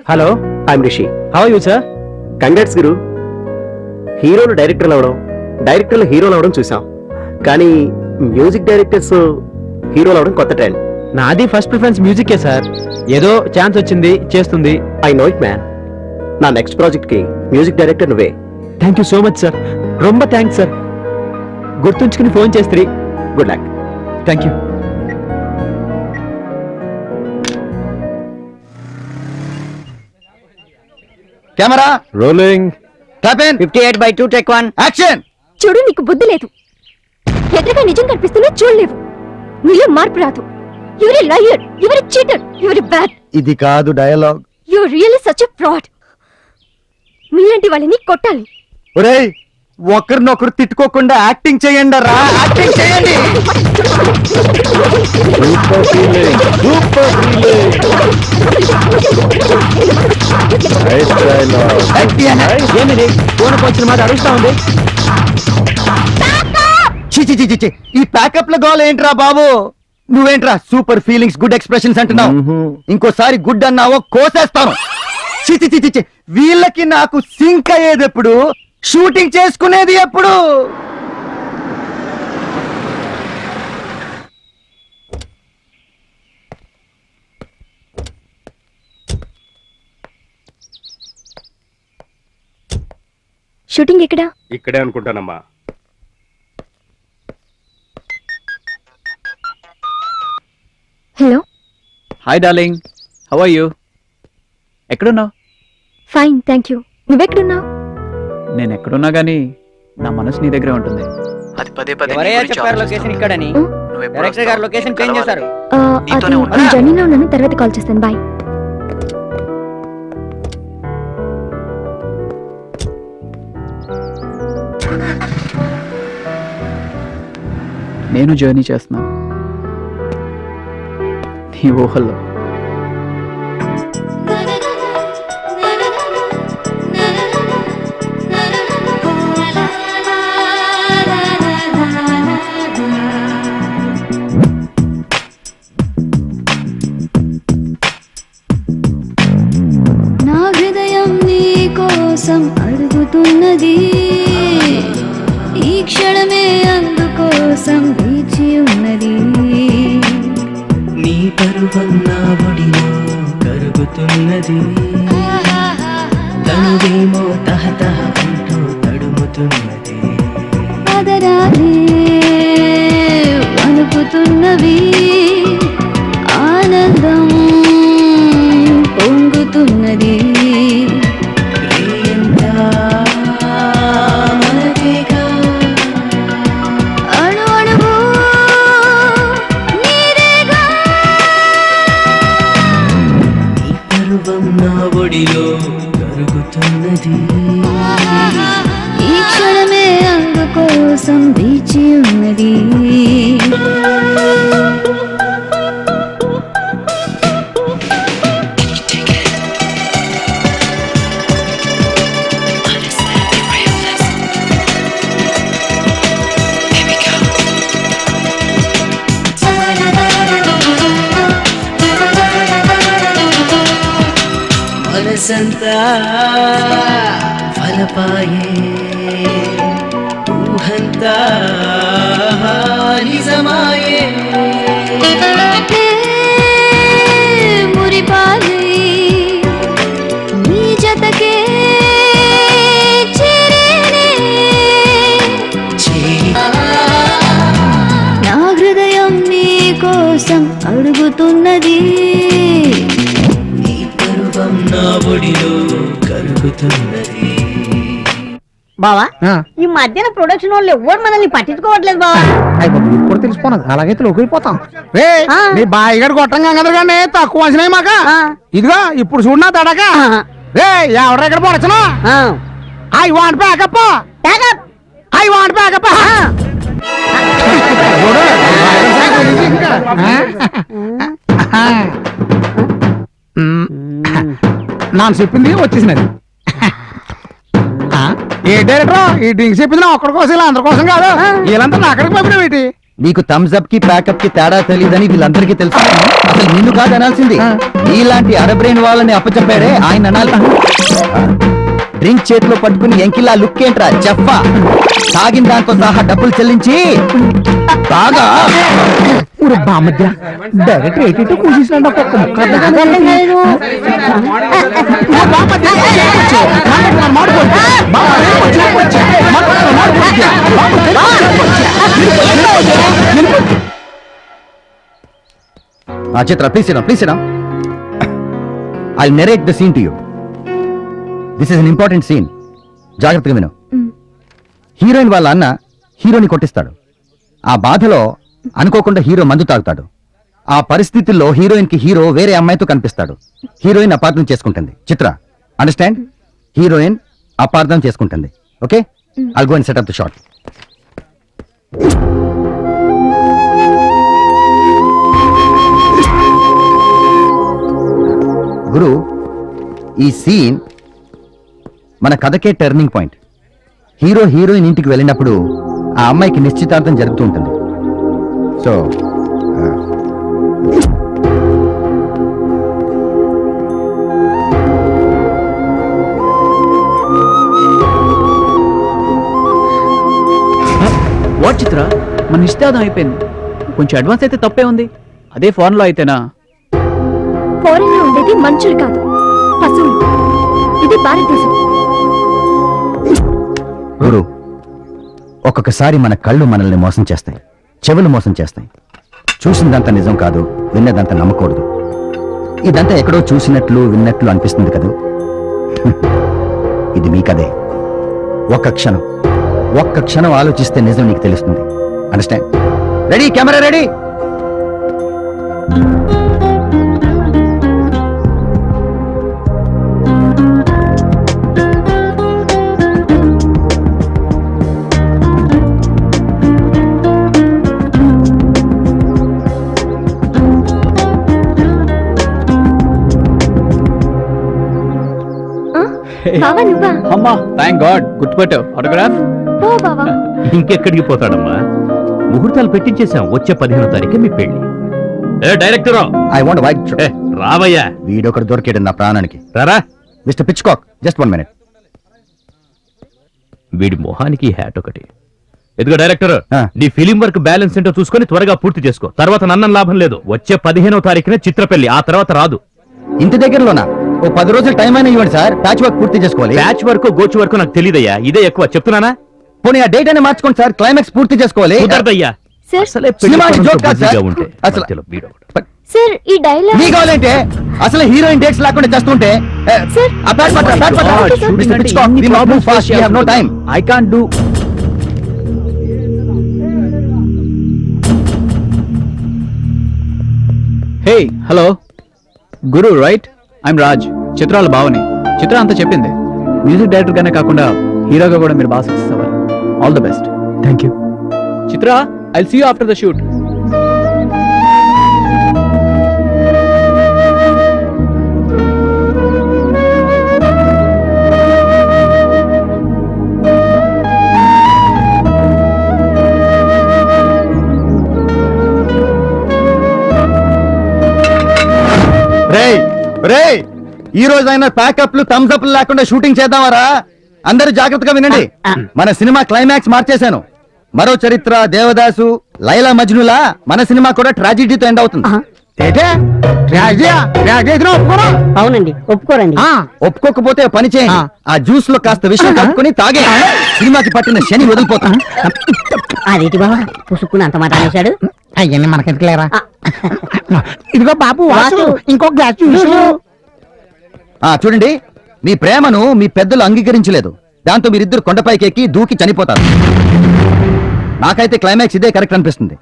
Hello, I'm Rishi. How are you sir? Congrats గురు. హీరోలు డైరెక్టర్లు అవడం, డైరెక్టర్లు హీరోలు అవడం చూసాం, కానీ మ్యూజిక్ డైరెక్టర్స్ హీరోలు అవడం కొత్త ట్రెండ్. నాది ఫస్ట్ ప్రిఫరెన్స్ మ్యూజికే సార్. ఏదో ఛాన్స్ వచ్చింది, చేస్తుంది. I know it man. నా నెక్స్ట్ ప్రాజెక్ట్ కి మ్యూజిక్ డైరెక్టర్ నువ్వే. Thank you so much sir. రొంబ థ్యాంక్స్ సార్. గుర్తుంచుకుని ఫోన్ చేస్త్రీ. Good luck. Thank you. Camera rolling. Clap in. 58/2 take 1 action. చూడు, నీకు బుద్ధి లేదు. ఎదురుగా నిజం కనిపిస్తున్నా చూడలేవు. నీలో మార్పు రాదు. You're liar, you're cheater, you're bad. ఇది కాదు dialogue. You really such a fraud. మీలాంటి వాళ్ళని కొట్టాలి. ఒరేయ్, ఒకరినొకరు తిట్టుకోకుండా యాక్టింగ్ చేయండి రా. యాక్టింగ్ చేయండి. Super feeling, super feeling. Nice dialogue. ఏమిది ఫోన్ వచ్చిన మాట అడుగుతా ఉంది. ఈ ప్యాకప్ లో గోల్ ఏంట్రా బాబు? నువ్వేంట్రా సూపర్ ఫీలింగ్స్, గుడ్ ఎక్స్ప్రెషన్స్ అంటున్నావు? ఇంకోసారి గుడ్ అన్నావో కోసేస్తాను. చిచి, వీళ్ళకి నాకు సింక్ అయ్యేది ఎప్పుడు? షూటింగ్ చేసుకునేది ఎప్పుడు? షూటింగ్ ఎక్కడా? ఇక్కడే అనుకుంటానమ్మా. Hello. Hi darling, how are you? ఎక్కడున్నావు? Fine, thank you. నువ్వెక్కడున్నావు? నేను ఎక్కడున్నా గానీ నా మనసు నీ దగ్గరే ఉంటుంది. అది పదే పదే లొకేషన్ ఇక్కడని డైరెక్టర్ గారు లొకేషన్ చేంజ్ చేశారు. నేను జర్నీలో ఉన్నాను, తర్వాత కాల్ చేస్తాను. బాయ్. నేను జర్నీ చేస్తున్నాను నీ ఊహల్లో. నా క్షణమే అందుకోసం వేచి ఉన్నది. నీ పరువం నా ఒడిలో కరుగుతున్నది. తనువేమో తహతహ అంటూ తడుముతున్నది. పదరాలే వణుకుతున్నవి, ఆనందం పొంగుతున్నది. అణు అణువు నీదేగా. నీ పరువం నా ఒడిలో కరుగుతున్నది. ఈ క్షణమే అందుకోసం వేచి ఉన్నది. మనసంతా ఫలపాయే, ఊహంతా నిజమాయే. మురిపాలై నీ జతకే చేరేనే. నా హృదయం నీ కోసం అడుగుతున్నది. నా ఒడిలో కరుగుతున్నది. బావా ఈ మధ్యన ప్రొడక్షన్ వాళ్ళు ఎవరు మనల్ని పట్టించుకోవట్లేదు బావా. ఇప్పుడు తెలిసిపోనది, అలాగైతే లోకిపోతాం. రే నీ బాయిగడ కొట్టంగా కదగానే తక్కువ అంచనాయి మాక. ఇదిగో ఇప్పుడు చూడనా తడక. రే ఎవరు ఇక్కడ పొడచను. I want pack up, I want pack up. నాకు చెప్పింది వచ్చేసినది. ఏ డైరెక్టర్ ఈ డ్రింక్స్ చెప్పింది ఒక్కడి కోసం ఇలా అందరి కోసం కాదు. వీళ్ళంతా నా అక్కడికి పంపిన ఏంటి? నీకు థమ్స్ అప్ కి ప్యాకప్ కి తేడా తెలియదని వీళ్ళందరికీ తెలుసు. అసలు నిన్ను కాదు అనాల్సింది, నీలాంటి అరబ్రెయిన్ వాళ్ళని అప్పచెప్పాడే ఆయన అనాలి. డ్రింక్ చేతిలో పట్టుకుని ఎంకిలా లుక్ ఏంట్రా చెప్పా. తాగిన దాంతో సహా డబ్బులు చెల్లించి బాగా డైరెక్టర్ ఏంటంటే కూర్చేసినా Chitra please I narrate the scene to you. This is an important scene. జాగ్రత్తగా విను. హీరోయిన్ వాళ్ళ అన్న హీరోని కొట్టిస్తాడు. ఆ బాధలో అనుకోకుండా హీరో మందు తాగుతాడు. ఆ పరిస్థితుల్లో హీరోయిన్ కి హీరో వేరే అమ్మాయితో కనిపిస్తాడు. హీరోయిన్ అపార్థం చేసుకుంటుంది. చిత్ర అండర్స్టాండ్? హీరోయిన్ అపార్థం చేసుకుంటుంది. Okay, I'll go and set up the shot. గురు, ఈ సీన్ మన కథకే టర్నింగ్ పాయింట్. హీరో హీరోయిన్ ఇంటికి వెళ్ళినప్పుడు ఆ అమ్మాయికి నిశ్చితార్థం జరుగుతూ ఉంటుంది. సో వాట్ చిత్ర, మన నిశ్చితార్థం అయిపోయింది. కొంచెం అడ్వాన్స్ అయితే తప్పే ఉంది. అదే ఫారెన్ లో అయితేనా? ఫారెన్ లో ఉండేది మనుషులు కాదు, పశువులు. ఇది భారతదేశం. గురు, ఒక్కొక్కసారి మన కళ్ళు మనల్ని మోసం చేస్తాయి, చెవులు మోసం చేస్తాయి. చూసిందంతా నిజం కాదు, విన్నదంతా నమ్మకూడదు. ఇదంతా ఎక్కడో చూసినట్లు విన్నట్లు అనిపిస్తుంది కదా. ఇది మీ కదే. ఒక్క క్షణం ఆలోచిస్తే నిజం నీకు తెలుస్తుంది. అండర్స్టాండ్? Ready, camera ready. బావా నువ్వా? అమ్మా థ్యాంక్ గాడ్, గుర్తుపెట్టావు. ఆటోగ్రాఫ్? ఓ బావా, ఇంకెక్కడికి పోతాడమ్మా, ముహూర్తాలు పెట్టించేశాం. వచ్చే 15వ తారీఖు మీ పెళ్లి. ఏ డైరెక్టర్, ఐ వాంట్ వైట్. రావయ్యా. వీడొకడు దొరికాడు నా ప్రాణానికి. రారా మిస్టర్ పిచ్కాక్, జస్ట్ 1 minute. వీడి మొహానికి హ్యాట్ ఒకటి, ఎదుగు డైరెక్టర్ నీ ఫిలిం వర్క్ బ్యాలెన్స్ ఏంటో చూసుకొని త్వరగా పూర్తి చేసుకో. తర్వాత నన్నం లాభం లేదు. వచ్చే 15వ తారీఖునే చిత్రపల్లి, ఆ తర్వాత రాదు. ఇంటి దగ్గరలోనా? ఓ 10 రోజులు టైం అయినా ఇవ్వండి సార్, ప్యాచ్ వర్క్ పూర్తి చేసుకోవాలి. ప్యాచ్ వర్క్ గోచు వర్క్ నాకు తెలియదయ్యా, ఇదే ఎక్కువ చెప్తున్నానా. పోనీ ఆ డేట్ అయినా మార్చుకోండి సార్, క్లైమాక్స్ పూర్తి చేసుకోవాలి. కుదరదయ్యా. సినిమా జోక్ కాదు సార్. ఉంటే అసలు సార్ ఈ డైలాగ్ మీ కావాలంటే అసలు హీరోయిన్ డేట్స్ లేకుండా చేస్తుంటే I can't do. Hey hello Guru right? I'm Raj, చిత్రాల బావని. చిత్ర అంతా చెప్పింది. మ్యూజిక్ డైరెక్టర్ గానే కాకుండా హీరోగా కూడా మీరు బాగా సక్సెస్ అవ్వాలి. All the best. Thank you. Chitra, I'll see you after the shoot. ఈ రోజైనా ప్యాకప్లు థమ్స్ అప్లు లేకుండా షూటింగ్ చేద్దామరా? అందరూ జాగ్రత్తగా వినండి. మన సినిమా క్లైమాక్స్ మార్చేశాను. మరో చరిత్ర, దేవదాసు, లైలా మజ్నులా మన సినిమా కూడా ట్రాజిడీతో ఎండ్ అవుతుంది. అవునండి, ఒప్పుకోరండి. ఒప్పుకోకపోతే పని చేయండి, ఆ జ్యూస్ లో కాస్త విషయం కలుపుకొని తాగే. సినిమాకి పట్టిన శని వదిలిపోతా. అదేంటి బాబా పుసుక్కుని అంత మాట అనేశాడు? అయ్యని మనకెందుకు లేరా? ఇదిగో బాబు వాసు, ఇంకో గ్లాస్ జ్యూస్. చూడండి, మీ ప్రేమను మీ పెద్దలు అంగీకరించలేదు. దాంతో మీరిద్దరు కొండపైకి ఎక్కి దూకి చనిపోతారు. నాకైతే క్లైమాక్స్ ఇదే కరెక్ట్ అనిపిస్తుంది.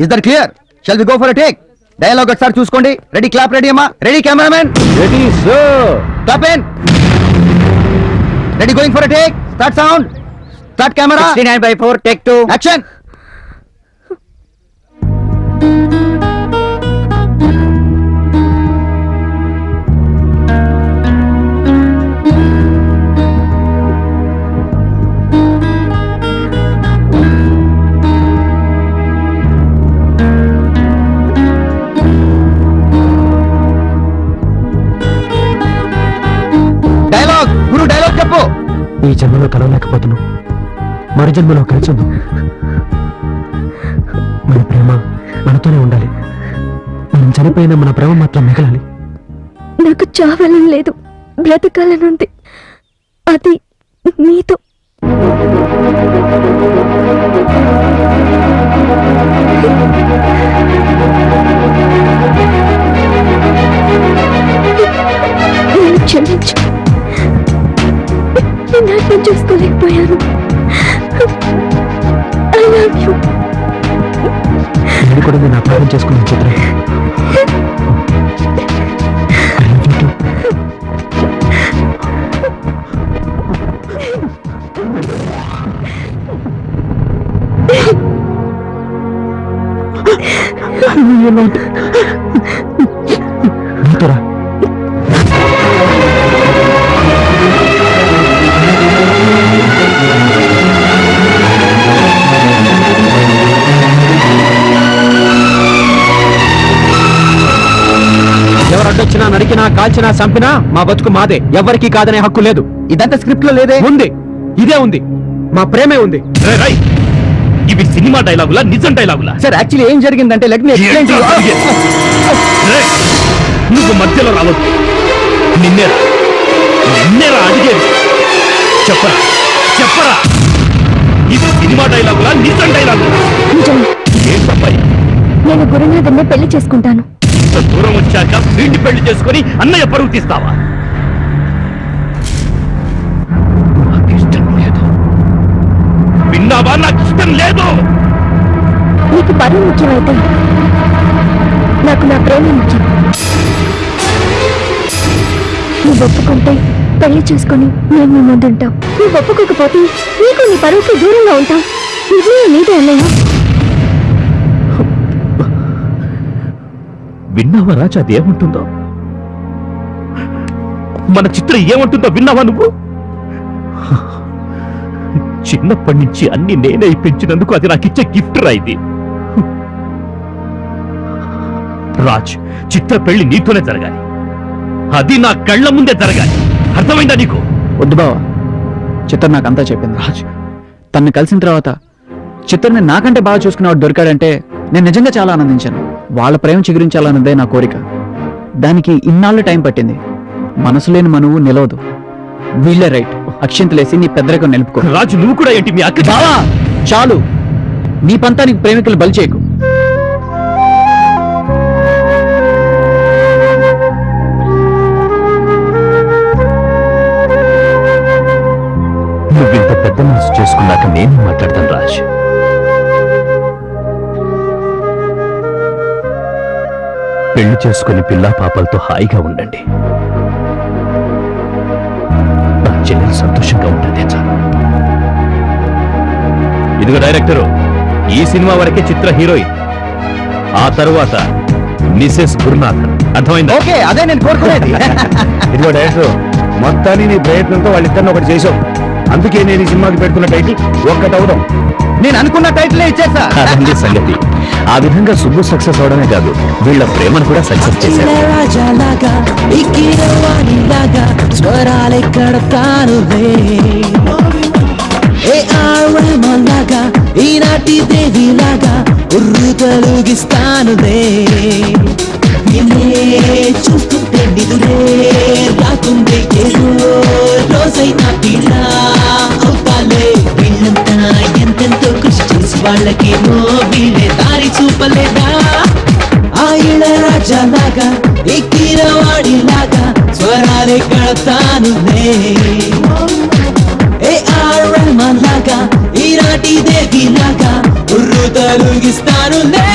Is that clear? Shall we go for a take? Dialogue ఒకసారి చూసుకోండి. రెడీ క్లాప్, రెడీ అమ్మా, ready cameraman, ready sir, clap in, ready going for a take, start sound, start camera, 69/4 take 2 action. ఈ జన్మలో కలవలేకపోతున్నాం, మరు జన్మలో కలిసింది. మన ప్రేమ మనతోనే ఉండాలి. మనం చనిపోయిన మన ప్రేమ మాత్రం మిగలాలి. నాకు చావాలని లేదు, బ్రతకాలనుంది. అది నీతో. నేను క్షమించు, నేను అర్థం చేసుకోలేకపోయాను. I love you. నేను కూడా నేను అపార్థం చేసుకున్నాను చిత్ర. నీతోరా ఎవరు అడ్డొచ్చినా, నరికినా, కాల్చినా, చంపినా మా బతుకు మాదే. ఎవరికి కాదనే హక్కు లేదు. ఇదంతా స్క్రిప్ట్ లో లేదే. ఉంది, ఇదే ఉంది. మా ప్రేమే ఉంది. ఇవి సినిమా డైలాగులా, నిజం డైలాగులా? సార్ యాక్చువల్లీ ఏం జరిగిందంటే let me explain to you. నువ్వు మధ్యలో రావద్దు. నిన్నేరా అడిగేది. చెప్పరా చెప్పరా, ఇది సినిమా డైలాగులా, నిజం డైలాగులా? ఏం తప్పాయి? నేను గురునాథన్నే పెళ్లి చేసుకుంటాను. ఇంత దూరం వచ్చాక వీడిని పెళ్లి చేసుకుని అన్నయ్య పరువు తీస్తావా? నాకు ఇష్టం లేదు. విన్నావా? నాకు ఇష్టం లేదు. నీకు పరువు ముఖ్యమైతే నాకు నా ప్రేమ ముఖ్యం. నువ్వు ఒప్పుకుంటే పెళ్లి చేసుకుని నేను నీ ముందుంటాం. నువ్వు ఒప్పుకోకపోతే నీకు నీ పరువుకి దూరంగా ఉంటాం. నిర్ణయం నీదే అన్నయ్య. విన్నావా రాజా? అది ఏమంటుందో, మన చిత్ర ఏమంటుందో విన్నావా నువ్వు? చిన్నప్పటి నుంచి అన్ని నేనే పెంచినందుకు అది నాకు ఇచ్చే గిఫ్ట్ రా ఇది. రాజ్, చిత్ర పెళ్లి నీతోనే జరగాలి. అది నా కళ్ళ ముందే జరగాలి. అర్థమైందా నీకు? వద్దు బావా, చిత్ర నాకు అంతా చెప్పింది. రాజ్, తన్ని కలిసిన తర్వాత చిత్రని నాకంటే బాగా చూసుకునేవాడు దొరికాడంటే నేను నిజంగా చాలా ఆనందించాను. వాళ్ళ ప్రేమ చిగురించాలన్నదే నా కోరిక. దానికి ఇన్నాళ్ళు టైం పట్టింది. మనసు లేని మనువు నిలవదు. వీళ్ళే రైట్. అక్షింతలేసి నీ పెద్దరికం నిలుపుకో. రాజు నువ్వు కూడా ఏంటి మీ అక్క బావా చాలు, నీ పంతానికి ప్రేమికులు బలి చేయకు. నువ్వింత పెద్ద మనసు చేసుకున్నాక నేను మాట్లాడతాను రాజ్. పెళ్లి చేసుకుని పిల్లా పాపలతో హాయిగా ఉండండి. నా చెల్లెలు సంతోషంగా ఉంటుంది చాలు. ఇదిగో డైరెక్టరు, ఈ సినిమా వరకే చిత్ర హీరోయిన్, ఆ తరువాత మిసెస్ గురునాథ్. అర్థమైందా? ఓకే, అదే నేను కోరుకునేది. ఇదిగో డైరెక్టర్, మొత్తాన్ని నీ ప్రయత్నంతో వాళ్ళిద్దరిని ఒకటి చేసావు. అందుకే నేను ఈ సినిమాకి పెడుతున్న టైటిల్ ఒక్కటవుదాం. నేను అనుకున్న టైటిల్ ఇచ్చేసా. అదండి సంగతి. ఆ విధంగా సుబ్బు సక్సెస్ అవడమే కాదు, వీళ్ళ ప్రేమను కూడా సక్సెస్ చేశారు. రాజాలాగా ఇకిరవాణిలాగా స్వరాలే కడతానులే, ఏ ఆరమలాగా ఈనాటి దేవిలాగా ఉర్రు తొలగిస్తానులే. నిన్నే చూస్తుంటే నిదురే రాకుండే, ఏదో రోజైనా పిల్లా అవుతాలే. వీళ్ళంతా ఎంతెంతో కృషి చేసి వాళ్ళకేమో వీళ్ళే దారి చూపలేదా. ఆ ఇళ రాజాలాగా ఎక్కిరవాడిలాగా స్వరాలే కడతానులే, ఏ ఆర్ రెహమాన్ లాగా ఈనాటి దేవిలాగా ఉర్రు తొలగిస్తానులే.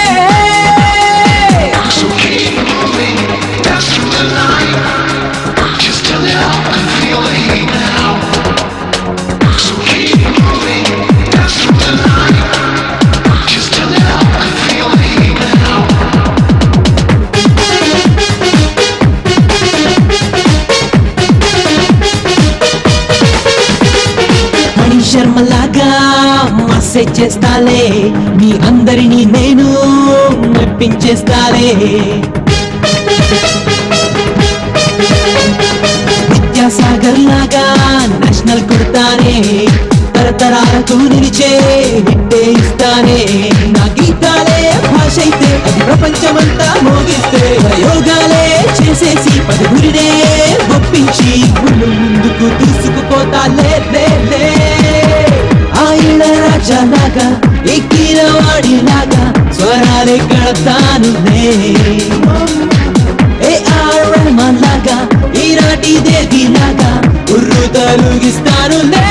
శర్మలాగా మసేజ్ చేస్తాలే, మీ అందరినీ నేను మెప్పించేస్తాలే. విద్యాసాగర్ లాగా నేషనల్ కొడతానే, తరతరాలకు నిలిచే హిట్టే ఇస్తానే. నా గీతాలే భాష అయితే అది ప్రపంచమంతా మోగిస్తే, ప్రయోగాలే చేసేసి పదుగురినే ఒప్పించి ముందుకు తీసుకుపోతాలే. ఆ ఇళ రాజాలాగా ఎక్కిరవాడిలాగా స్వరాలే కడతానులే, ఏ ఆర్ రెహమాన్ లాగా ఈనాటి దేవిలాగా ఉర్రు తొలగిస్తానులే.